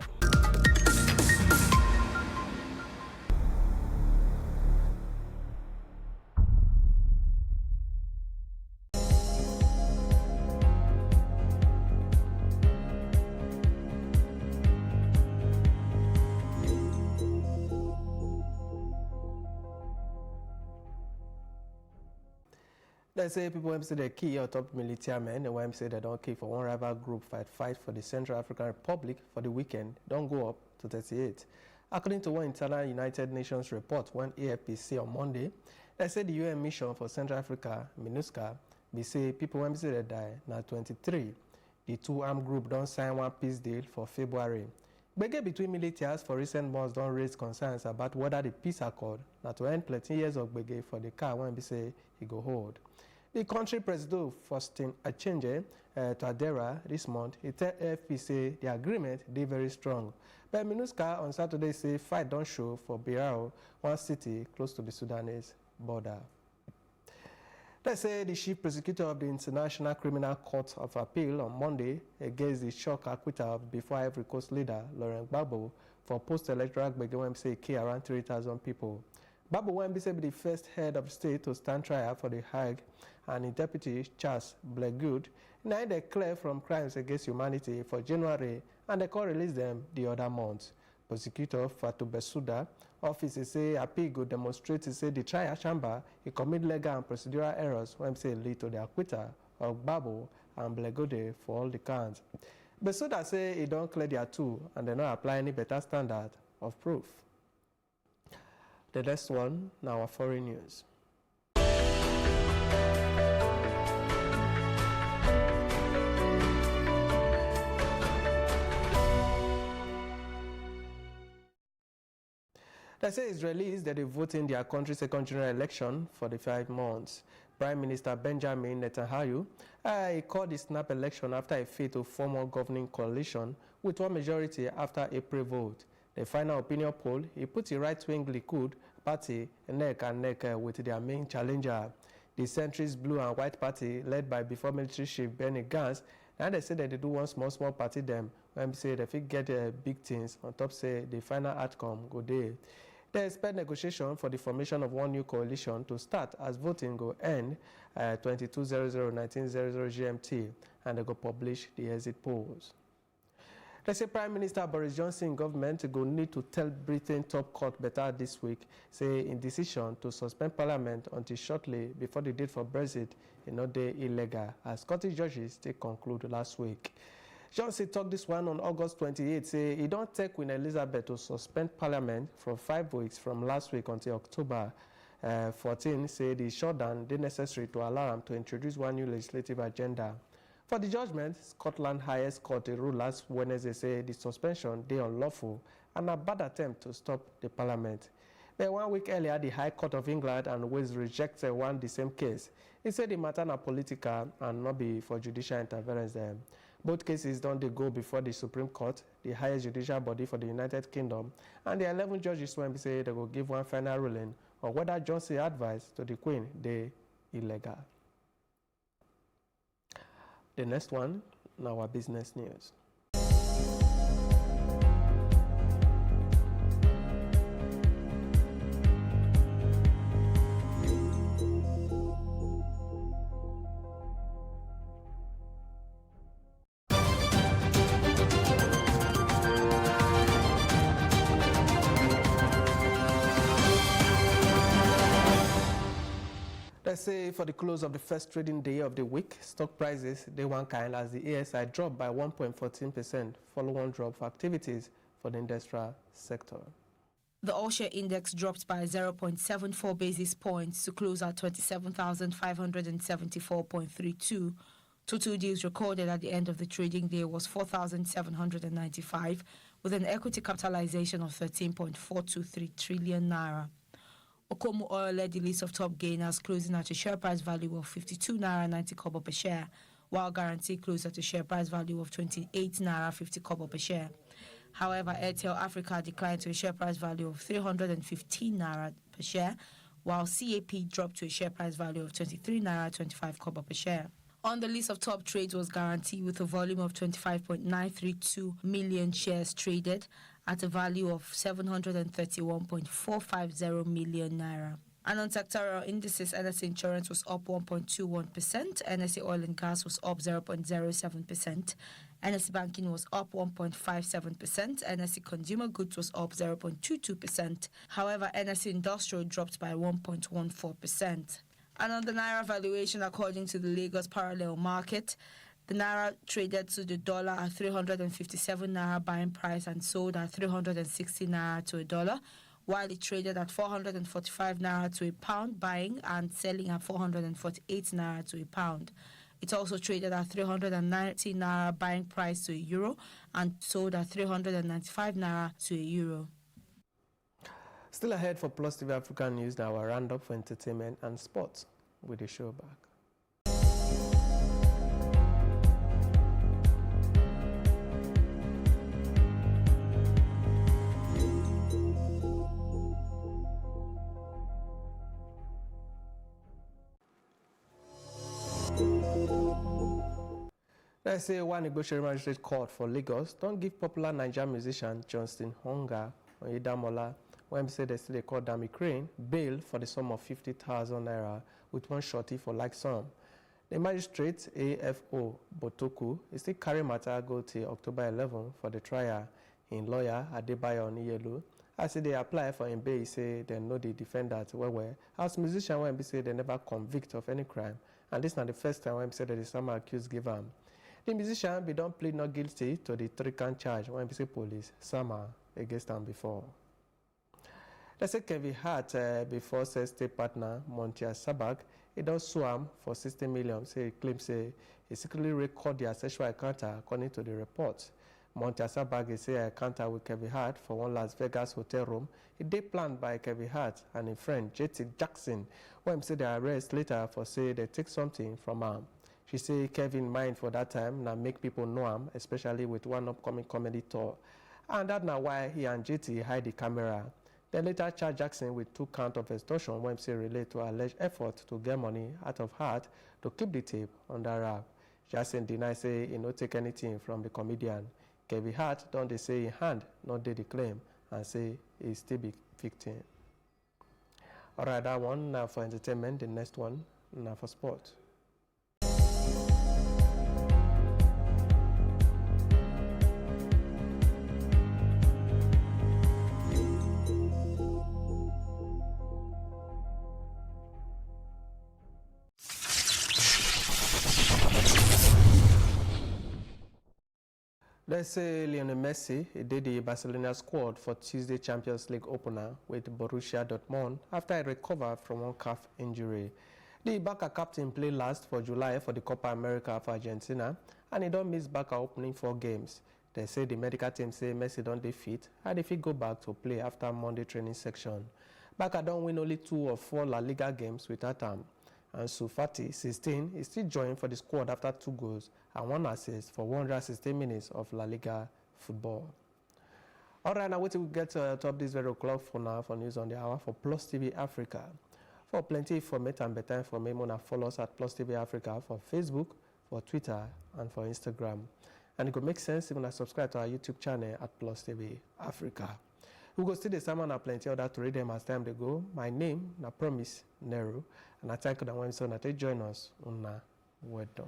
Speaker 19: They say people when say they kill or top military men, and when say they don't kill for one rival group fight for the Central African Republic for the weekend, don't go up to 38. According to one internal United Nations report, one AFPC on Monday, they say the UN mission for Central Africa, MINUSCA, they say people when say they die now 23. The two armed group don't sign one peace deal for February. Begge between militaries for recent months don't raise concerns about whether the peace accord not to end plenty years of begge for the car when we say he go hold. The country president Faustin Archange Touadera this month, he tell AFP say the agreement they very strong. But MINUSCA on Saturday say fight don't show for Birao, one city close to the Sudanese border. Let's say the chief prosecutor of the International Criminal Court of Appeal on Monday against the shock acquittal of before Ivory Coast leader Laurent Gbagbo for post-electoral Gbagbo key around 3,000 people. Gbagbo Wembise be the first head of state to stand trial for the Hague, and the deputy Charles Blegood now they clear from crimes against humanity for January, and they can release them the other month. Prosecutor Fatou Bensouda office say appeal go demonstrate to say the trial chamber he commit legal and procedural errors when say lead to the acquittal of Gbagbo and Blegood for all the counts. Bensouda say he don't clear their two and they not apply any better standard of proof. The next one, now our foreign news. They say Israelis that they vote in their country's second general election for the 5 months. Prime Minister Benjamin Netanyahu called the snap election after a failed to form a governing coalition with one majority after April vote. The final opinion poll, he put the right-wing Likud party neck and neck with their main challenger. The centrist blue and white party, led by before military chief Benny Gantz, and they say that they do one small party them when say they fit get big things on top say the final outcome go there. They expect negotiation for the formation of one new coalition to start as voting go end 22:00-19:00 GMT, and they go publish the exit polls. They say Prime Minister Boris Johnson government go need to tell Britain top court better this week, say in decision to suspend Parliament until shortly before the date for Brexit is not dey illegal, as Scottish judges they conclude last week. Johnson talked this one on August 28, say he don't take Queen Elizabeth to suspend Parliament for 5 weeks from last week until October 14, say the shutdown is necessary to allow him to introduce one new legislative agenda. For the judgment, Scotland highest court ruled last Wednesday say the suspension is unlawful and a bad attempt to stop the Parliament. But 1 week earlier, the High Court of England and Wales rejected the same case. It said the matter is political and not be for judicial interference there. Both cases don't they go before the Supreme Court, the highest judicial body for the United Kingdom, and the 11 judges when say they will give one final ruling on whether Johnson's advice to the Queen they illegal. The next one, now our business news. Let's say for the close of the first trading day of the week, stock prices, they one kind as the ASI dropped by 1.14%, follow-on drop for activities for the industrial sector.
Speaker 12: The all-share index dropped by 0.74 basis points to close at 27,574.32. Total deals recorded at the end of the trading day was 4,795, with an equity capitalization of 13.423 trillion naira. Okomu Oil led the list of top gainers, closing at a share price value of 52 naira 90 kobo per share, while Guarantee closed at a share price value of 28 naira 50 kobo per share. However, Airtel Africa declined to a share price value of 315 naira per share, while CAP dropped to a share price value of 23 naira 25 kobo per share. On the list of top trades was Guarantee with a volume of 25.932 million shares traded at a value of 731.450 million naira. And on sectoral indices, NSE Insurance was up 1.21%, NSE Oil and Gas was up 0.07%, NSE Banking was up 1.57%, NSE Consumer Goods was up 0.22%. However, NSE Industrial dropped by 1.14%. And on the Naira valuation, according to the Lagos Parallel Market, the Naira traded to the dollar at 357 Naira buying price and sold at 360 Naira to a dollar, while it traded at 445 Naira to a pound buying and selling at 448 Naira to a pound. It also traded at 390 Naira buying price to a euro and sold at 395 Naira to a euro.
Speaker 19: Still ahead for Plus TV Africa News, now our roundup for entertainment and sports with the show back. Let's say one negotiating magistrate court for Lagos don't give popular Nigerian musician Johnston Hunger or Idamola, when say they still call Dami Crane, bail for the sum of 50,000 naira with one shorty for like sum. The magistrate AFO Botoku is still carry matter go till October 11 for the trial. In lawyer Adebayo Niyelu, as they apply for him bail, say they know the defendant well. As musician when say they never convict of any crime, and this is not the first time when say that the some accused give him. The musician be don't plead not guilty to the 3-count charge when say police Sama against him before. Let's say Kevin Hart before says state partner Montia Sabag, he don't sue him for 60 million. Say he claims say he secretly record their sexual encounter according to the report. Montia Sabag say an encounter with Kevin Hart for one Las Vegas hotel room. It did planned by Kevin Hart and his friend JT Jackson. When say they arrest later for say they take something from him. She say Kevin mind for that time now make people know him, especially with one upcoming comedy tour. And that's now why he and JT hide the camera. They later charged Jackson with 2 counts of extortion when say relate to alleged effort to get money out of Hart to keep the tape under wrap. Jackson denies say he no take anything from the comedian. Kevin Hart don't they say in hand not did the claim and say he still be victim. All right, that one now for entertainment. The next one now for sport. Let's say Lionel Messi did the Barcelona squad for Tuesday Champions League opener with Borussia Dortmund after he recovered from one calf injury. The Barca captain played last for July for the Copa America for Argentina, and he don't miss Barca opening 4 games. They say the medical team say Messi don't defeat, and if he go back to play after Monday training section. Barca don't win only 2 of 4 La Liga games without him. And Ansu Fati, 16, is still joined for the squad after 2 goals and 1 assist for 116 minutes of La Liga football. All right, now wait till we get to top this very o'clock for now for News on the Hour for Plus TV Africa. For plenty information and better information, follow us at Plus TV Africa for Facebook, for Twitter, and for Instagram. And it could make sense if you subscribe to our YouTube channel at Plus TV Africa. We go see the salmon and plenty other to read them as time they go. My name, na Promise Nero, and I thank you that when so that they join us on well done.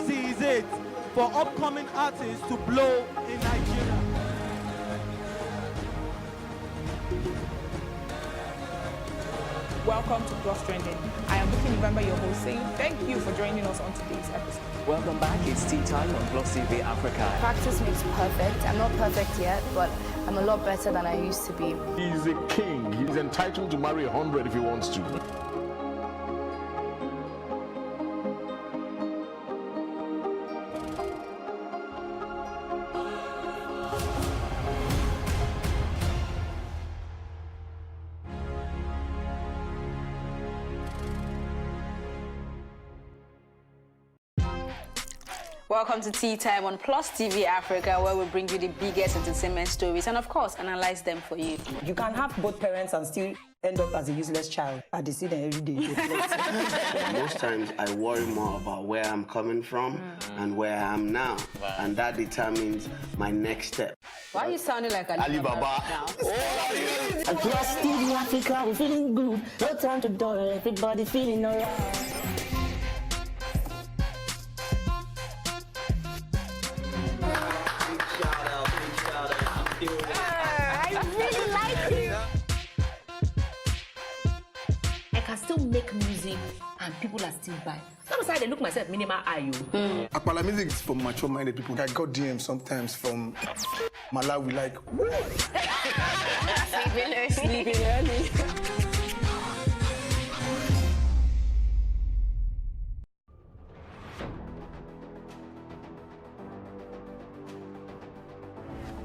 Speaker 4: Seize it for upcoming artists to blow in Nigeria.
Speaker 18: Welcome to Plus Trending. I am Buki November, your host, saying thank you for joining us on today's episode.
Speaker 16: Welcome back. It's tea time on Plus TV Africa.
Speaker 17: Practice makes perfect. I'm not perfect yet, but I'm a lot better than I used to be.
Speaker 8: He's a king. He's entitled to marry 100 if he wants to.
Speaker 5: Welcome to Tea Time on Plus TV Africa, where we bring you the biggest entertainment stories and, of course, analyze them for you.
Speaker 14: You can have both parents and still end up as a useless child. I see them every day.
Speaker 15: Most times I worry more about where I'm coming from and where I am now. Wow. And that determines my next step.
Speaker 5: Why are you sounding like
Speaker 15: Alibaba
Speaker 5: now?
Speaker 14: Plus TV Africa, we're feeling good. No time to dull, everybody feeling alright.
Speaker 21: I still make music and people are still buying. Sometimes I look myself minimal IU.
Speaker 1: Akpala music is for mature-minded people. I got DMs sometimes from Malawi, like,
Speaker 5: Sleeping early.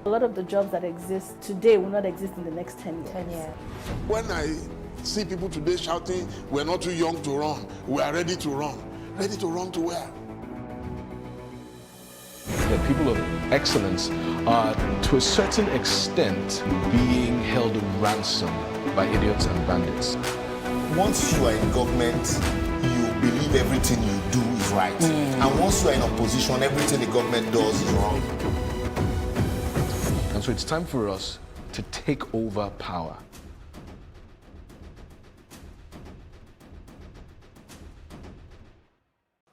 Speaker 24: A lot of the jobs that exist today will not exist in the next 10 years. 10 years.
Speaker 7: When I see people today shouting, we're not too young to run, we are ready to run. Ready to run to where?
Speaker 8: The people of excellence are, to a certain extent, being held ransom by idiots and bandits.
Speaker 25: Once you are in government, you believe everything you do is right. And once you are in opposition, everything the government does is wrong.
Speaker 8: And so it's time for us to take over power.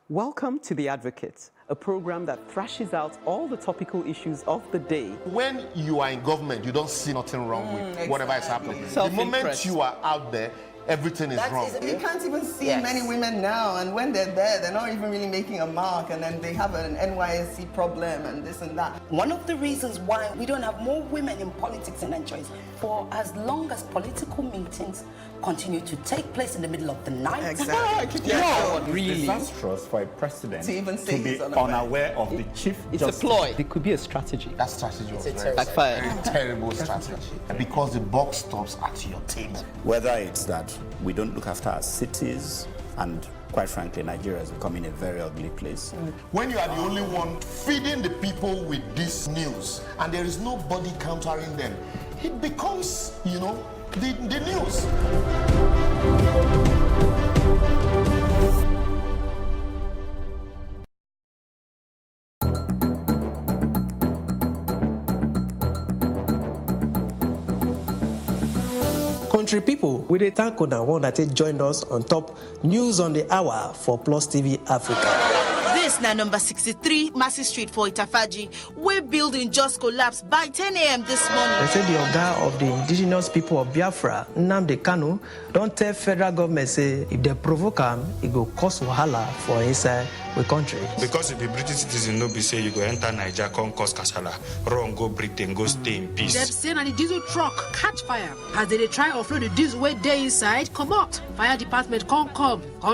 Speaker 26: Welcome to The Advocate, a program that thrashes out all the topical issues of the day.
Speaker 25: When you are in government, you don't see nothing wrong with whatever is happening. The moment you are out there, everything is wrong.
Speaker 20: You can't even see many women now, and when they're there, they're not even really making a mark, and then they have an NYSC problem and this and that.
Speaker 27: One of the reasons why we don't have more women in politics in Nigeria, for as long as political meetings continue to take place in the middle of the night.
Speaker 20: Exactly.
Speaker 10: It's really disastrous for a president
Speaker 20: to even say
Speaker 10: to be unaware of the chief
Speaker 26: It's
Speaker 10: justice.
Speaker 26: a ploy. It could be a strategy.
Speaker 25: That strategy was
Speaker 26: It's
Speaker 25: very,
Speaker 26: backfired.
Speaker 25: very terrible strategy. Because the box stops at your table.
Speaker 28: Whether it's that we don't look after our cities and
Speaker 2: quite frankly, Nigeria is becoming a very ugly place.
Speaker 25: When you are the only one feeding the people with this news and there is nobody countering them, it becomes, you know, the news.
Speaker 19: Country people, we dey thank una one that joined us on top News on the Hour for Plus TV Africa.
Speaker 3: This na number 63 Massey Street for Itafaji, where building just collapsed by 10 a.m. this morning.
Speaker 19: They say the Oga of the indigenous people of Biafra, Nnamdi Kanu, don't tell federal government say if they provoke him, it go cause wahala for inside the country.
Speaker 9: Because if the British citizen no be say you go enter Niger, come cause kasala, run go Britain, go stay in peace.
Speaker 11: Them say na the diesel truck catch fire as they try offload the diesel way dey inside. Come out, fire department come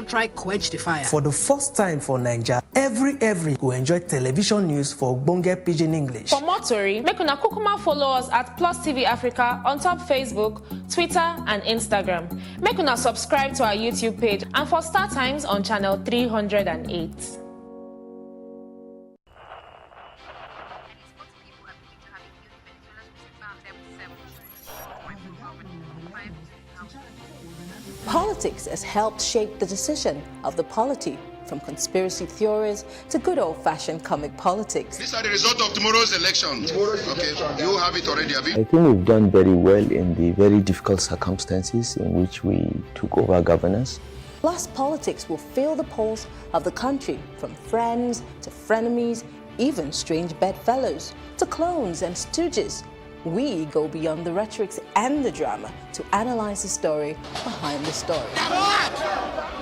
Speaker 11: try quench the fire.
Speaker 19: For the first time for Niger, every go enjoy television news for Ogbonge Pidgin English.
Speaker 13: For more tori, make una kukuma follow us at Plus TV Africa on top Facebook, Twitter and Instagram. Make una subscribe to our YouTube page and for Star Times on channel 308.
Speaker 22: Politics has helped shape the decision of the polity, from conspiracy theories to good old-fashioned comic politics.
Speaker 7: These are the results of tomorrow's election. Okay, you have it already, have you?
Speaker 23: I think we've done very well in the very difficult circumstances in which we took over governance.
Speaker 22: Plus, politics will fill the polls of the country, from friends to frenemies, even strange bedfellows, to clones and stooges. We go beyond the rhetorics and the drama to analyze the story behind the story.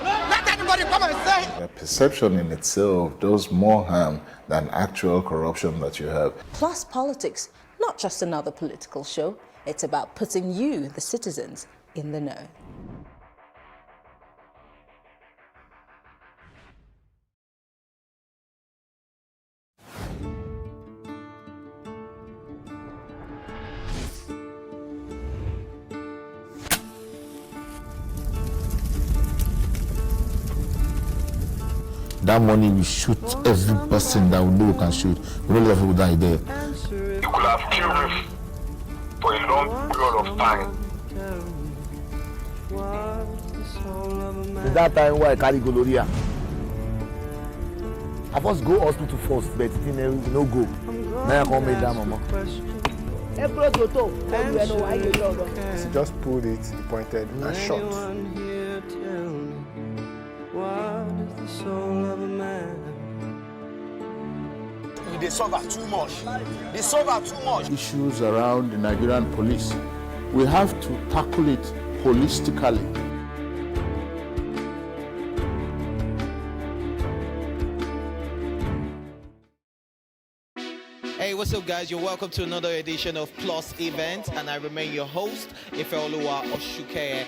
Speaker 28: Let anybody come and say!
Speaker 29: The perception in itself does more harm than actual corruption that you have.
Speaker 22: Plus Politics, not just another political show, it's about putting you, the citizens, in the know.
Speaker 25: That money will shoot every person that we know can shoot. We don't let people die there.
Speaker 30: You could have killed me for a long period of time.
Speaker 31: Since that time why I carry gonorrhea. I first go hospital first, but it no go. Now I come make that mama.
Speaker 1: He just pulled it, he pointed and shot.
Speaker 32: What is the soul of a man?
Speaker 31: They suffer too much. They suffer too much.
Speaker 25: Issues around the Nigerian police, we have to tackle it holistically.
Speaker 33: Hey, what's up, guys? You're welcome to another edition of Plus Event, and I remain your host, Ifeoluwa Oshukeye.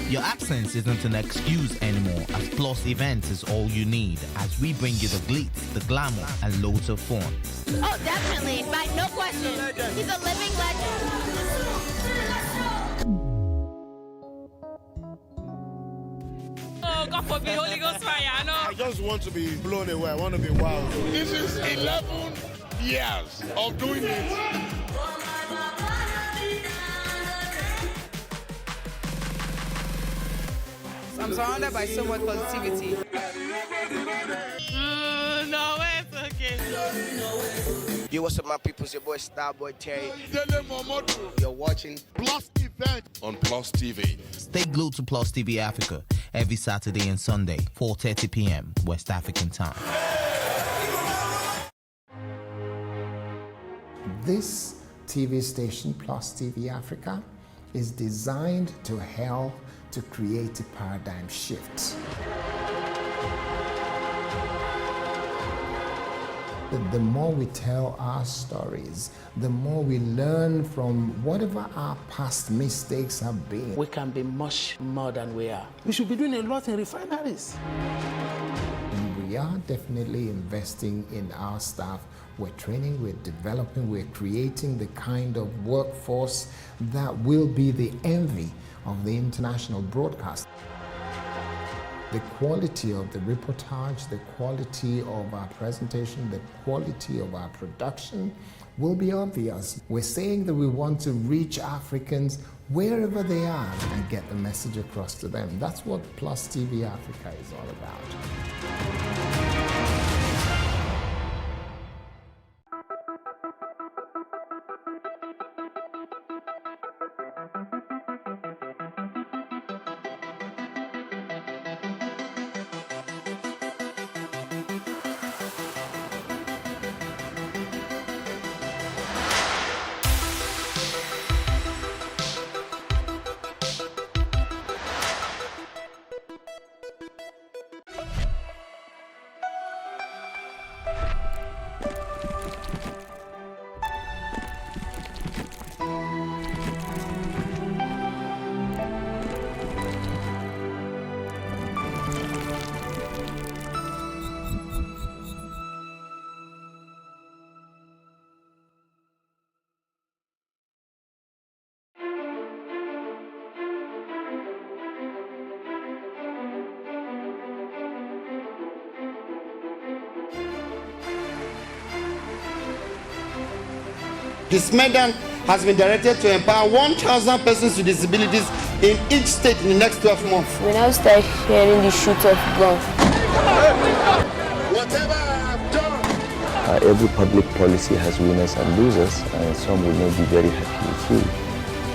Speaker 34: Your absence isn't an excuse anymore, as Plus Events is all you need, as we bring you the glitz, the glamour, and loads of fun.
Speaker 35: Oh, definitely, by no question. He's a living legend.
Speaker 36: Oh, God forbid, Holy Ghost fire, I know.
Speaker 37: I just want to be blown away. I want to be wild.
Speaker 7: This is 11 years of doing it.
Speaker 18: I'm surrounded by so much positivity.
Speaker 36: No, it's okay.
Speaker 33: Yo, what's up, my people? It's your boy Starboy Terry. You're watching
Speaker 7: Plus Event
Speaker 34: on Plus TV. Stay glued to Plus TV Africa every Saturday and Sunday, 4:30 p.m. West African time.
Speaker 25: This TV station, Plus TV Africa, is designed to help to create a paradigm shift. The more we tell our stories, the more we learn from whatever our past mistakes have been.
Speaker 27: We can be much more than we are. We should be doing a lot in refineries.
Speaker 25: In
Speaker 2: are definitely investing in our staff. We're training, we're developing, we're creating the kind of workforce that will be the envy of the international broadcast. The quality of the reportage, the quality of our presentation, the quality of our production will be obvious. We're saying that we want to reach Africans wherever they are and get the message across to them. That's what Plus TV Africa is all about.
Speaker 3: This Medan has been directed to empower 1,000 persons with disabilities in each state in the next 12 months.
Speaker 4: When I start hearing the shoot of guns,
Speaker 3: whatever I've done.
Speaker 23: Every public policy has winners and losers, and some will not be very happy with you,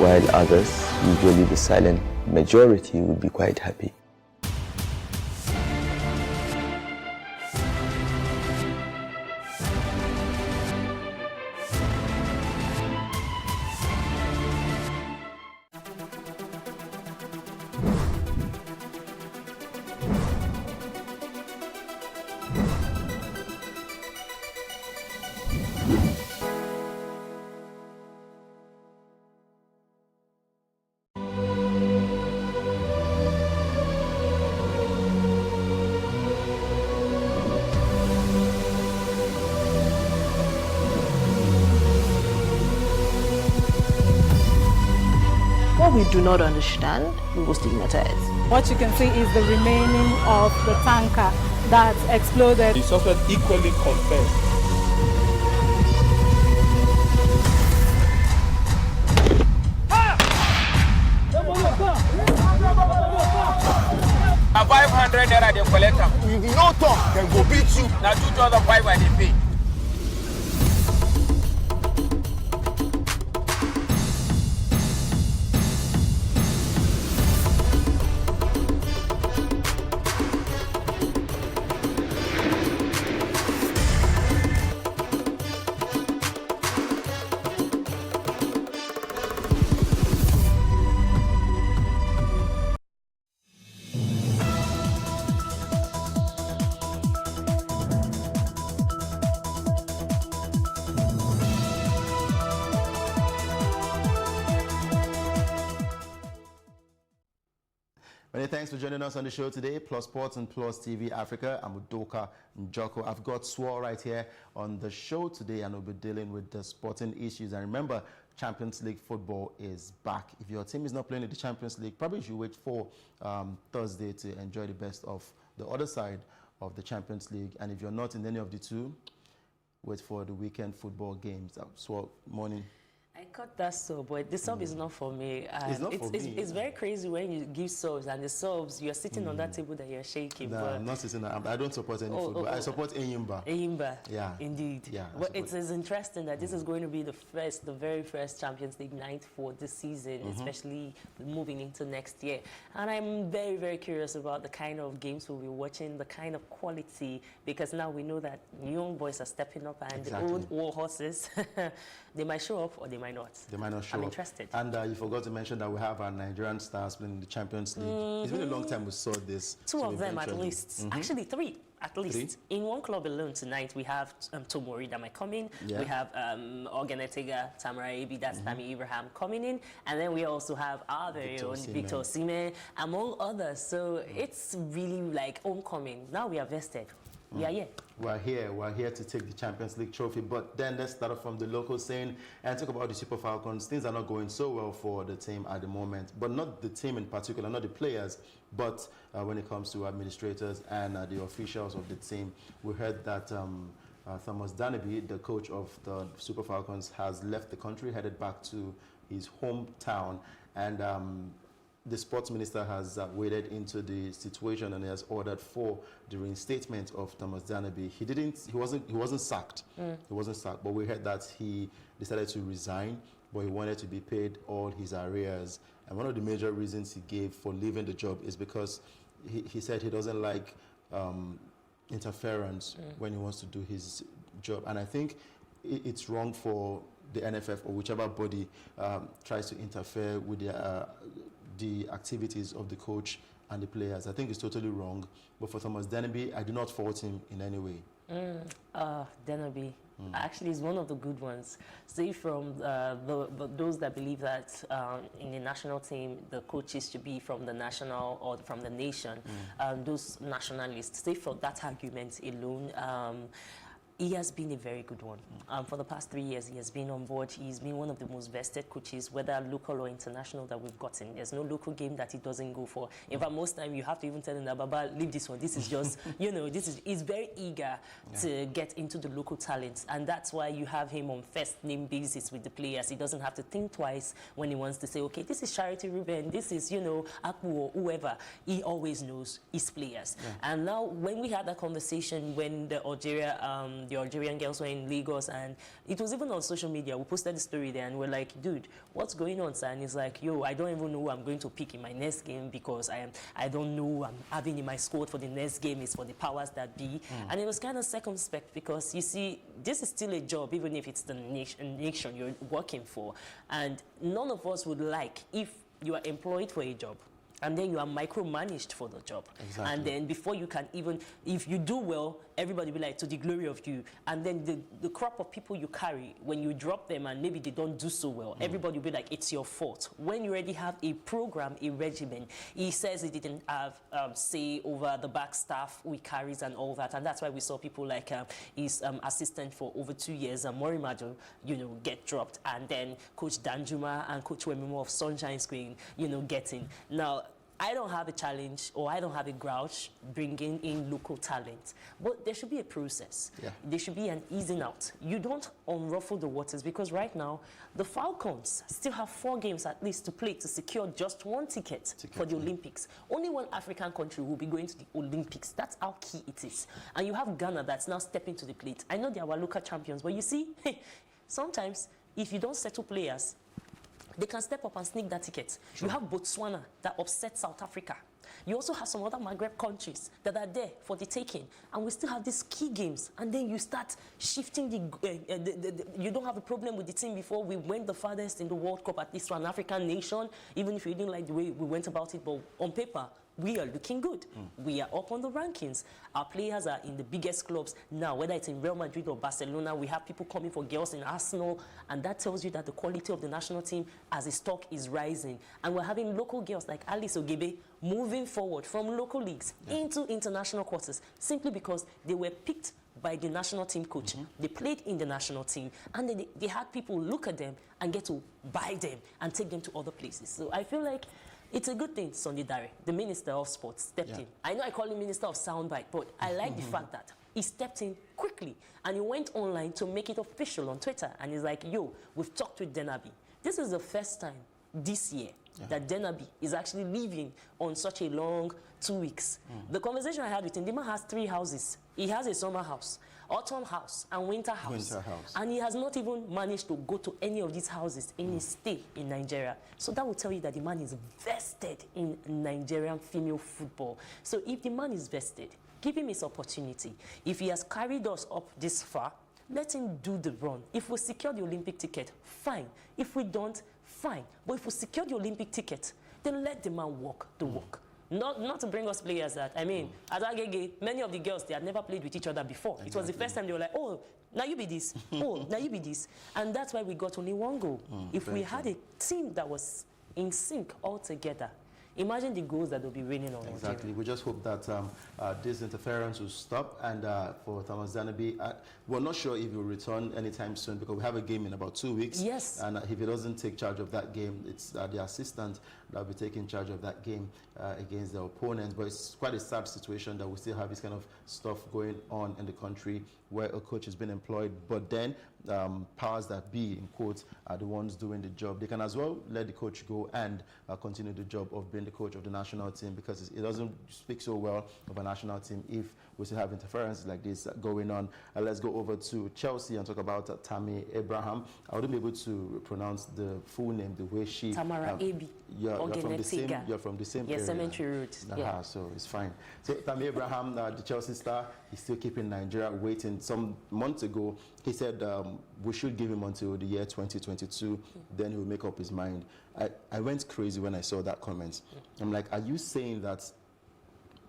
Speaker 23: while others, usually the silent majority, will be quite happy.
Speaker 22: What we do not understand, we will stigmatize.
Speaker 18: What you can see is the remaining of the tanker that exploded.
Speaker 5: The suspect equally confessed.
Speaker 6: A 500 naira they collect them.
Speaker 25: If you no talk, then go beat you.
Speaker 6: Now 2,500 they pay.
Speaker 8: Many thanks for joining us on the show today. Plus Sports and Plus TV Africa. I'm Udoka Njoko. I've got Swore right here on the show today, and we'll be dealing with the sporting issues. And remember, Champions League football is back. If your team is not playing in the Champions League, probably you should wait for Thursday to enjoy the best of the other side of the Champions League. And if you're not in any of the two, wait for the weekend football games. Swore, morning.
Speaker 9: I cut that sub, but the sub is not for me.
Speaker 8: It's not for me.
Speaker 9: It's very crazy when you give subs, and the subs, you're sitting on that table that you're shaking.
Speaker 8: No, I'm not sitting. I don't support any football. I support Enyimba.
Speaker 9: Enyimba.
Speaker 8: Yeah.
Speaker 9: Indeed.
Speaker 8: Yeah.
Speaker 9: But it is interesting that this is going to be the very first Champions League night for this season, especially moving into next year. And I'm very, very curious about the kind of games we'll be watching, the kind of quality, because now we know that young boys are stepping up, and the old war horses, they might show up or they might not.
Speaker 8: They might not show
Speaker 9: I'm
Speaker 8: up.
Speaker 9: interested.
Speaker 8: And you forgot to mention that we have our Nigerian stars playing in the Champions League. It's been a long time we saw this.
Speaker 9: Two of them at least. Actually, three at least.
Speaker 8: Three?
Speaker 9: In one club alone tonight, we have Tomori that might come in.
Speaker 8: Yeah.
Speaker 9: We have Oganetega, Tamara Ebi, that's Tammy Abraham coming in. And then we also have our very own Victor Osimhen, among others. So it's really like homecoming. Now we are vested. we are here.
Speaker 8: We're here to take the Champions League trophy. But then let's start off from the local scene and talk about the Super Falcons. Things are not going so well for the team at the moment, but not the team in particular, not the players, but when it comes to administrators and the officials of the team. We heard that Thomas Daneby, the coach of the Super Falcons, has left the country, headed back to his hometown, and the sports minister has waded into the situation and has ordered for the reinstatement of Thomas Daneby. He wasn't sacked. He wasn't sacked, but we heard that he decided to resign, but he wanted to be paid all his arrears. And one of the major reasons he gave for leaving the job is because he said he doesn't like interference when he wants to do his job. And I think it's wrong for the NFF or whichever body tries to interfere with the activities of the coach and the players. I think it's totally wrong. But for Thomas Daneby, I do not fault him in any way.
Speaker 9: Daneby actually is one of the good ones. Say from those that believe that in the national team, the coaches should be from the national or from the nation, those nationalists, say for that argument alone, he has been a very good one. For the past 3 years, he has been on board. He's been one of the most vested coaches, whether local or international, that we've gotten. There's no local game that he doesn't go for. In fact, most time you have to even tell him that, Baba, leave this one. This is just, he's very eager to get into the local talents. And that's why you have him on first name basis with the players. He doesn't have to think twice when he wants to say, okay, this is Charity Ruben, this is, Akpu or whoever. He always knows his players. And now when we had that conversation when the Algerian girls were in Lagos, and it was even on social media, we posted the story there and we're like, dude, what's going on, sir? And he's like, yo, I don't even know who I'm going to pick in my next game because I don't know who I'm having in my squad for the next game. It's for the powers that be. And it was kind of circumspect because, you see, this is still a job, even if it's the nation you're working for. And none of us would like if you are employed for a job and then you are micromanaged for the job. Exactly. And then before you can even, if you do well, everybody will be like, to the glory of you. And then the crop of people you carry, when you drop them and maybe they don't do so well, everybody will be like, it's your fault. When you already have a program, a regimen, he says he didn't have say over the back staff we carries and all that. And that's why we saw people like his assistant for over 2 years, Morimajo, get dropped. And then Coach Danjuma and Coach Wemimo of Sunshine Screen, getting. Now, I don't have a challenge or I don't have a grouch bringing in local talent, but there should be a process. There should be an easing out. You don't unruffle the waters because right now the Falcons still have 4 games at least to play to secure just 1 ticket for the Olympics. Only 1 African country will be going to the Olympics. That's how key it is. And you have Ghana that's now stepping to the plate. I know they are our local champions, but you see, sometimes if you don't settle players, they can step up and sneak that ticket. You have Botswana that upset South Africa. You also have some other Maghreb countries that are there for the taking. And we still have these key games. And then you start shifting you don't have a problem with the team before. We went the farthest in the World Cup, at least for an African nation, even if you didn't like the way we went about it. But on paper, we are looking good. We are up on the rankings. Our players are in the biggest clubs now, whether it's in Real Madrid or Barcelona. We have people coming for girls in Arsenal, and that tells you that the quality of the national team as a stock is rising. And we're having local girls like Alice Ogebe moving forward from local leagues into international quarters simply because they were picked by the national team coach. They played in the national team, and then they had people look at them and get to buy them and take them to other places. So I feel like it's a good thing Sunday Dare, the Minister of Sports, stepped in. I know I call him Minister of Soundbite, but I like the fact that he stepped in quickly and he went online to make it official on Twitter. And he's like, yo, we've talked with Daneby. This is the first time this year that Daneby is actually leaving on such a long 2 weeks. The conversation I had with him, the man has 3 houses. He has a summer house, autumn house, and winter house. And he has not even managed to go to any of these houses in his stay in Nigeria. So that will tell you that the man is vested in Nigerian female football. So if the man is vested, give him his opportunity. If he has carried us up this far, let him do the run. If we secure the Olympic ticket, fine. If we don't, fine. But if we secure the Olympic ticket, then let the man walk the walk. Not to bring us players that, I mean, at Agege, many of the girls, they had never played with each other before. It was the first time they were like, oh, now you be this. Oh, now you be this. And that's why we got only 1 goal. If we had a team that was in sync all together, Imagine the goals that will be raining on
Speaker 8: Exactly.
Speaker 9: Nigeria.
Speaker 8: We just hope that this interference will stop. And for Thomas Zanabi, we're not sure if he'll return anytime soon because we have a game in about 2 weeks.
Speaker 9: Yes.
Speaker 8: And if he doesn't take charge of that game, it's the assistant that will be taking charge of that game against the opponent. But it's quite a sad situation that we still have this kind of stuff going on in the country where a coach has been employed, but then powers that be, in quotes, are the ones doing the job. They can as well let the coach go and continue the job of being the coach of the national team because it doesn't speak so well of a national team if we still have interference like this going on. Let's go over to Chelsea and talk about Tammy Abraham. I wouldn't be able to pronounce the full name the way she...
Speaker 9: Tamara Abi.
Speaker 8: You're from the same area.
Speaker 9: Yes, Cemetery Road. Yeah.
Speaker 8: So it's fine. So Tammy Abraham, the Chelsea star, is still keeping Nigeria waiting. Some months ago, he said we should give him until the year 2022, then he will make up his mind. I went crazy when I saw that comment. I'm like, are you saying that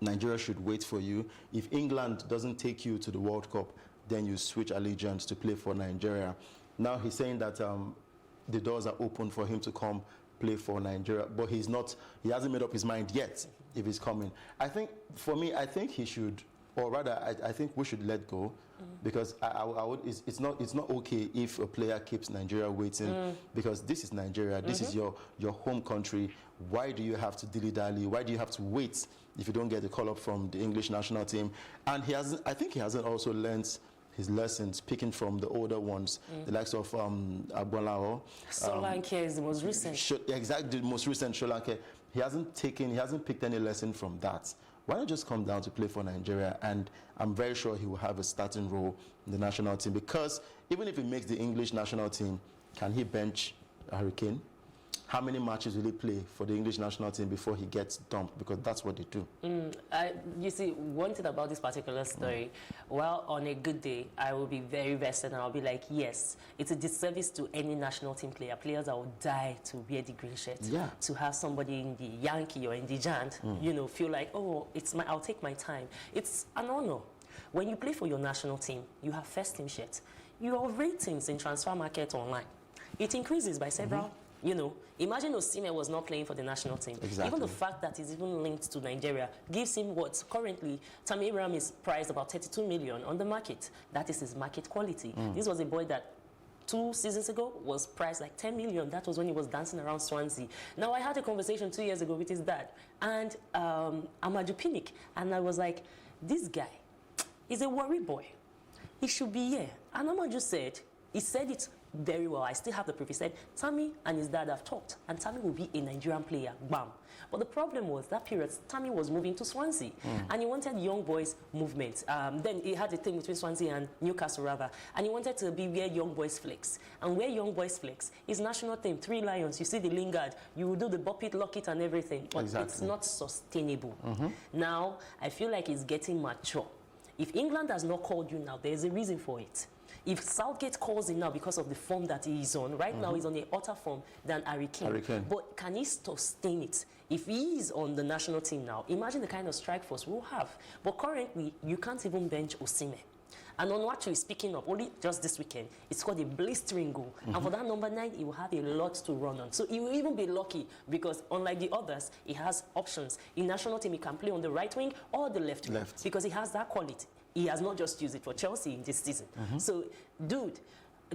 Speaker 8: Nigeria should wait for you? If England doesn't take you to the World Cup, then you switch allegiance to play for Nigeria. Now he's saying that the doors are open for him to come play for Nigeria, but he hasn't made up his mind yet if he's coming. I think, for me, I think he should, or rather, I think we should let go because it's not okay if a player keeps Nigeria waiting because this is Nigeria, this is your home country. Why do you have to dilly-dally? Why do you have to wait if you don't get a call-up from the English national team? And I think he hasn't also learned his lessons, picking from the older ones, the likes of Agbonlao.
Speaker 9: Solanke is the most recent.
Speaker 8: Exactly, the most recent Solanke. He hasn't picked any lesson from that. Why not just come down to play for Nigeria? And I'm very sure he will have a starting role in the national team because even if he makes the English national team, can he bench a Hurricane? How many matches will he play for the English national team before he gets dumped? Because that's what they do.
Speaker 9: You see, one thing about this particular story, well, on a good day, I will be very vested and I'll be like, yes, it's a disservice to any national team player. Players that will die to wear the green shirt.
Speaker 8: Yeah.
Speaker 9: To have somebody in the Yankee or in the Giant, feel like, oh, I'll take my time. It's an honor. When you play for your national team, you have first team shirt. Your ratings in transfer market online, it increases by several. Imagine Osimhen was not playing for the national team.
Speaker 8: Exactly.
Speaker 9: Even the fact that he's even linked to Nigeria gives him what currently Tammy Abraham is priced about 32 million on the market. That is his market quality. This was a boy that 2 seasons ago was priced like 10 million. That was when he was dancing around Swansea. Now, I had a conversation 2 years ago with his dad and Amadou Pinnick, and I was like, this guy is a worry boy. He should be here. And Amadou said, he said it very well. I still have the proof. He said, Tammy and his dad have talked, and Tammy will be a Nigerian player. Bam. But the problem was that period, Tammy was moving to Swansea, and he wanted young boys movement. Then he had a thing between Swansea and Newcastle, rather, and he wanted to be where young boys flex. And where young boys flex is national team, 3 Lions. You see the Lingard, you will do the bop it, lock it, and everything. But it's not sustainable. Now, I feel like it's getting mature. If England has not called you now, there's a reason for it. If Southgate calls him now because of the form that he is on, right now he's on a hotter form than Harry Kane. But can he sustain it? If he is on the national team now, imagine the kind of strike force we'll have. But currently, you can't even bench Osimhen. And Onuachu is picking up only just this weekend. He scored a blistering goal. And for that number 9, he will have a lot to run on. So he will even be lucky because unlike the others, he has options. In national team, he can play on the right wing or the left wing because he has that quality. He has not just used it for Chelsea in this season. So, dude,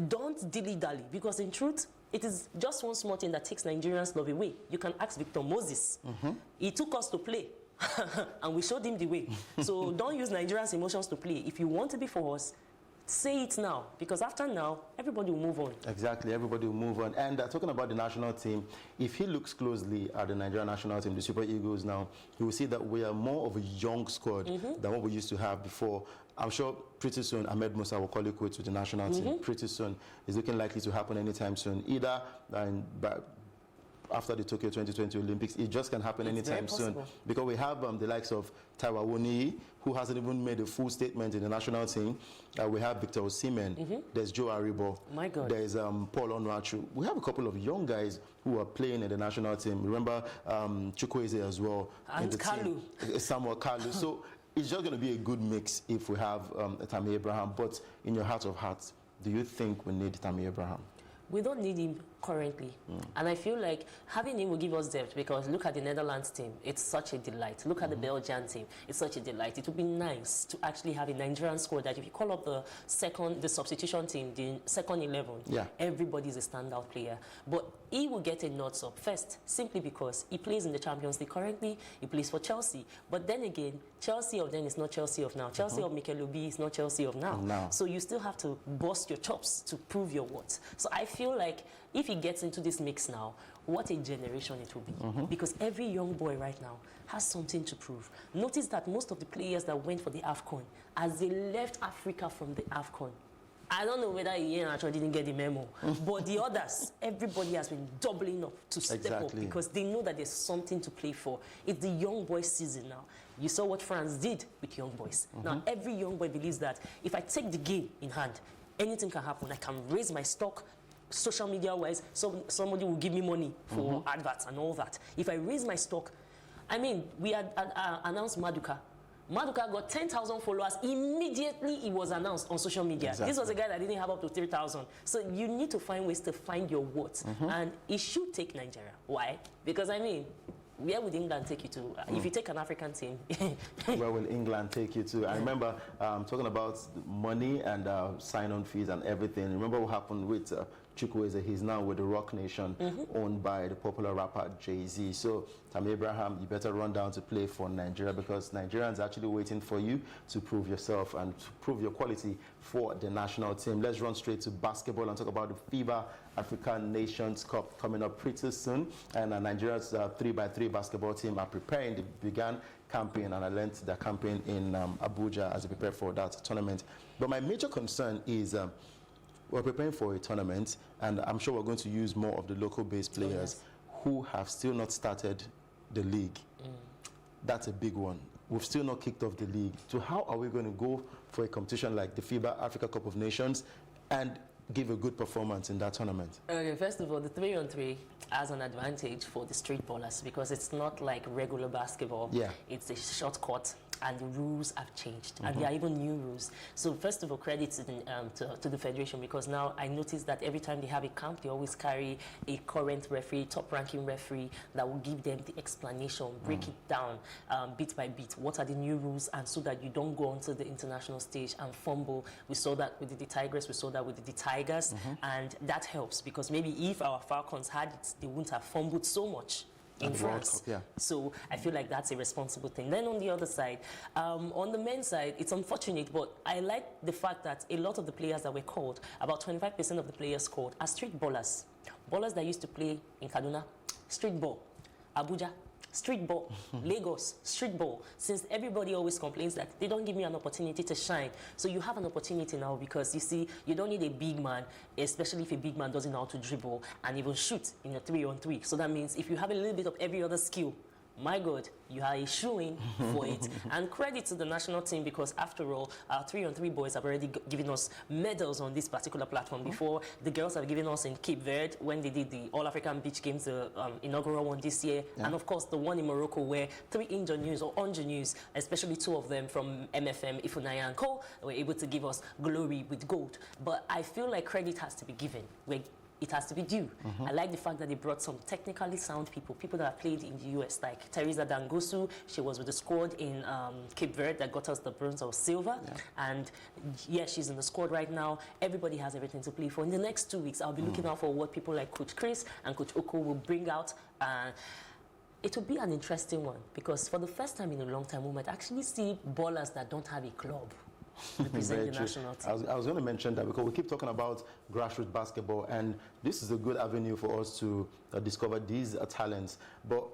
Speaker 9: don't dilly-dally because in truth, it is just one small thing that takes Nigerians' love away. You can ask Victor Moses. He took us to play. and we showed him the way. So don't use Nigerians' emotions to play. If you want to be for us, say it now, because after now, everybody will move on.
Speaker 8: Exactly, everybody will move on. And talking about the national team, if he looks closely at the Nigerian national team, the Super Eagles now, he will see that we are more of a young squad than what we used to have before. I'm sure pretty soon Ahmed Musa will call it quits with the national team. Pretty soon. It's looking likely to happen anytime soon. Either after the Tokyo 2020 Olympics, it just can happen anytime soon. Because we have the likes of Taiwo Awoniyi, who hasn't even made a full statement in the national team. We have Victor Osimhen. There's Joe Aribo.
Speaker 9: My God.
Speaker 8: There's Paul Onuachu. We have a couple of young guys who are playing in the national team. Remember Chukwueze as well.
Speaker 9: And Kalu.
Speaker 8: Samuel Kalu. So it's just going to be a good mix if we have Tammy Abraham. But in your heart of hearts, do you think we need Tammy Abraham?
Speaker 9: We don't need him currently. And I feel like having him will give us depth, because look at the Netherlands team, it's such a delight. Look at the Belgian team, it's such a delight. It would be nice to actually have a Nigerian squad that if you call up the substitution team, the second 11, everybody's a standout player. But he will get a nod up first, simply because he plays in the Champions League currently, he plays for Chelsea. But then again, Chelsea of then is not Chelsea of now. Chelsea of Mikel Obi is not Chelsea of now. So you still have to bust your chops to prove your worth. So I feel like if he gets into this mix now, what a generation it will be. Because every young boy right now has something to prove. Notice that most of the players that went for the AFCON, as they left Africa from the AFCON, I don't know whether Ian actually didn't get the memo, but the others, everybody has been doubling up to step up, because they know that there's something to play for. It's the young boys season now. You saw what France did with young boys. Now, every young boy believes that if I take the game in hand, anything can happen. I can raise my stock, social media-wise, so somebody will give me money for adverts and all that. If I raise my stock, I mean, we had announced Maduka. Maduka got 10,000 followers immediately he was announced on social media. This was a guy that didn't have up to 3,000. So you need to find ways to find your worth. And it should take Nigeria. Why? Because, I mean, where would England take you to? If you take an African team.
Speaker 8: Where will England take you to? I remember talking about money and sign-on fees and everything. Remember what happened with Chukwueze? He's now with the Rock Nation, owned by the popular rapper Jay-Z. So, Tammy Abraham, you better run down to play for Nigeria, because Nigerians are actually waiting for you to prove yourself and to prove your quality for the national team. Let's run straight to basketball and talk about the FIBA African Nations Cup coming up pretty soon. And Nigeria's 3x3 basketball team are preparing. They began campaign, and I learned their campaign in Abuja as they prepare for that tournament. But my major concern is we're preparing for a tournament, and I'm sure we're going to use more of the local-based players who have still not started the league. That's a big one. We've still not kicked off the league. So how are we going to go for a competition like the FIBA Africa Cup of Nations and give a good performance in that tournament?
Speaker 9: Okay, first of all, the 3-on-3 has an advantage for the street ballers, because it's not like regular basketball. It's a short court, and the rules have changed, and there are even new rules. So first of all, credit to the federation, because now I noticed that every time they have a camp, they always carry a current referee, top-ranking referee, that will give them the explanation, break it down bit by bit. What are the new rules, and so that you don't go onto the international stage and fumble. We saw that with the Tigers, we saw that with the Tigers, and that helps, because maybe if our Falcons had it, they wouldn't have fumbled so much in France. So I feel like that's a responsible thing. Then on the other side, on the men's side, it's unfortunate, but I like the fact that a lot of the players that were called, about 25% of the players called, are street ballers. Ballers that used to play in Kaduna, street ball, Abuja, street ball, Lagos, street ball. Since everybody always complains that they don't give me an opportunity to shine. So you have an opportunity now, because you see, you don't need a big man, especially if a big man doesn't know how to dribble and even shoot in a 3-on-3. So that means if you have a little bit of every other skill, my God, you are a shoo-in for it. And credit to the national team, because after all, our 3-on-3 boys have already given us medals on this particular platform before. The girls have given us in Cape Verde when they did the All-African Beach Games, the inaugural one this year. And of course, the one in Morocco where 3 ingenues or ingenues, especially 2 of them from MFM, Ifunaya and Co, were able to give us glory with gold. But I feel like credit has to be given. It has to be due. I like the fact that they brought some technically sound people that have played in the US, like Teresa Dangosu. She was with the squad in Cape Verde that got us the bronze or silver. And yes, she's in the squad right now. Everybody has everything to play for. In the next 2 weeks, I'll be looking out for what people like Coach Chris and Coach Oko will bring out. It will be an interesting one, because for the first time in a long time, we might actually see ballers that don't have a club represent the national team.
Speaker 8: I was going to mention that, because we keep talking about grassroots basketball, and this is a good avenue for us to discover these talents. But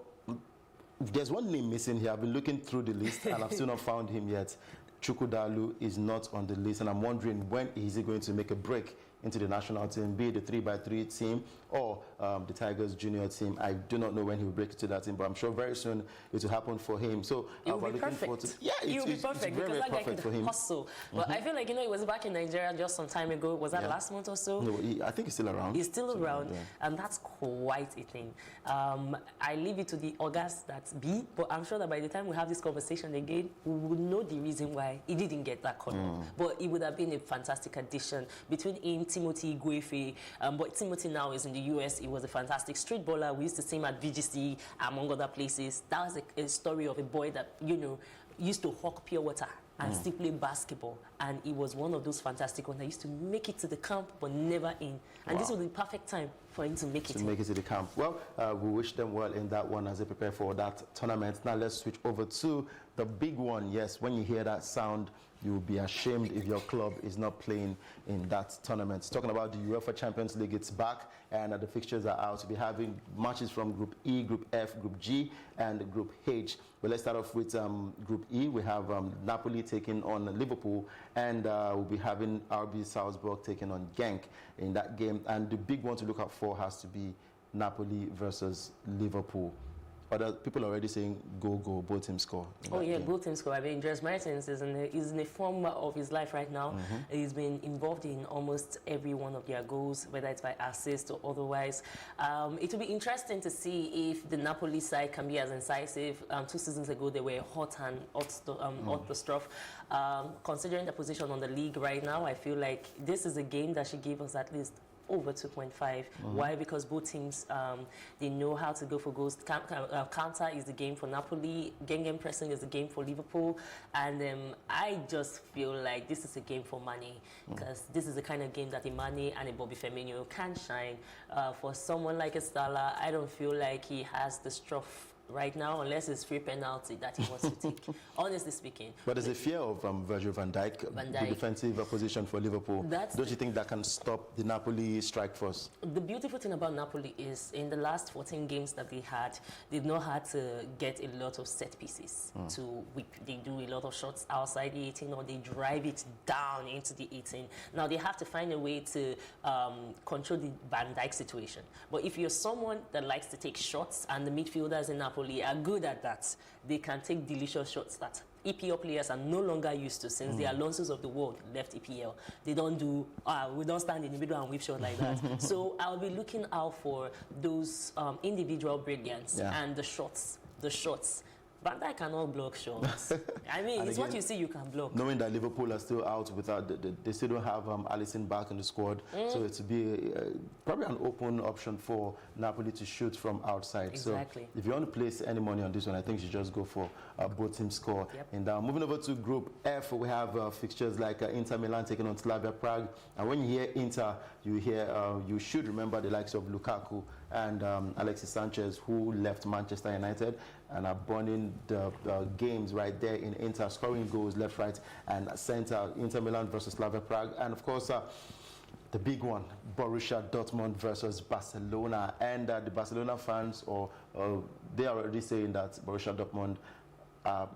Speaker 8: there's one name missing here. I've been looking through the list and I've still not found him yet. Chukwudalu is not on the list, and I'm wondering when is he going to make a break into the national team, be it the 3x3 team or the Tigers junior team. I do not know when he will break into that team, but I'm sure very soon it will happen for him. So
Speaker 9: it will be perfect.
Speaker 8: It
Speaker 9: will be perfect, because that guy could hustle. But I feel like, he was back in Nigeria just some time ago. Was that last month or so?
Speaker 8: No, I think he's still around.
Speaker 9: He's still around, and that's quite a thing. I leave it to the August that be, but I'm sure that by the time we have this conversation again, we would know the reason why he didn't get that call. But it would have been a fantastic addition between him, Timothy Guefe, but Timothy now is in the US. He was a fantastic street baller. We used to see him at VGC, among other places. That was a story of a boy that, you know, used to hawk pure water and still play basketball. And he was one of those fantastic ones that used to make it to the camp, but never in. And this was the perfect time for him to make it to
Speaker 8: the camp. Well, we wish them well in that one as they prepare for that tournament. Now let's switch over to the big one. Yes, when you hear that sound, you will be ashamed if your club is not playing in that tournament. Talking about the UEFA Champions League, it's back, and the fixtures are out. We'll be having matches from Group E, Group F, Group G, and Group H. Well, let's start off with Group E. We have Napoli taking on Liverpool, and we'll be having RB Salzburg taking on Genk in that game. And the big one to look out for has to be Napoli versus Liverpool. Other people are already saying go, both teams score.
Speaker 9: Oh yeah, both teams score. I mean, Dries Mertens is in a form of his life right now. He's been involved in almost every one of their goals, whether it's by assist or otherwise. It will be interesting to see if the Napoli side can be as incisive. 2 seasons ago, they were hot the stuff. Considering the position on the league right now, I feel like this is a game that should give us at least over 2.5. Why? Because both teams, they know how to go for goals. Counter is the game for Napoli. Gegenpressing pressing is the game for Liverpool. And I just feel like this is a game for Mane, because this is the kind of game that a Mane and a Bobby Firmino can shine. For someone like a Salah, I don't feel like he has the stuff right now, unless it's free penalty that he wants to take, honestly speaking.
Speaker 8: But there's a fear of Virgil van Dijk, the defensive position for Liverpool. Don't you think that can stop the Napoli strike force?
Speaker 9: The beautiful thing about Napoli is in the last 14 games that they had, they've not had to get a lot of set pieces to whip. They do a lot of shots outside the 18, or they drive it down into the 18. Now they have to find a way to control the Van Dijk situation. But if you're someone that likes to take shots, and the midfielders in Napoli are good at that, they can take delicious shots that EPL players are no longer used to, since the Alonsos of the world left EPL. They don't do, we don't stand in the middle and whip shot like that. So I'll be looking out for those individual brilliance and the shots. Van Dijk cannot block shots. I mean, it's what you see you can block.
Speaker 8: Knowing that Liverpool are still out without, they still don't have Alisson back in the squad, so it will be probably an open option for Napoli to shoot from outside.
Speaker 9: Exactly.
Speaker 8: So if you want to place any money on this one, I think you should just go for both teams score. And moving over to Group F, we have fixtures like Inter Milan taking on Slavia Prague. And when you hear Inter, you should remember the likes of Lukaku and Alexis Sanchez, who left Manchester United and are burning the games right there in Inter, scoring goals left, right, and center. Inter Milan versus Slavia Prague. And of course, the big one, Borussia Dortmund versus Barcelona. And the Barcelona fans, they are already saying that Borussia Dortmund,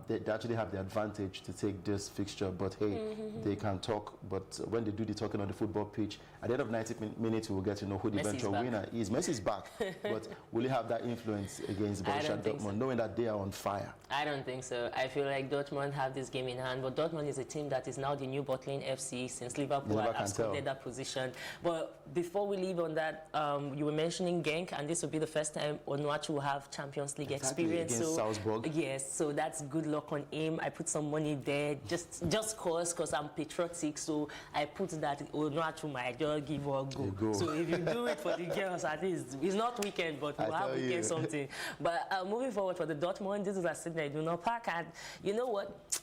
Speaker 8: they actually have the advantage to take this fixture, but hey, they can talk. But when they do the talking on the football pitch, at the end of 90 minutes, we will get to know who the eventual winner is. Messi's back, but will he have that influence against Borussia Dortmund, knowing that they are on fire?
Speaker 9: I don't think so. I feel like Dortmund have this game in hand, but Dortmund is a team that is now the new bottling FC, since Liverpool have absconded that position. But before we leave on that, you were mentioning Genk, and this will be the first time Onuachu will have Champions League experience.
Speaker 8: Against Salzburg.
Speaker 9: Yes, so that's good luck on him. I put some money there just because I'm patriotic, so I put that Onuachu might just give or go. So if you do it for the girls, at least it's not weekend, but we'll have weekend something. But moving forward for the Dortmund, this is a Sydney Iduna Park, and you know what?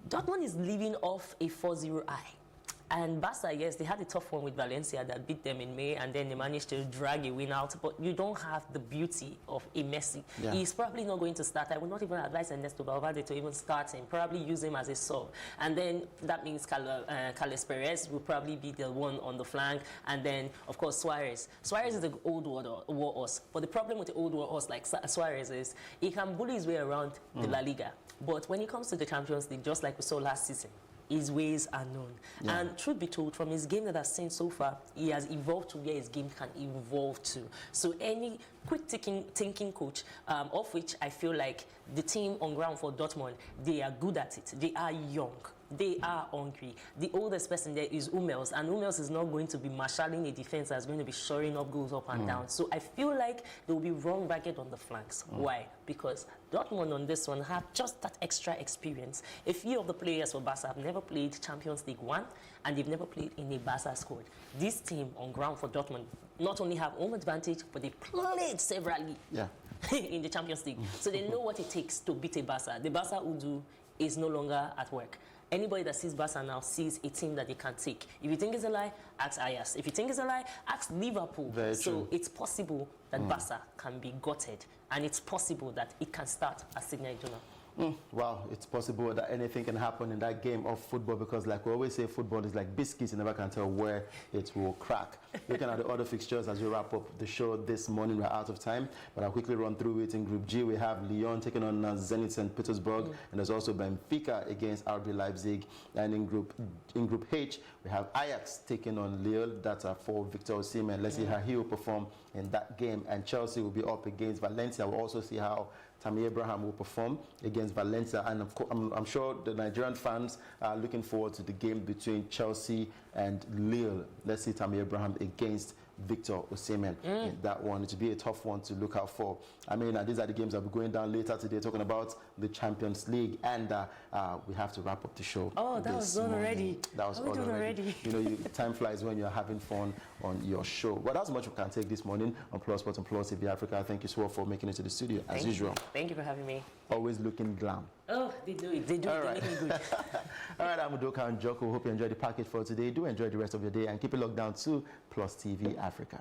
Speaker 9: Dortmund is living off a 4-0 eye. And Barca, yes, they had a tough one with Valencia that beat them in May, and then they managed to drag a win out. But you don't have the beauty of a Messi. He's probably not going to start. I would not even advise Ernesto Valverde to even start him. Probably use him as a sub. And then that means Carles Perez will probably be the one on the flank. And then, of course, Suarez. Suarez is the old war horse. But the problem with the old war horse like Suarez is he can bully his way around the La Liga. But when it comes to the Champions League, just like we saw last season, his ways are known. And truth be told, from his game that I've seen so far, he has evolved to where his game can evolve to. So any quick thinking coach, of which I feel like the team on ground for Dortmund, they are good at it. They are young. They are hungry. The oldest person there is Hummels, and Hummels is not going to be marshalling a defense that's going to be shoring up goals up and down. So I feel like there will be wrong bracket on the flanks. Why? Because Dortmund on this one have just that extra experience. A few of the players for Barca have never played Champions League 1, and they've never played in a Barca squad. This team on ground for Dortmund not only have home advantage, but they played severally in the Champions League. So they know what it takes to beat a Barca. The Barca Udu is no longer at work. Anybody that sees Barca now sees a team that they can take. If you think it's a lie, ask Ajax. If you think it's a lie, ask Liverpool. So it's possible that Barca can be gutted, and it's possible that it can start as Sidney Iduna.
Speaker 8: Wow, it's possible that anything can happen in that game of football, because like we always say, football is like biscuits. You never can tell where it will crack. Looking at the other fixtures as we wrap up the show this morning, we're out of time, but I'll quickly run through it. In Group G, we have Lyon taking on Zenit St. Petersburg, and there's also Benfica against RB Leipzig. And in Group H, we have Ajax taking on Lille. That's for Victor Osimhen. Let's see how he will perform in that game. And Chelsea will be up against Valencia. We'll also see how Tammy Abraham will perform against Valencia, and of course, I'm sure the Nigerian fans are looking forward to the game between Chelsea and Lille. Let's see Tammy Abraham against Victor Osimhen in that one. It will be a tough one to look out for. I mean, these are the games that will be going down later today, talking about the Champions League, and we have to wrap up the show.
Speaker 9: Oh, that was done already.
Speaker 8: That was all already. You know, time flies when you're having fun on your show. But that's much we can take this morning on Plus Sport and Plus TV Africa. Thank you so much for making it to the studio, as usual.
Speaker 9: Thank you for having me.
Speaker 8: Always looking glam.
Speaker 9: Oh, they do it. They do it. They make me good.
Speaker 8: All right, I'm Udoka and Joko. Hope you enjoyed the package for today. Do enjoy the rest of your day, and keep it locked down to Plus TV Africa.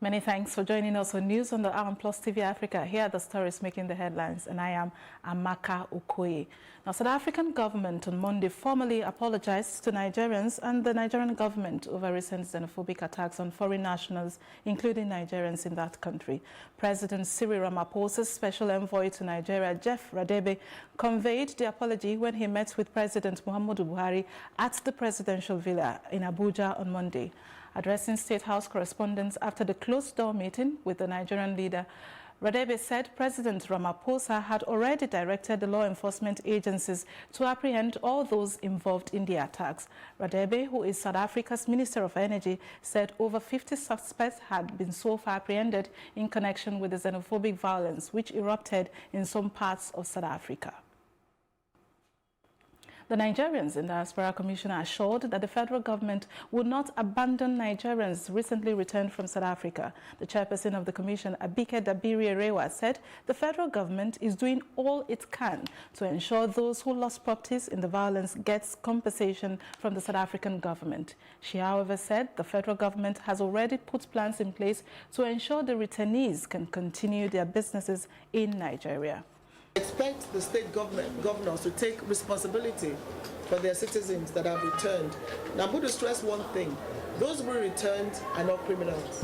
Speaker 18: Many thanks for joining us on News on the Hour on Plus TV Africa. Here are the stories making the headlines, and I am Amaka Okoye. Now, South African government on Monday formally apologized to Nigerians and the Nigerian government over recent xenophobic attacks on foreign nationals, including Nigerians in that country. President Cyril Ramaphosa's special envoy to Nigeria, Jeff Radebe, conveyed the apology when he met with President Muhammadu Buhari at the presidential villa in Abuja on Monday. Addressing State House correspondents after the closed-door meeting with the Nigerian leader, Radebe said President Ramaphosa had already directed the law enforcement agencies to apprehend all those involved in the attacks. Radebe, who is South Africa's Minister of Energy, said over 50 suspects had been so far apprehended in connection with the xenophobic violence which erupted in some parts of South Africa. The Nigerians in the Diaspora Commission assured that the federal government would not abandon Nigerians recently returned from South Africa. The chairperson of the commission, Abike Dabiri-Erewa, said the federal government is doing all it can to ensure those who lost properties in the violence gets compensation from the South African government. She, however, said the federal government has already put plans in place to ensure the returnees can continue their businesses in Nigeria.
Speaker 1: Expect the state governors to take responsibility for their citizens that have returned. Now, I'm going to stress one thing. Those who returned are not criminals.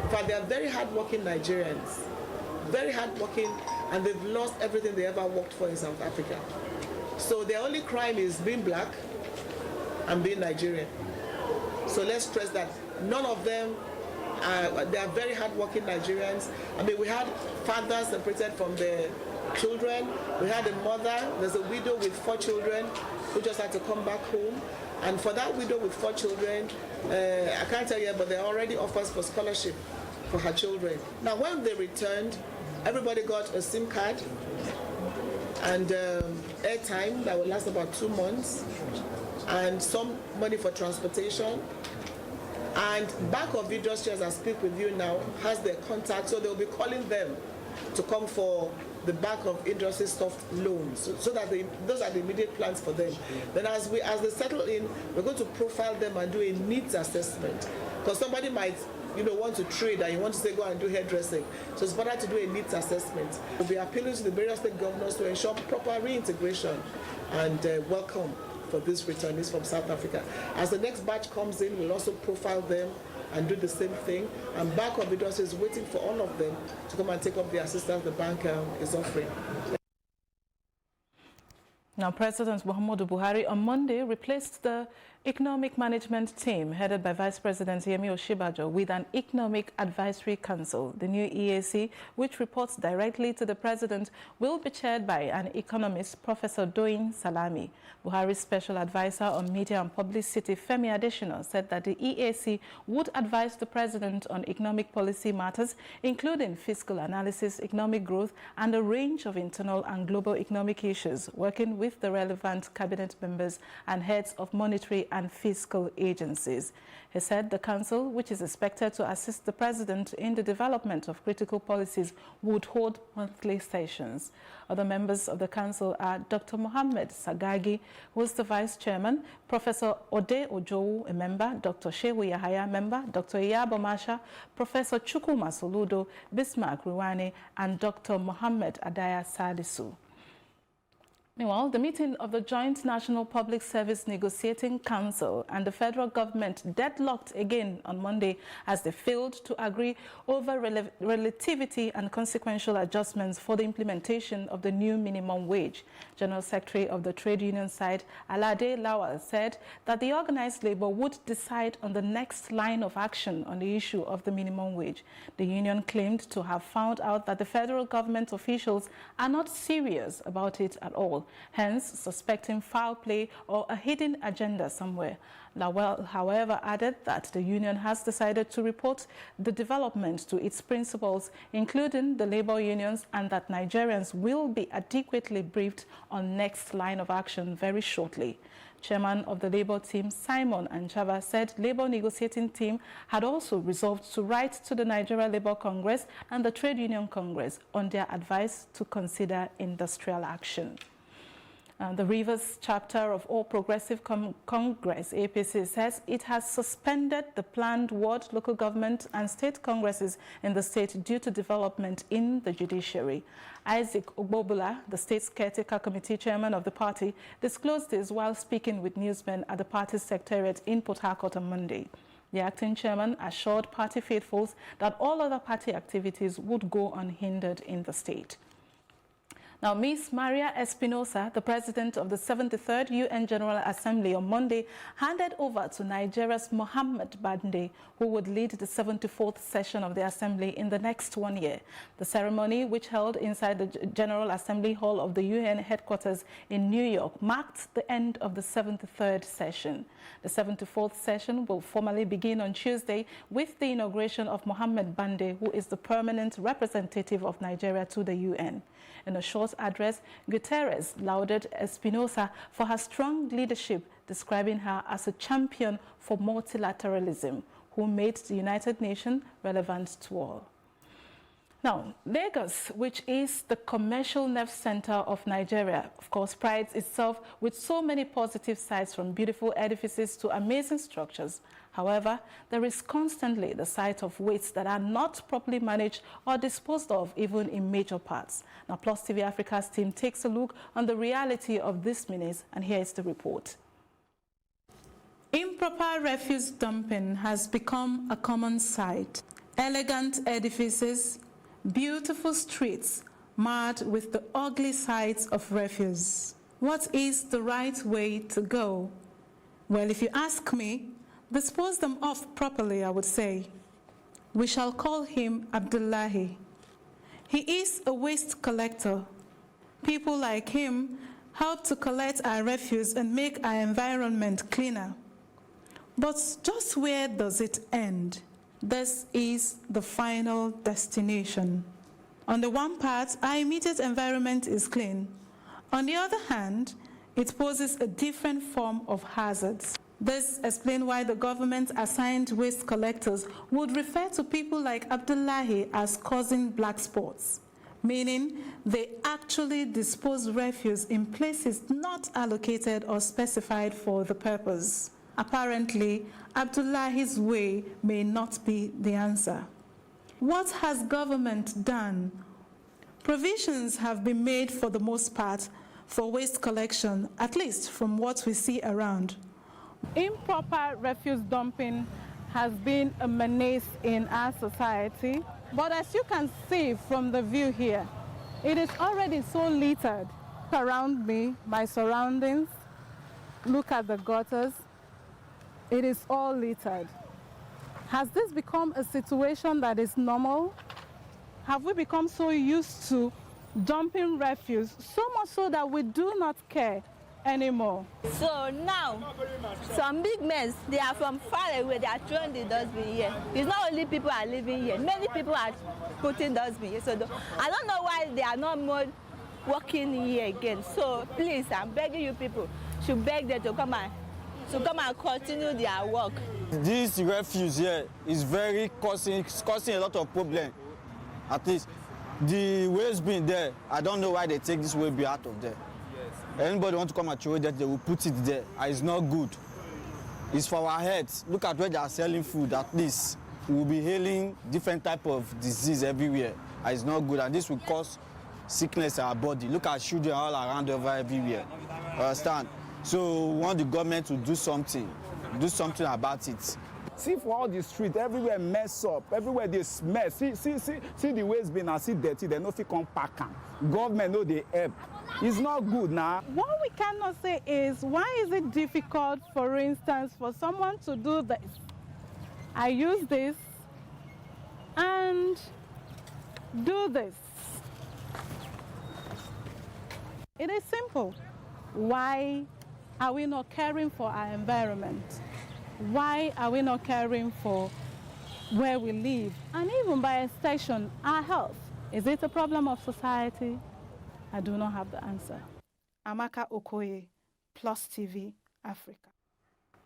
Speaker 1: In fact, they are very hardworking Nigerians, very hardworking, and they've lost everything they ever worked for in South Africa. So their only crime is being black and being Nigerian. So let's stress that none of them they are very hardworking Nigerians. I mean, we had fathers separated from their children. We had a mother, there's a widow with 4 children who just had to come back home. And for that widow with 4 children, I can't tell you, but there are already offers for scholarship for her children. Now, when they returned, everybody got a SIM card and airtime that will last about 2 months. and some money for transportation. And Bank of Industry, as I speak with you now, has their contact, so they'll be calling them to come for the Bank of Industry soft loans, so that those are the immediate plans for them. Then as they settle in, we're going to profile them and do a needs assessment, because somebody might want to trade and you want to say go and do hairdressing. So it's better to do a needs assessment. We'll be appealing to the various state governors to ensure proper reintegration and welcome for these returnees from South Africa. As the next batch comes in, we'll also profile them and do the same thing. And Bank of Industry is waiting for all of them to come and take up the assistance the bank is offering.
Speaker 18: Now, President Muhammadu Buhari on Monday replaced the Economic Management Team headed by Vice President Yemi Osinbajo with an Economic Advisory Council. The new EAC, which reports directly to the President, will be chaired by an economist, Professor Doyin Salami. Buhari's special advisor on media and publicity, Femi Adesina, said that the EAC would advise the President on economic policy matters, including fiscal analysis, economic growth, and a range of internal and global economic issues, working with the relevant cabinet members and heads of monetary and fiscal agencies. He said the council, which is expected to assist the President in the development of critical policies, would hold monthly sessions. Other members of the council are Dr. Mohammed Sagagi, who is the Vice Chairman, Professor Ode Ojowu, a member, Dr. Shehu Yahaya, member, Dr. Iyabo Masha, Professor Chukuma Soludo, Bismarck Ruwane, and Dr. Mohammed Adaya Salisu. Meanwhile, the meeting of the Joint National Public Service Negotiating Council and the federal government deadlocked again on Monday as they failed to agree over relativity and consequential adjustments for the implementation of the new minimum wage. General Secretary of the trade union side, Alade Lawal, said that the organized labor would decide on the next line of action on the issue of the minimum wage. The union claimed to have found out that the federal government officials are not serious about it at all, hence suspecting foul play or a hidden agenda somewhere. Lawal, however, added that the union has decided to report the development to its principals, including the labor unions, and that Nigerians will be adequately briefed on next line of action very shortly. Chairman of the Labour team, Simon Anchava, said Labour negotiating team had also resolved to write to the Nigeria Labour Congress and the Trade Union Congress on their advice to consider industrial action. The Rivers chapter of All Progressive Congress, APC, says it has suspended the planned ward, local government and state congresses in the state due to development in the judiciary. Isaac Ogbobula, the state's caretaker committee chairman of the party, disclosed this while speaking with newsmen at the party's secretariat in Port Harcourt on Monday. The acting chairman assured party faithfuls that all other party activities would go unhindered in the state. Now, Ms. Maria Espinosa, the president of the 73rd UN General Assembly on Monday, handed over to Nigeria's Mohammed Bande, who would lead the 74th session of the Assembly in the next 1 year. The ceremony, which held inside the General Assembly Hall of the UN headquarters in New York, marked the end of the 73rd session. The 74th session will formally begin on Tuesday with the inauguration of Mohammed Bande, who is the permanent representative of Nigeria to the UN. In a short address, Guterres lauded Espinosa for her strong leadership, describing her as a champion for multilateralism, who made the United Nations relevant to all. Now, Lagos, which is the commercial nerve center of Nigeria, of course, prides itself with so many positive sides, from beautiful edifices to amazing structures. However, there is constantly the sight of wastes that are not properly managed or disposed of, even in major parts. Now, Plus TV Africa's team takes a look on the reality of this menace, and here is the report. Improper refuse dumping has become a common sight. Elegant edifices, beautiful streets marred with the ugly sides of refuse. What is the right way to go? Well, if you ask me, dispose them off properly, I would say. We shall call him Abdullahi. He is a waste collector. People like him help to collect our refuse and make our environment cleaner. But just where does it end? This is the final destination. On the one part, our immediate environment is clean. On the other hand, it poses a different form of hazards. This explains why the government assigned waste collectors would refer to people like Abdullahi as causing black spots, meaning they actually dispose refuse in places not allocated or specified for the purpose. Apparently, Abdullahi's way may not be the answer. What has government done? Provisions have been made for the most part for waste collection, at least from what we see around. Improper refuse dumping has been a menace in our society, but as you can see from the view here, it is already so littered around me, my surroundings. Look at the gutters. It is all littered. Has this become a situation that is normal? Have we become so used to dumping refuse, so much so that we do not care anymore?
Speaker 10: So now, some big men, they are from far away, they are throwing the dustbin here. It's not only people are living here, many people are putting dustbin here. So I don't know why they are not more working here again. So please, I'm begging you people, should beg them to come and continue their work.
Speaker 11: This refuse here is causing a lot of problems. At least the waste bin there, I don't know why they take this waste bin out of there. Anybody want to come and throw it there, they will put it there. And it's not good. It's for our heads. Look at where they are selling food. At least we will be hailing different type of disease everywhere. And it's not good, and this will cause sickness in our body. Look at children all around everywhere. Understand? So we want the government to do something about it.
Speaker 12: See for all the street, everywhere mess up, everywhere they smell. See the waste bin and see dirty, they no fit come pack am. Government no dey help. It's not good now.
Speaker 18: What we cannot say is, why is it difficult, for instance, for someone to do this? I use this and do this. It is simple. Why are we not caring for our environment? Why are we not caring for where we live? And even by extension, our health. Is it a problem of society? I do not have the answer. Amaka Okoye, Plus TV, Africa.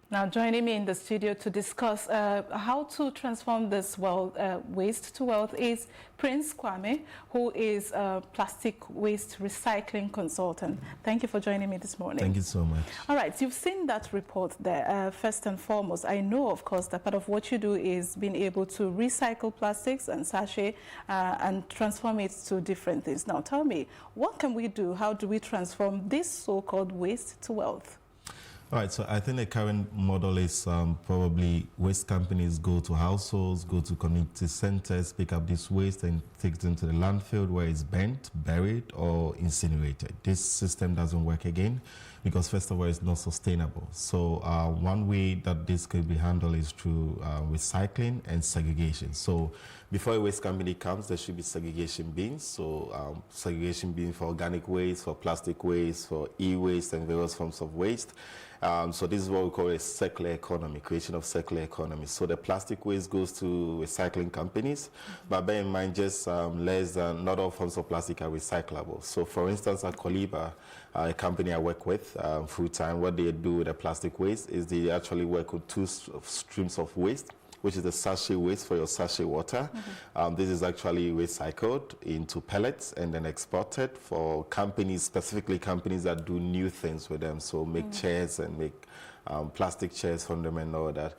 Speaker 18: Now joining me in the studio to discuss how to transform this waste to wealth is Prince Kwame, who is a plastic waste recycling consultant. Thank you for joining me this morning.
Speaker 13: Thank you so much.
Speaker 18: All right, you've seen that report there. First and foremost, I know, of course, that part of what you do is being able to recycle plastics and sachet and transform it to different things. Now tell me, what can we do? How do we transform this so-called waste to wealth?
Speaker 13: All right, so I think the current model is probably waste companies go to households, go to community centers, pick up this waste and take them to the landfill where it's burnt, buried, or incinerated. This system doesn't work again because, first of all, it's not sustainable. So one way that this could be handled is through recycling and segregation. So before a waste company comes, there should be segregation bins. So segregation bins for organic waste, for plastic waste, for e-waste, and various forms of waste. So this is what we call a circular economy, creation of circular economy. So the plastic waste goes to recycling companies, but bear in mind just less than, not all forms of plastic are recyclable. So for instance, at Coliba, a company I work with full-time, what they do with the plastic waste is they actually work with two streams of waste, which is the sachet waste for your sachet water. Mm-hmm. This is actually recycled into pellets and then exported for companies, specifically companies that do new things with them. So make chairs and make plastic chairs from them and all that.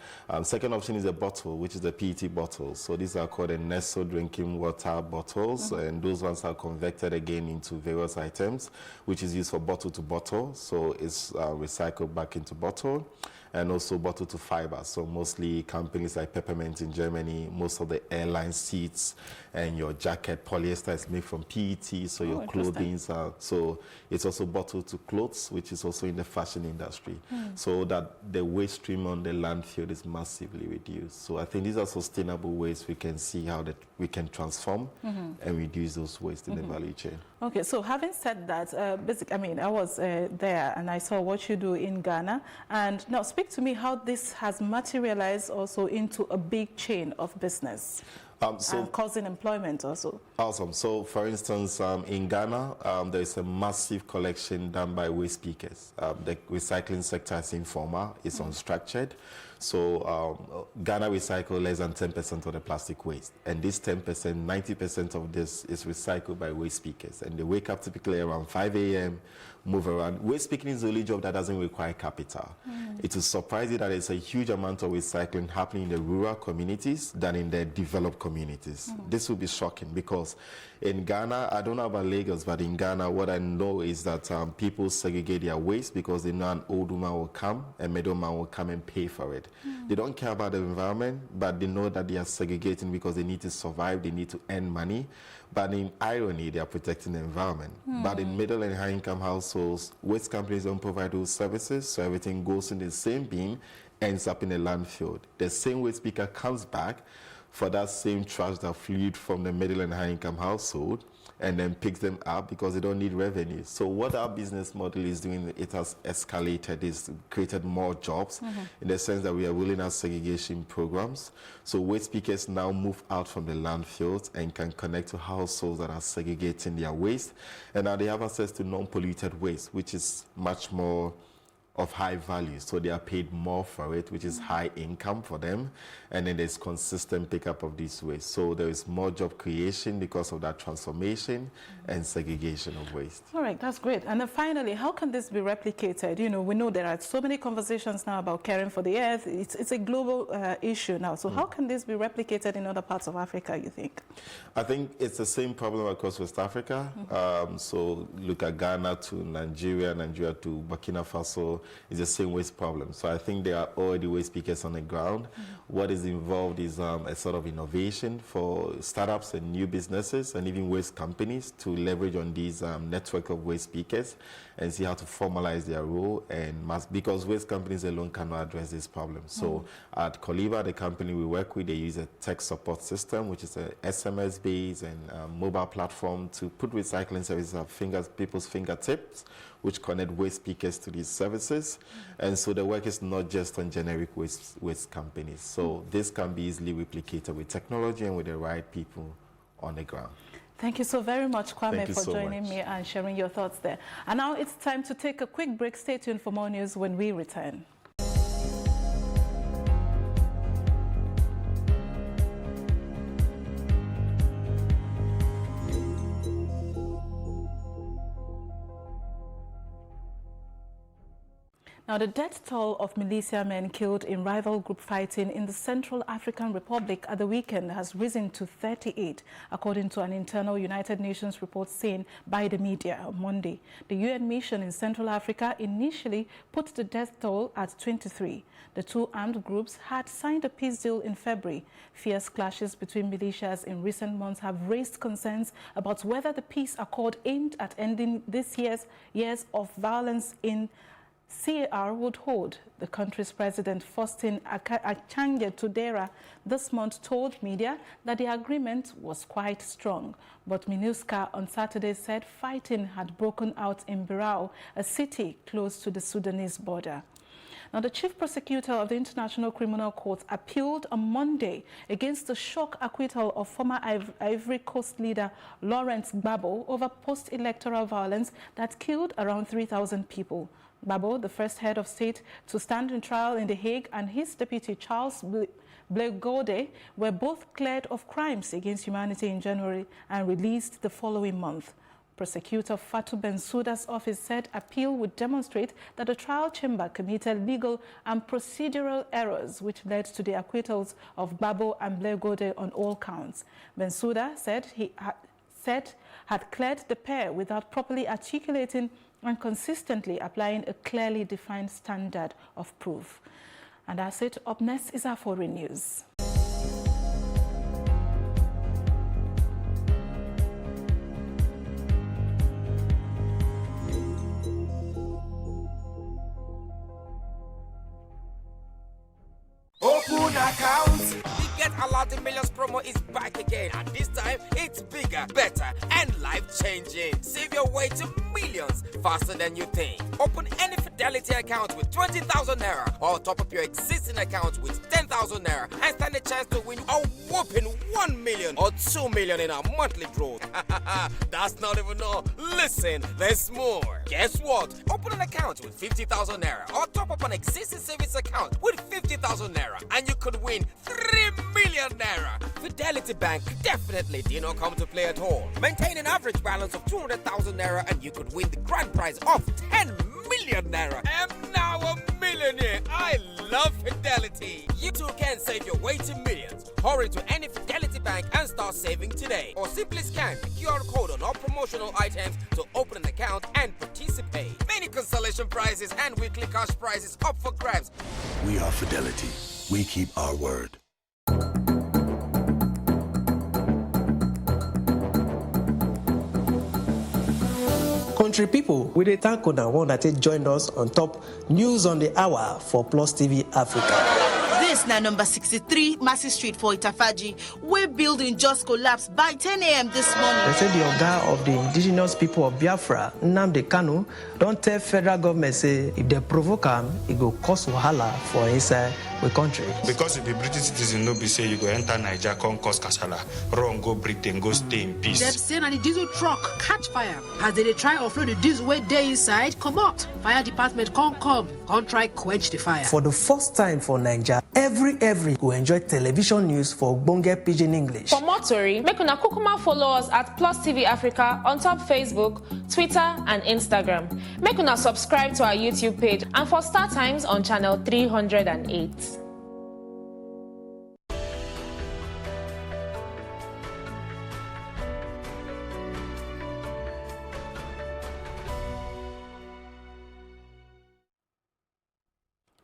Speaker 13: Second option is a bottle, which is the PET bottles. So these are called the Nestle drinking water bottles, and those ones are converted again into various items, which is used for bottle to bottle. So it's recycled back into bottle. And also bottle to fiber. So mostly companies like Peppermint in Germany, most of the airline seats and your jacket, polyester is made from PET, so your clothing are, so it's also bottle to clothes, which is also in the fashion industry. So that the waste stream on the landfill is massively reduced. So I think these are sustainable ways we can see how that we can transform and reduce those waste in the value chain.
Speaker 18: Okay, so having said that, I was there and I saw what you do in Ghana. And now speak to me how this has materialized also into a big chain of business. and causing employment also.
Speaker 13: Awesome. So, for instance, in Ghana, there is a massive collection done by waste pickers. The recycling sector is informal, it's unstructured. So, Ghana recycle less than 10% of the plastic waste. And this 10%, 90% of this is recycled by waste pickers. And they wake up typically around 5 a.m., move around. Waste picking is the only job that doesn't require capital. It is surprising that there's a huge amount of recycling happening in the rural communities than in the developed communities. This will be shocking because in Ghana, I don't know about Lagos, but in Ghana, what I know is that people segregate their waste because they know an old woman will come, a middleman will come and pay for it. They don't care about the environment, but they know that they are segregating because they need to survive, they need to earn money. But in irony, they are protecting the environment. But in middle and high income households, waste companies don't provide those services, so everything goes in the same bin, ends up in a landfill. The same waste picker comes back for that same trash that flew from the middle and high income household and then picks them up because they don't need revenue. So what our business model is doing, it has escalated, it's created more jobs in the sense that we are rolling out segregation programs. So waste pickers now move out from the landfills and can connect to households that are segregating their waste. And now they have access to non-polluted waste, which is much more of high value, so they are paid more for it, which is high income for them, and then there's consistent pickup of these waste. So there is more job creation because of that transformation and segregation of waste.
Speaker 18: All right, that's great. And then finally, how can this be replicated? You know, we know there are so many conversations now about caring for the earth. It's a global issue now. So how can this be replicated in other parts of Africa, you think?
Speaker 13: I think it's the same problem across West Africa. So look at Ghana to Nigeria, Nigeria to Burkina Faso. It's the same waste problem. So I think there are already waste pickers on the ground. What is involved is a sort of innovation for startups and new businesses and even waste companies to leverage on these network of waste pickers and see how to formalize their role, and because waste companies alone cannot address this problem. So at Coliva, the company we work with, they use a tech support system, which is a SMS-based and mobile platform to put recycling services at people's fingertips, which connect waste pickers to these services. And so the work is not just on generic waste companies. So this can be easily replicated with technology and with the right people on the ground.
Speaker 18: Thank you so very much, Kwame, for joining me and sharing your thoughts there. And now it's time to take a quick break. Stay tuned for more news when we return. Now, the death toll of militiamen killed in rival group fighting in the Central African Republic at the weekend has risen to 38, according to an internal United Nations report seen by the media on Monday. The UN mission in Central Africa initially put the death toll at 23. The two armed groups had signed a peace deal in February. Fierce clashes between militias in recent months have raised concerns about whether the peace accord aimed at ending this years of violence in CAR would hold. The country's president, Faustin Archange Touadéra, this month told media that the agreement was quite strong. But MINUSCA on Saturday said fighting had broken out in Birao, a city close to the Sudanese border. Now, the chief prosecutor of the International Criminal Court appealed on Monday against the shock acquittal of former Ivory Coast leader Laurent Gbagbo over post-electoral violence that killed around 3,000 people. Gbagbo, the first head of state to stand in trial in The Hague, and his deputy Charles Blé Gaudet were both cleared of crimes against humanity in January and released the following month. Prosecutor Fatou Bensouda's office said appeal would demonstrate that the trial chamber committed legal and procedural errors which led to the acquittals of Gbagbo and Blé Gaudet on all counts. Bensouda said had cleared the pair without properly articulating and consistently applying a clearly defined standard of proof. And that's it. Up next is our foreign news.
Speaker 6: Open accounts. The Get Allowed in Millions promo is back again, and this time it's bigger, better, and life-changing. Save your way to millions faster than you think. Open any Fidelity account with 20,000 naira, or top up your existing account with 10,000 naira, and stand a chance to win a whopping 1 million. million or 2 million in our monthly draw. That's not even all. Listen, there's more. Guess what? Open an account with 50,000 naira or top up an existing savings account with 50,000 naira and you could win 3 million naira. Fidelity Bank definitely did not come to play at all. Maintain an average balance of 200,000 naira and you could win the grand prize of 10 million naira. I'm now a millionaire. I love Fidelity. You too can save your way to millions. Hurry to any Fidelity Bank and start saving today. Or simply scan the QR code on all promotional items to open an account and participate. Many consolation prizes and weekly cash prizes up for grabs.
Speaker 14: We are Fidelity. We keep our word.
Speaker 15: Country people, we dey thank una one that joined us on top News on the Hour for Plus TV Africa.
Speaker 16: This na number 63 Massey Street for Itafaji, where building just collapsed by 10 a.m. this morning.
Speaker 15: They say the Oga of the indigenous people of Biafra, Nnamdi Kanu, don't tell federal government say if they provoke him, it go cause wahala for inside the country.
Speaker 17: Because if the British citizen no be say you go enter Nigeria, come cause kasala, run go Britain, go stay in peace.
Speaker 19: Them say na the diesel truck catch fire as they try offload the diesel way day inside. Come out, fire department come try quench the fire.
Speaker 15: For the first time for Nigeria, every go enjoy television news for Ogbonge Pidgin English.
Speaker 20: For more tori, make una kukuma follow us at Plus TV Africa on top Facebook, Twitter and Instagram. Make una subscribe to our YouTube page and for Star Times on channel 308.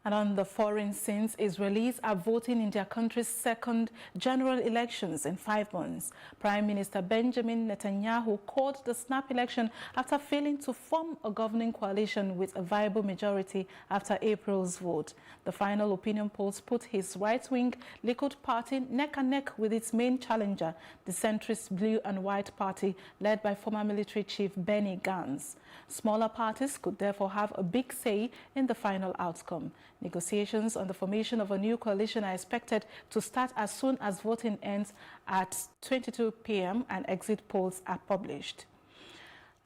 Speaker 18: And on the foreign scenes, Israelis are voting in their country's second general elections in 5 months. Prime Minister Benjamin Netanyahu called the snap election after failing to form a governing coalition with a viable majority after April's vote. The final opinion polls put his right-wing Likud party neck and neck with its main challenger, the centrist Blue and White Party, led by former military chief Benny Gantz. Smaller parties could therefore have a big say in the final outcome. Negotiations on the formation of a new coalition are expected to start as soon as voting ends at 22 p.m. and exit polls are published.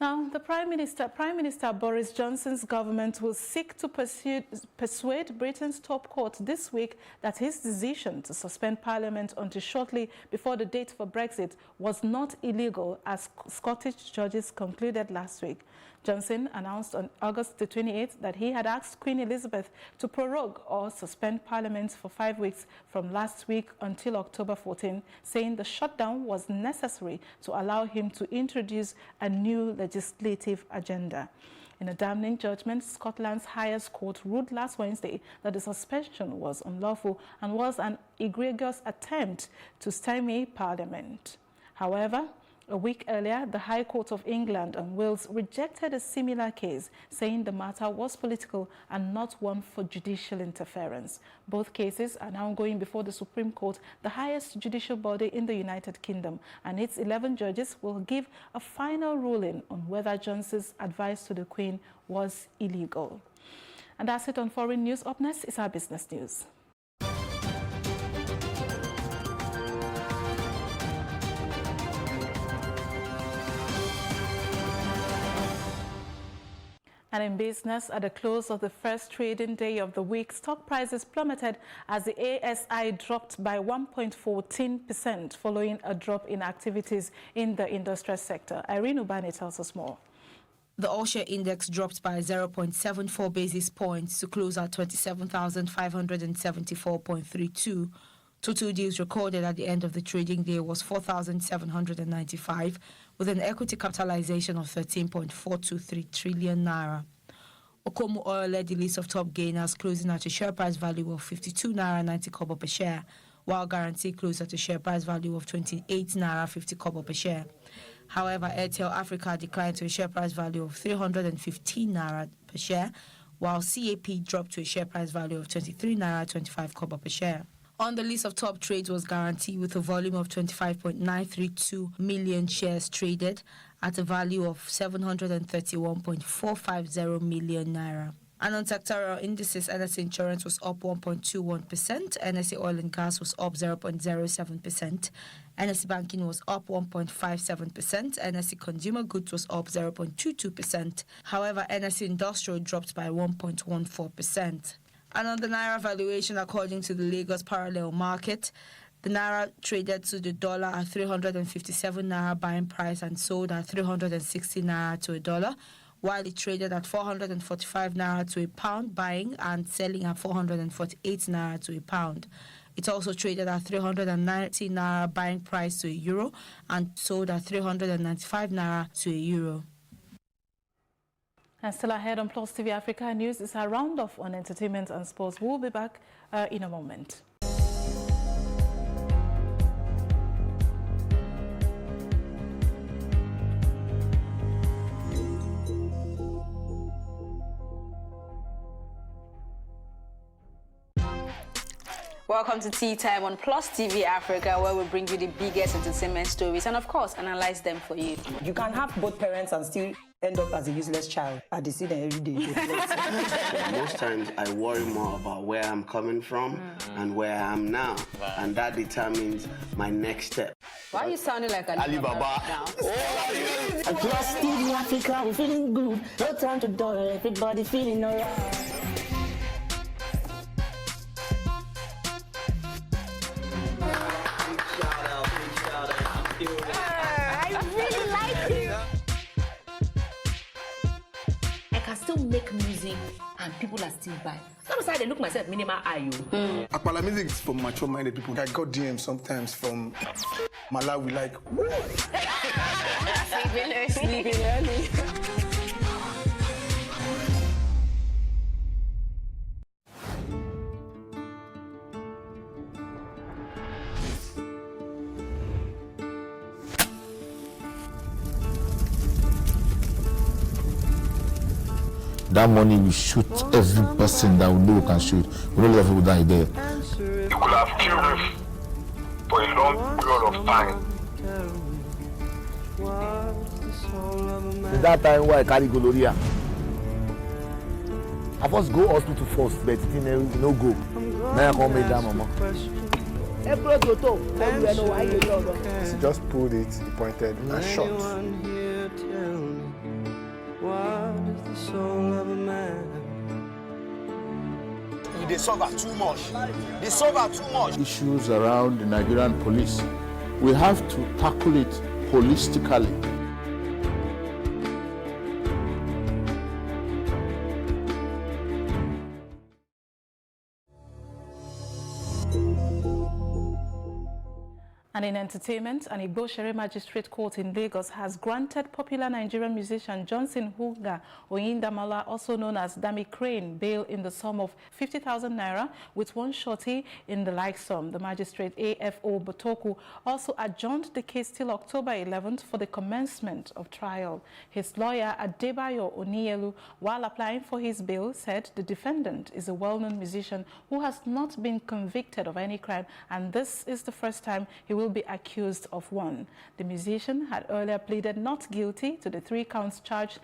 Speaker 18: Now, the Prime Minister Boris Johnson's government will seek to persuade Britain's top court this week that his decision to suspend Parliament until shortly before the date for Brexit was not illegal, as Scottish judges concluded last week. Johnson announced on August the 28th that he had asked Queen Elizabeth to prorogue or suspend Parliament for 5 weeks from last week until October 14, saying the shutdown was necessary to allow him to introduce a new legislative agenda. In a damning judgment, Scotland's highest court ruled last Wednesday that the suspension was unlawful and was an egregious attempt to stymie Parliament. However, a week earlier, the High Court of England and Wales rejected a similar case, saying the matter was political and not one for judicial interference. Both cases are now going before the Supreme Court, the highest judicial body in the United Kingdom, and its 11 judges will give a final ruling on whether Johnson's advice to the Queen was illegal. And that's it on foreign news. Up next is our business news. And in business, at the close of the first trading day of the week, stock prices plummeted as the ASI dropped by 1.14% following a drop in activities in the industrial sector. Irene Ubani tells us more.
Speaker 16: The All-Share Index dropped by 0.74 basis points to close at 27,574.32. Total deals recorded at the end of the trading day was 4,795, with an equity capitalization of 13.423 trillion naira. Okomu Oil led the list of top gainers, closing at a share price value of 52 naira 90 kobo per share, while Guarantee closed at a share price value of 28 naira 50 kobo per share. However, Airtel Africa declined to a share price value of 315 naira per share, while CAP dropped to a share price value of 23 naira 25 kobo per share. On the list of top trades was Guarantee with a volume of 25.932 million shares traded at a value of 731.450 million naira. And on sectoral indices, NSE Insurance was up 1.21%, NSE Oil and Gas was up 0.07%, NSE Banking was up 1.57%, NSE Consumer Goods was up 0.22%. However, NSE Industrial dropped by 1.14%. And on the Naira valuation, according to the Lagos Parallel Market, the Naira traded to the dollar at 357 Naira buying price and sold at 360 Naira to a dollar, while it traded at 445 Naira to a pound buying and selling at 448 Naira to a pound. It also traded at 390 Naira buying price to a euro and sold at 395 Naira to a euro.
Speaker 18: And still ahead on Plus TV Africa News is a roundup on entertainment and sports. We'll be back in a moment.
Speaker 2: Welcome to Tea Time on Plus TV Africa, where we bring you the biggest entertainment stories and, of course, analyze them for you.
Speaker 4: You can have both parents and still end up as a useless child. I see them every day.
Speaker 7: Most times I worry more about where I'm coming from and where I am now, and that determines my next step.
Speaker 2: Why are you sounding like Alibaba now?
Speaker 4: Plus TV Africa, we're feeling good. No time to dull, everybody feeling alright.
Speaker 21: Make music and people are still buying. Sometimes I look myself minimal IU.
Speaker 24: Akpala music is for mature minded people. I got DMs sometimes from Malawi like
Speaker 2: sleeping early.
Speaker 26: That money will shoot every person that we know can shoot. We don't let people die there.
Speaker 27: You could have killed me for a long period of time.
Speaker 26: Since that time why I carry gonorrhea. I first go hospital first, but it no go. Now I come make that mama.
Speaker 24: He just pulled it, he pointed and shot.
Speaker 28: What is the soul of a man?
Speaker 29: They suffer too much. They suffer too much.
Speaker 26: Issues around the Nigerian police, we have to tackle it holistically.
Speaker 18: And in entertainment, an Igbo-Shere Magistrate Court in Lagos has granted popular Nigerian musician Johnson Huga Oyindamala, also known as Dami Crane, bail in the sum of 50,000 naira with one shorty in the like sum. The magistrate AFO Botoku also adjourned the case till October 11th for the commencement of trial. His lawyer Adebayo Onielu, while applying for his bail, said the defendant is a well-known musician who has not been convicted of any crime, and this is the first time he will be accused of one. The musician had earlier pleaded not guilty to the 3 counts charged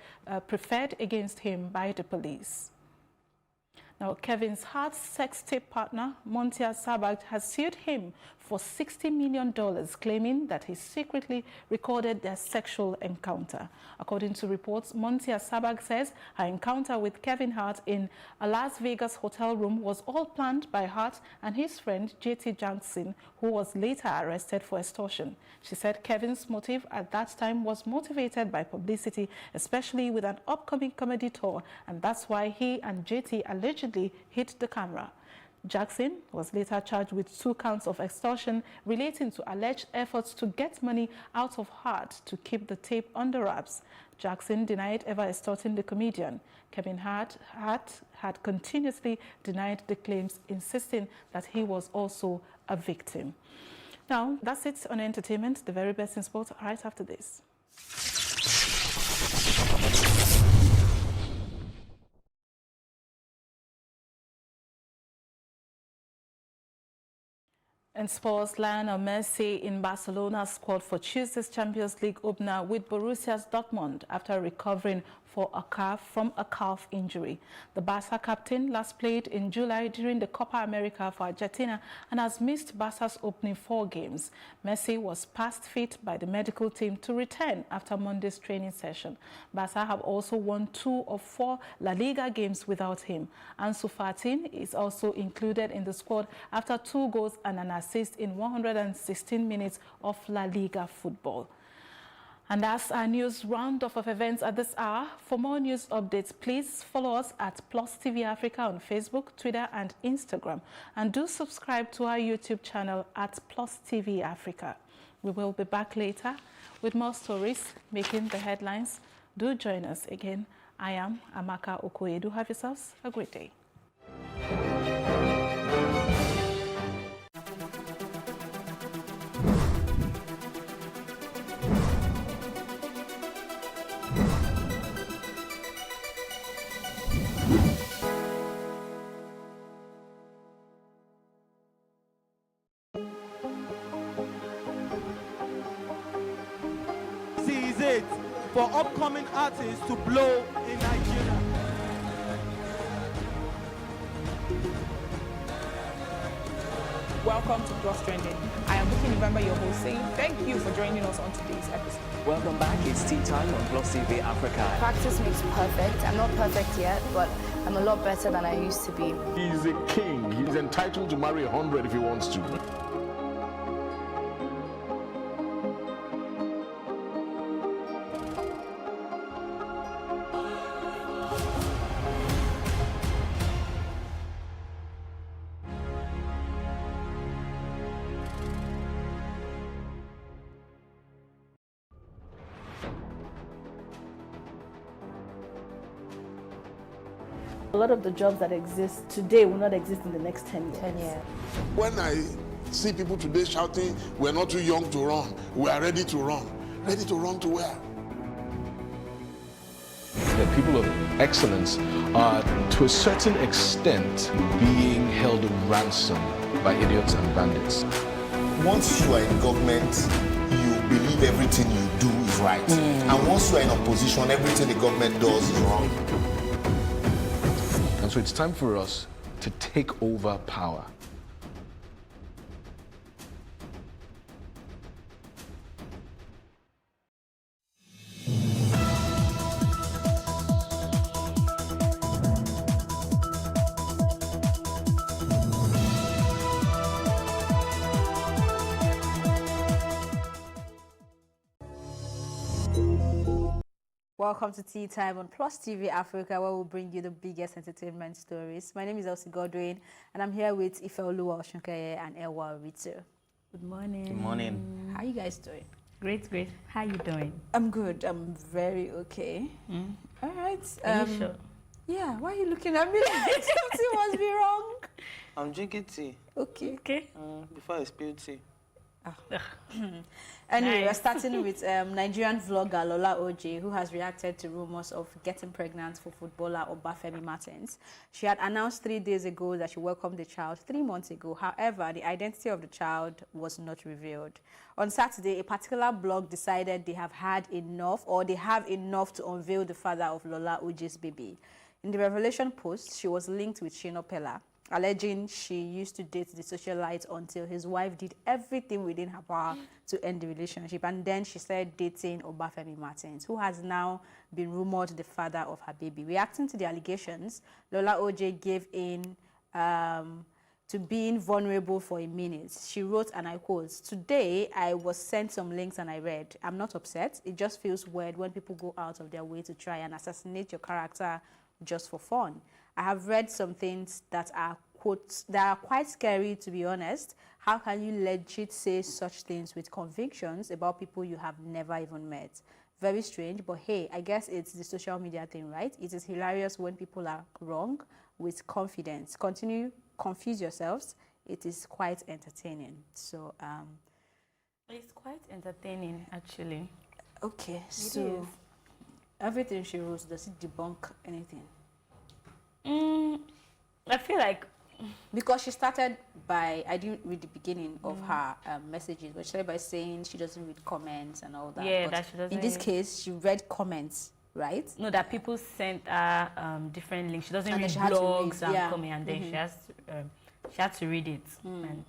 Speaker 18: preferred against him by the police. Now, Kevin Hart's sex tape partner, Montia Sabag, has sued him for $60 million, claiming that he secretly recorded their sexual encounter. According to reports, Montia Sabag says her encounter with Kevin Hart in a Las Vegas hotel room was all planned by Hart and his friend JT Jackson, who was later arrested for extortion. She said Kevin's motive at that time was motivated by publicity, especially with an upcoming comedy tour, and that's why he and JT allegedly hit the camera. Jackson was later charged with 2 counts of extortion relating to alleged efforts to get money out of Hart to keep the tape under wraps. Jackson denied ever extorting the comedian. Kevin Hart had continuously denied the claims, insisting that he was also a victim. Now, that's it on entertainment. The very best in sport right after this. In sports, Lionel Messi in Barcelona's squad for Tuesday's Champions League opener with Borussia Dortmund after recovering from a calf injury. The Barca captain last played in July during the Copa America for Argentina and has missed Barca's opening 4 games. Messi was passed fit by the medical team to return after Monday's training session. Barca have also won 2 of 4 La Liga games without him. Ansu Fati is also included in the squad after 2 goals and an assist in 116 minutes of La Liga football. And that's our news roundup of events at this hour. For more news updates, please follow us at Plus TV Africa on Facebook, Twitter, and Instagram. And do subscribe to our YouTube channel at Plus TV Africa. We will be back later with more stories making the headlines. Do join us again. I am Amaka Okoye. Do have yourselves a great day.
Speaker 1: Is it for upcoming artists to blow in Nigeria?
Speaker 3: Welcome to Plus Trending. I am Buki November, your host, saying thank you for joining us on today's episode.
Speaker 5: Welcome back. It's tea time on Plus TV Africa.
Speaker 8: Practice makes perfect. I'm not perfect yet, but I'm a lot better than I used to be.
Speaker 9: He's a king. He's entitled to marry 100 if he wants to.
Speaker 10: A lot of the jobs that exist today will not exist in the next 10 years.
Speaker 9: When I see people today shouting, we're not too young to run, we are ready to run. Ready to run to where?
Speaker 22: The people of excellence are, to a certain extent, being held ransom by idiots and bandits.
Speaker 23: Once you are in government, you believe everything you do is right. And once you are in opposition, everything the government does is wrong.
Speaker 22: And so it's time for us to take over power.
Speaker 2: Welcome to Tea Time on Plus TV Africa, where we'll bring you the biggest entertainment stories. My name is Elsie Godwin, and I'm here with Ifeoluwa Oshunkeye and Ewa Ritu. Good morning.
Speaker 25: Good morning.
Speaker 2: How are you guys doing?
Speaker 25: Great, great. How are you doing?
Speaker 2: I'm good. I'm very okay. All right.
Speaker 25: Are you sure?
Speaker 2: Yeah. Why are you looking at me like something must be wrong?
Speaker 25: I'm drinking tea.
Speaker 2: Okay.
Speaker 25: Okay. Before I spill tea.
Speaker 2: Anyway,
Speaker 25: Nice.
Speaker 2: we're starting with Nigerian vlogger Lola OJ, who has reacted to rumors of getting pregnant for footballer Obafemi Martins. She had announced 3 days ago that she welcomed the child 3 months ago. However, the identity of the child was not revealed. On Saturday, a particular blog decided they have had enough, or they have enough to unveil the father of Lola OJ's baby. In the revelation post, she was linked with Shino Pella, alleging she used to date the socialite until his wife did everything within her power to end the relationship. And then she started dating Obafemi Martins, who has now been rumored the father of her baby. Reacting to the allegations, Lola OJ gave in to being vulnerable for a minute. She wrote, and I quote, "Today, I was sent some links and I read, I'm not upset. It just feels weird when people go out of their way to try and assassinate your character just for fun. I have read some things that are, quotes, that are quite scary, to be honest. How can you legit say such things with convictions about people you have never even met? Very strange, but hey, I guess it's the social media thing, right? It is hilarious when people are wrong with confidence. Continue, confuse yourselves. It is quite entertaining." So,
Speaker 25: It's quite entertaining, actually.
Speaker 2: okay, so everything she wrote, does it debunk anything?
Speaker 25: I feel like,
Speaker 2: because she started by, I didn't read the beginning of her messages, but she started by saying she doesn't read comments and all that.
Speaker 25: Yeah,
Speaker 2: but
Speaker 25: that she doesn't
Speaker 2: in this
Speaker 25: read.
Speaker 2: case, she read comments right?
Speaker 25: No, that people sent her different links. She doesn't
Speaker 2: And
Speaker 25: read
Speaker 2: then she had to
Speaker 25: blogs
Speaker 2: read,
Speaker 25: and comment, and then she had to read it. And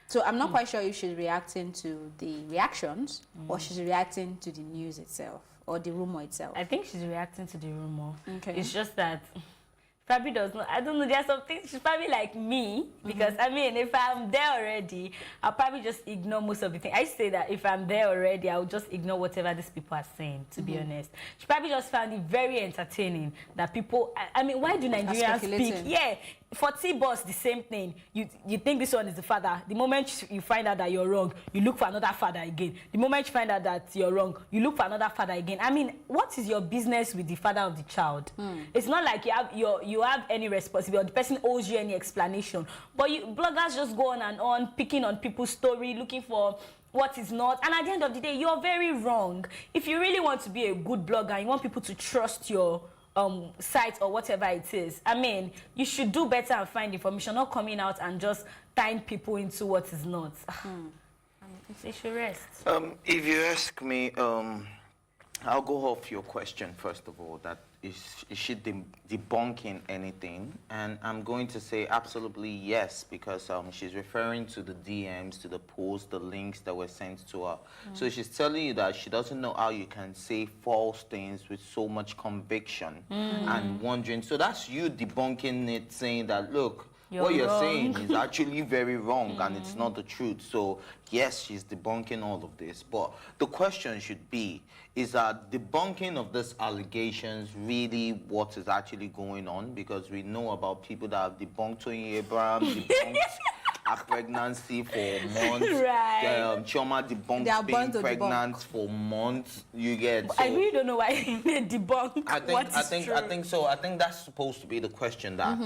Speaker 2: So I'm not quite sure if she's reacting to the reactions or she's reacting to the news itself or the rumor itself.
Speaker 25: I think she's reacting to the rumor.
Speaker 2: Okay.
Speaker 25: It's just that probably does not. I don't know. There's some things she's probably like me because I mean, if I'm there already, I'll probably just ignore most of the things. I say that if I'm there already, I'll just ignore whatever these people are saying. To be honest, she probably just found it very entertaining that people. I mean, why do Nigerians speak? Yeah. For T-Boss, the same thing. You think this one is the father. The moment you find out that you're wrong, you look for another father again. The moment you find out that you're wrong, you look for another father again. I mean, what is your business with the father of the child? It's not like you have any responsibility or the person owes you any explanation. But bloggers just go on and on, picking on people's story, looking for what is not. And at the end of the day, you're very wrong. If you really want to be a good blogger and you want people to trust your site or whatever it is, I mean, you should do better and find information, not coming out and just tying people into what is not. They should rest.
Speaker 6: If you ask me, I'll go off your question first of all. That is she debunking anything? And I'm going to say absolutely yes, because she's referring to the DMs, to the posts, the links that were sent to her. So she's telling you that she doesn't know how you can say false things with so much conviction and wondering. So that's you debunking it, saying that, look, what you're saying is actually very wrong and it's not the truth. So yes, she's debunking all of this. But the question should be, is that debunking of these allegations really what is actually going on? Because we know about people that have debunked Tony Abraham, debunked a pregnancy for months.
Speaker 25: Right.
Speaker 6: Chioma debunked being pregnant for months. You get. So
Speaker 25: I really don't know why they debunk.
Speaker 6: I think so. I think that's supposed to be the question that.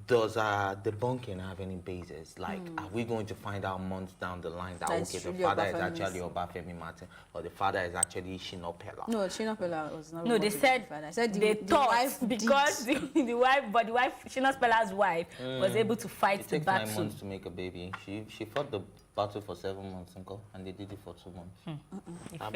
Speaker 6: Does debunking have any basis? Like, are we going to find out months down the line that okay, the father is actually Obafemi Martin or the father is actually Shina Pella?
Speaker 2: No, Shina Pella was not.
Speaker 25: No, they said they thought because the wife Shina Pella's wife was able to fight the battle.
Speaker 6: It takes 9 months to make a baby. She fought the battle for 7 months, and they did it for 2 months.
Speaker 2: I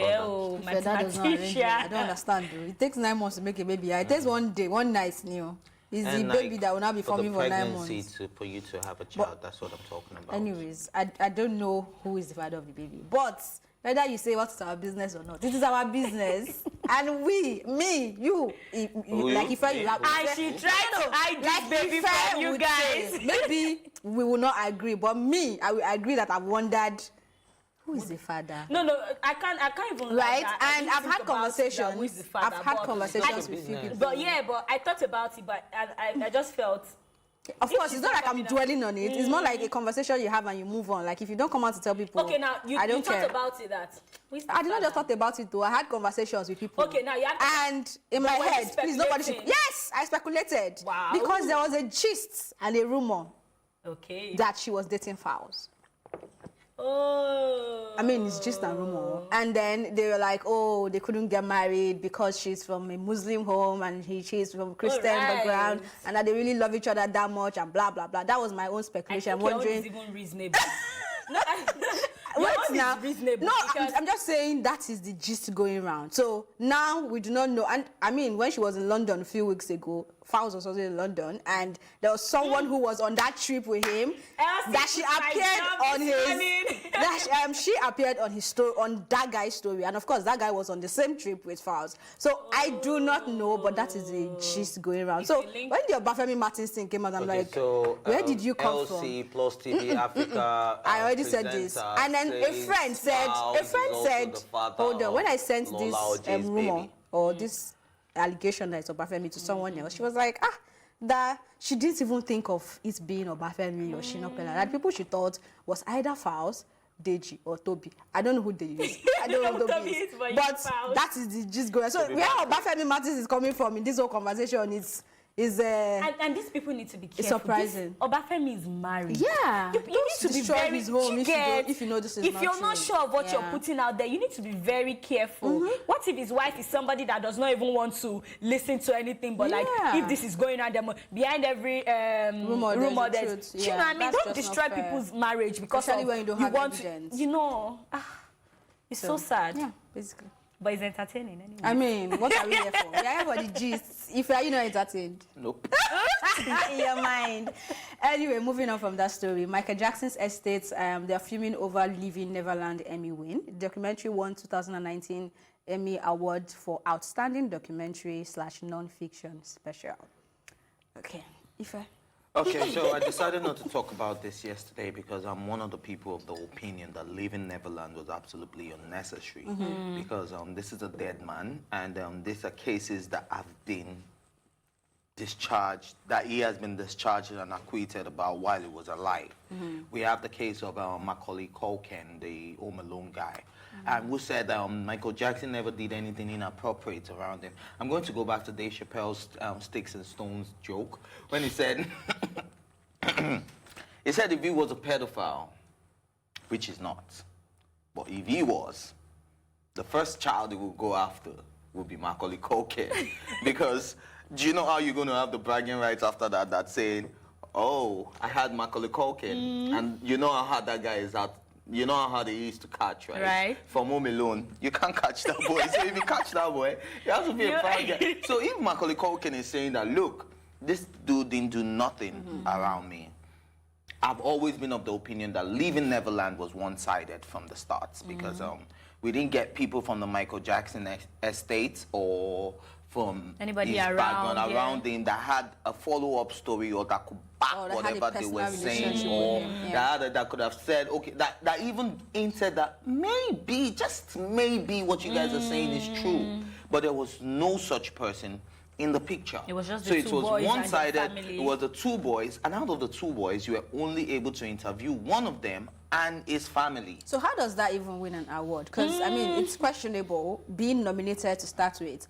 Speaker 2: don't understand, though. It takes 9 months to make a baby. It takes 1 day, one night, new. Is the baby that will not be forming for 9 months.
Speaker 6: For you to have a child, that's what I'm talking about.
Speaker 2: Anyways, I don't know who is the father of the baby. But whether you say what's our business or not, this is our business. And you, like if you have...
Speaker 25: And she tried to hide this baby from you guys.
Speaker 2: Maybe we will not agree, but me, I will agree that I've wondered... Who is the father?
Speaker 25: No, I can't even.
Speaker 2: Right, and I've had conversations. Who is the father? I've had conversations with few people.
Speaker 25: But I thought about it, but I just felt.
Speaker 2: Of course, it's not like I'm dwelling on it. It's more like a conversation you have and you move on. Like if you don't come out to tell people.
Speaker 25: Okay, now you thought about it that.
Speaker 2: I did not just thought about it though. I had conversations with people.
Speaker 25: Okay, now you had.
Speaker 2: And in my head, please nobody should. Yes, I speculated.
Speaker 25: Wow.
Speaker 2: Because there was a gist and a rumor.
Speaker 25: Okay.
Speaker 2: That she was dating Falz.
Speaker 25: Oh.
Speaker 2: I mean, it's just a rumor. And then they were like, oh, they couldn't get married because she's from a Muslim home and she's from a Christian background, and that they really love each other that much and blah, blah, blah. That was my own speculation.
Speaker 25: I think
Speaker 2: wondering.
Speaker 25: even reasonable.
Speaker 2: Wait now. No, I'm just saying that is the gist going around. So now we do not know. And I mean, when she was in London a few weeks ago, Falz was also in London, and there was someone who was on that trip with him that she appeared on his she appeared on his story, on that guy's story, and of course that guy was on the same trip with Falz. So I do not know, but that is the gist going around. So when the Obafemi Martins thing came out, I'm like, where did you come from?
Speaker 6: LC Plus TV Africa.
Speaker 2: I already said this, and then a friend said, hold on, when I sent this rumor or this allegation that it's Obafemi to someone else, she was like, that she didn't even think of it being Obafemi or Shina Pella. That people she thought was either Falz, Deji, or Toby. I don't know who Deji is. I don't know who Toby is. But that is the gist going. So where Obafemi Martins is coming from in this whole conversation is
Speaker 25: and these people need to be careful.
Speaker 2: It's surprising.
Speaker 25: Obafemi is married.
Speaker 2: Yeah.
Speaker 25: You need to be very
Speaker 2: his home if you know this is
Speaker 25: if you're not sure of what you're putting out there, you need to be very careful. What if his wife is somebody that does not even want to listen to anything, but like if this is going on behind every rumor there's you know what I mean? Don't destroy people's marriage because
Speaker 2: especially when you don't have evidence.
Speaker 25: it's so sad.
Speaker 2: Yeah, basically.
Speaker 25: But it's entertaining anyway.
Speaker 2: I mean, what are we here for? We are here for the gist. If you are, you know, entertained. We are here for the gist. If you are, you know, entertained.
Speaker 6: Nope.
Speaker 2: In your mind. Anyway, moving on from that story, Michael Jackson's estates, they are filming over Leaving Neverland Emmy win. The documentary won 2019 Emmy Award for Outstanding Documentary / Non-Fiction Special. Okay, Ife.
Speaker 6: Okay, so I decided not to talk about this yesterday because I'm one of the people of the opinion that Leaving Neverland was absolutely unnecessary. Because this is a dead man, and these are cases that have been discharged, that he has been discharged and acquitted about while he was alive. We have the case of Macaulay Culkin, the Home Alone guy, and who said Michael Jackson never did anything inappropriate around him. I'm going to go back to Dave Chappelle's Sticks and Stones joke when he said, he said if he was a pedophile, which he's not, but if he was, the first child he would go after would be Macaulay Culkin. Because do you know how you're going to have the bragging rights after that, that saying, oh, I had Macaulay Culkin, and you know how hard that guy is out. You know how hard he is to catch, right?
Speaker 25: Right.
Speaker 6: From Home Alone, you can't catch that boy. So if you catch that boy, you have to be a proud guy. So if Macaulay Culkin is saying that, look, this dude didn't do nothing around me, I've always been of the opinion that Leaving Neverland was one-sided from the start, because we didn't get people from the Michael Jackson estate or from
Speaker 25: anybody
Speaker 6: his
Speaker 25: around,
Speaker 6: background around him that had a follow-up story or that could back whatever they were saying, or that could have said, okay, that even hinted that maybe, just maybe what you guys are saying is true. But there was no such person in the picture.
Speaker 25: It was just
Speaker 6: so
Speaker 25: the
Speaker 6: it
Speaker 25: two
Speaker 6: was
Speaker 25: boys
Speaker 6: one-sided.
Speaker 25: and the family.
Speaker 6: It was the two boys, and out of the two boys, you were only able to interview one of them and his family.
Speaker 2: So how does that even win an award? Because I mean, it's questionable being nominated to start with.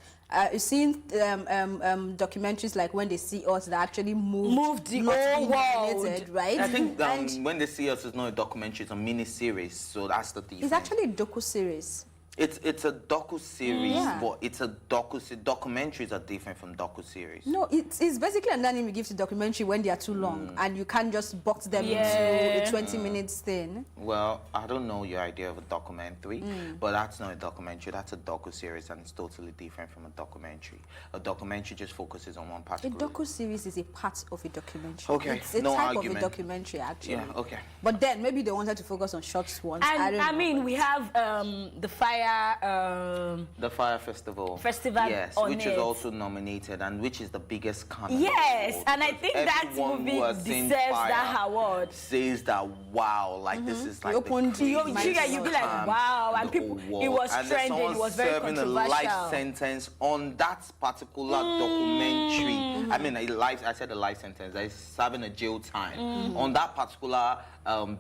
Speaker 2: You've seen documentaries like When They See Us that actually moved
Speaker 25: the
Speaker 2: not to
Speaker 25: whole
Speaker 2: be
Speaker 25: world.
Speaker 2: nominated, right?
Speaker 6: I think When They See Us is not a documentary; it's a mini-series. So that's the difference.
Speaker 2: It's actually a docu-series.
Speaker 6: It's a docu-series,
Speaker 2: Yeah.
Speaker 6: but it's a documentaries are different from docu-series.
Speaker 2: No, it's basically an name you give to documentary when they are too long, and you can't just box them into a 20-minute thing.
Speaker 6: Well, I don't know your idea of a documentary, but that's not a documentary. That's a docu-series, and it's totally different from a documentary. A documentary just focuses on one
Speaker 2: A
Speaker 6: particular.
Speaker 2: docu-series is a part of a documentary.
Speaker 6: Okay,
Speaker 2: It's a
Speaker 6: no
Speaker 2: type
Speaker 6: argument.
Speaker 2: of a documentary, actually.
Speaker 6: Yeah, okay.
Speaker 2: But then maybe they wanted to focus on short ones.
Speaker 25: And
Speaker 2: I
Speaker 25: I mean, we have the Fire.
Speaker 6: The Fire Festival. Yes,
Speaker 25: on
Speaker 6: which
Speaker 25: it.
Speaker 6: is also nominated, and which is the biggest carnival.
Speaker 25: Yes, and I think that
Speaker 6: Everyone
Speaker 25: movie
Speaker 6: who has seen
Speaker 25: deserves
Speaker 6: Fire
Speaker 25: that award.
Speaker 6: says that, wow, like this is like
Speaker 25: You
Speaker 6: the
Speaker 25: opened you
Speaker 6: craziest
Speaker 25: be like,
Speaker 6: time
Speaker 25: wow, and
Speaker 6: in the
Speaker 25: people,
Speaker 6: whole
Speaker 25: it
Speaker 6: world.
Speaker 25: was
Speaker 6: And there's
Speaker 25: trending, it
Speaker 6: someone
Speaker 25: was very
Speaker 6: serving a
Speaker 25: controversial.
Speaker 6: life sentence on that particular documentary. I mean, I said a life sentence. They're serving a jail time on that particular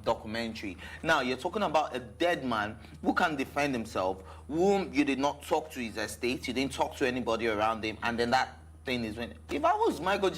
Speaker 6: documentary. Now, you're talking about a dead man who can defend himself, whom you did not talk to his estate, you didn't talk to anybody around him, and then that thing is when, if I was Michael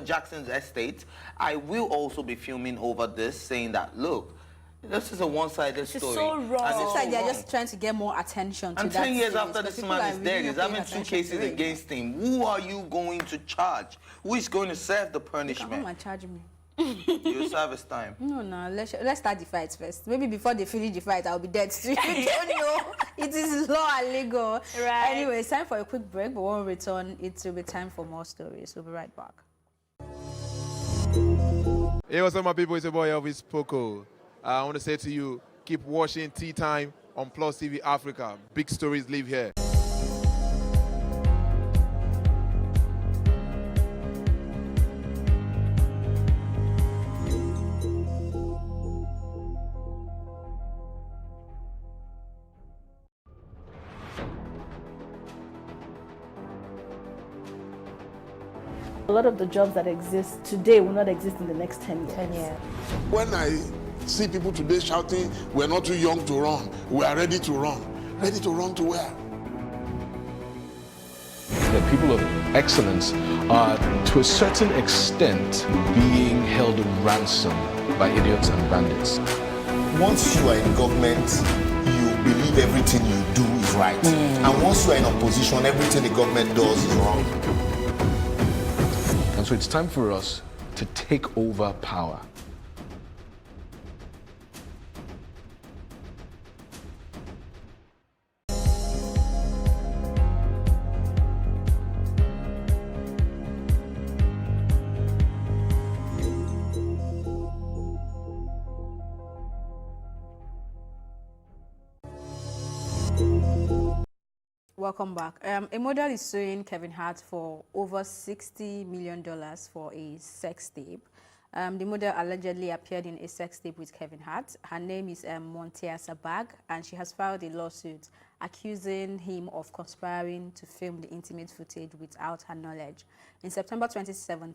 Speaker 6: Jackson's estate, I will also be filming over this, saying that, look, this is a one-sided story.
Speaker 2: It's so wrong.
Speaker 6: And
Speaker 2: It looks like they're
Speaker 6: wrong.
Speaker 2: just trying to get more attention to
Speaker 6: And
Speaker 2: that
Speaker 6: 10 years
Speaker 2: series,
Speaker 6: after
Speaker 2: because
Speaker 6: this
Speaker 2: people
Speaker 6: man
Speaker 2: are
Speaker 6: is
Speaker 2: really
Speaker 6: dead,
Speaker 2: not
Speaker 6: he's
Speaker 2: paying
Speaker 6: having 2
Speaker 2: attention
Speaker 6: cases
Speaker 2: to it.
Speaker 6: against him. Who are you going to charge? Who is going to serve the
Speaker 2: Come
Speaker 6: punishment?
Speaker 2: and charge me.
Speaker 6: You service time.
Speaker 2: No, let's start the fight first. Maybe before they finish the fight, I'll be dead too. You don't know. It is law and legal.
Speaker 25: Right.
Speaker 2: Anyway, it's time for a quick break, but when we return, it will be time for more stories. We'll be right back.
Speaker 11: Hey, what's up, my people? It's your boy Elvis Poco. I want to say to you, keep watching Tea Time on Plus TV Africa. Big stories live here.
Speaker 10: A lot of the jobs that exist today will not exist in the next 10 years.
Speaker 9: When I see people today shouting, we're not too young to run, we are ready to run. Ready to run to where?
Speaker 22: The people of excellence are, to a certain extent, being held ransom by idiots and bandits.
Speaker 23: Once you are in government, you believe everything you do is right. And once you are in opposition, everything the government does is wrong.
Speaker 22: And so it's time for us to take over power.
Speaker 2: Welcome back. A model is suing Kevin Hart for over $60 million for a sex tape. The model allegedly appeared in a sex tape with Kevin Hart. Her name is Montia Sabag, and she has filed a lawsuit accusing him of conspiring to film the intimate footage without her knowledge. In September 2017,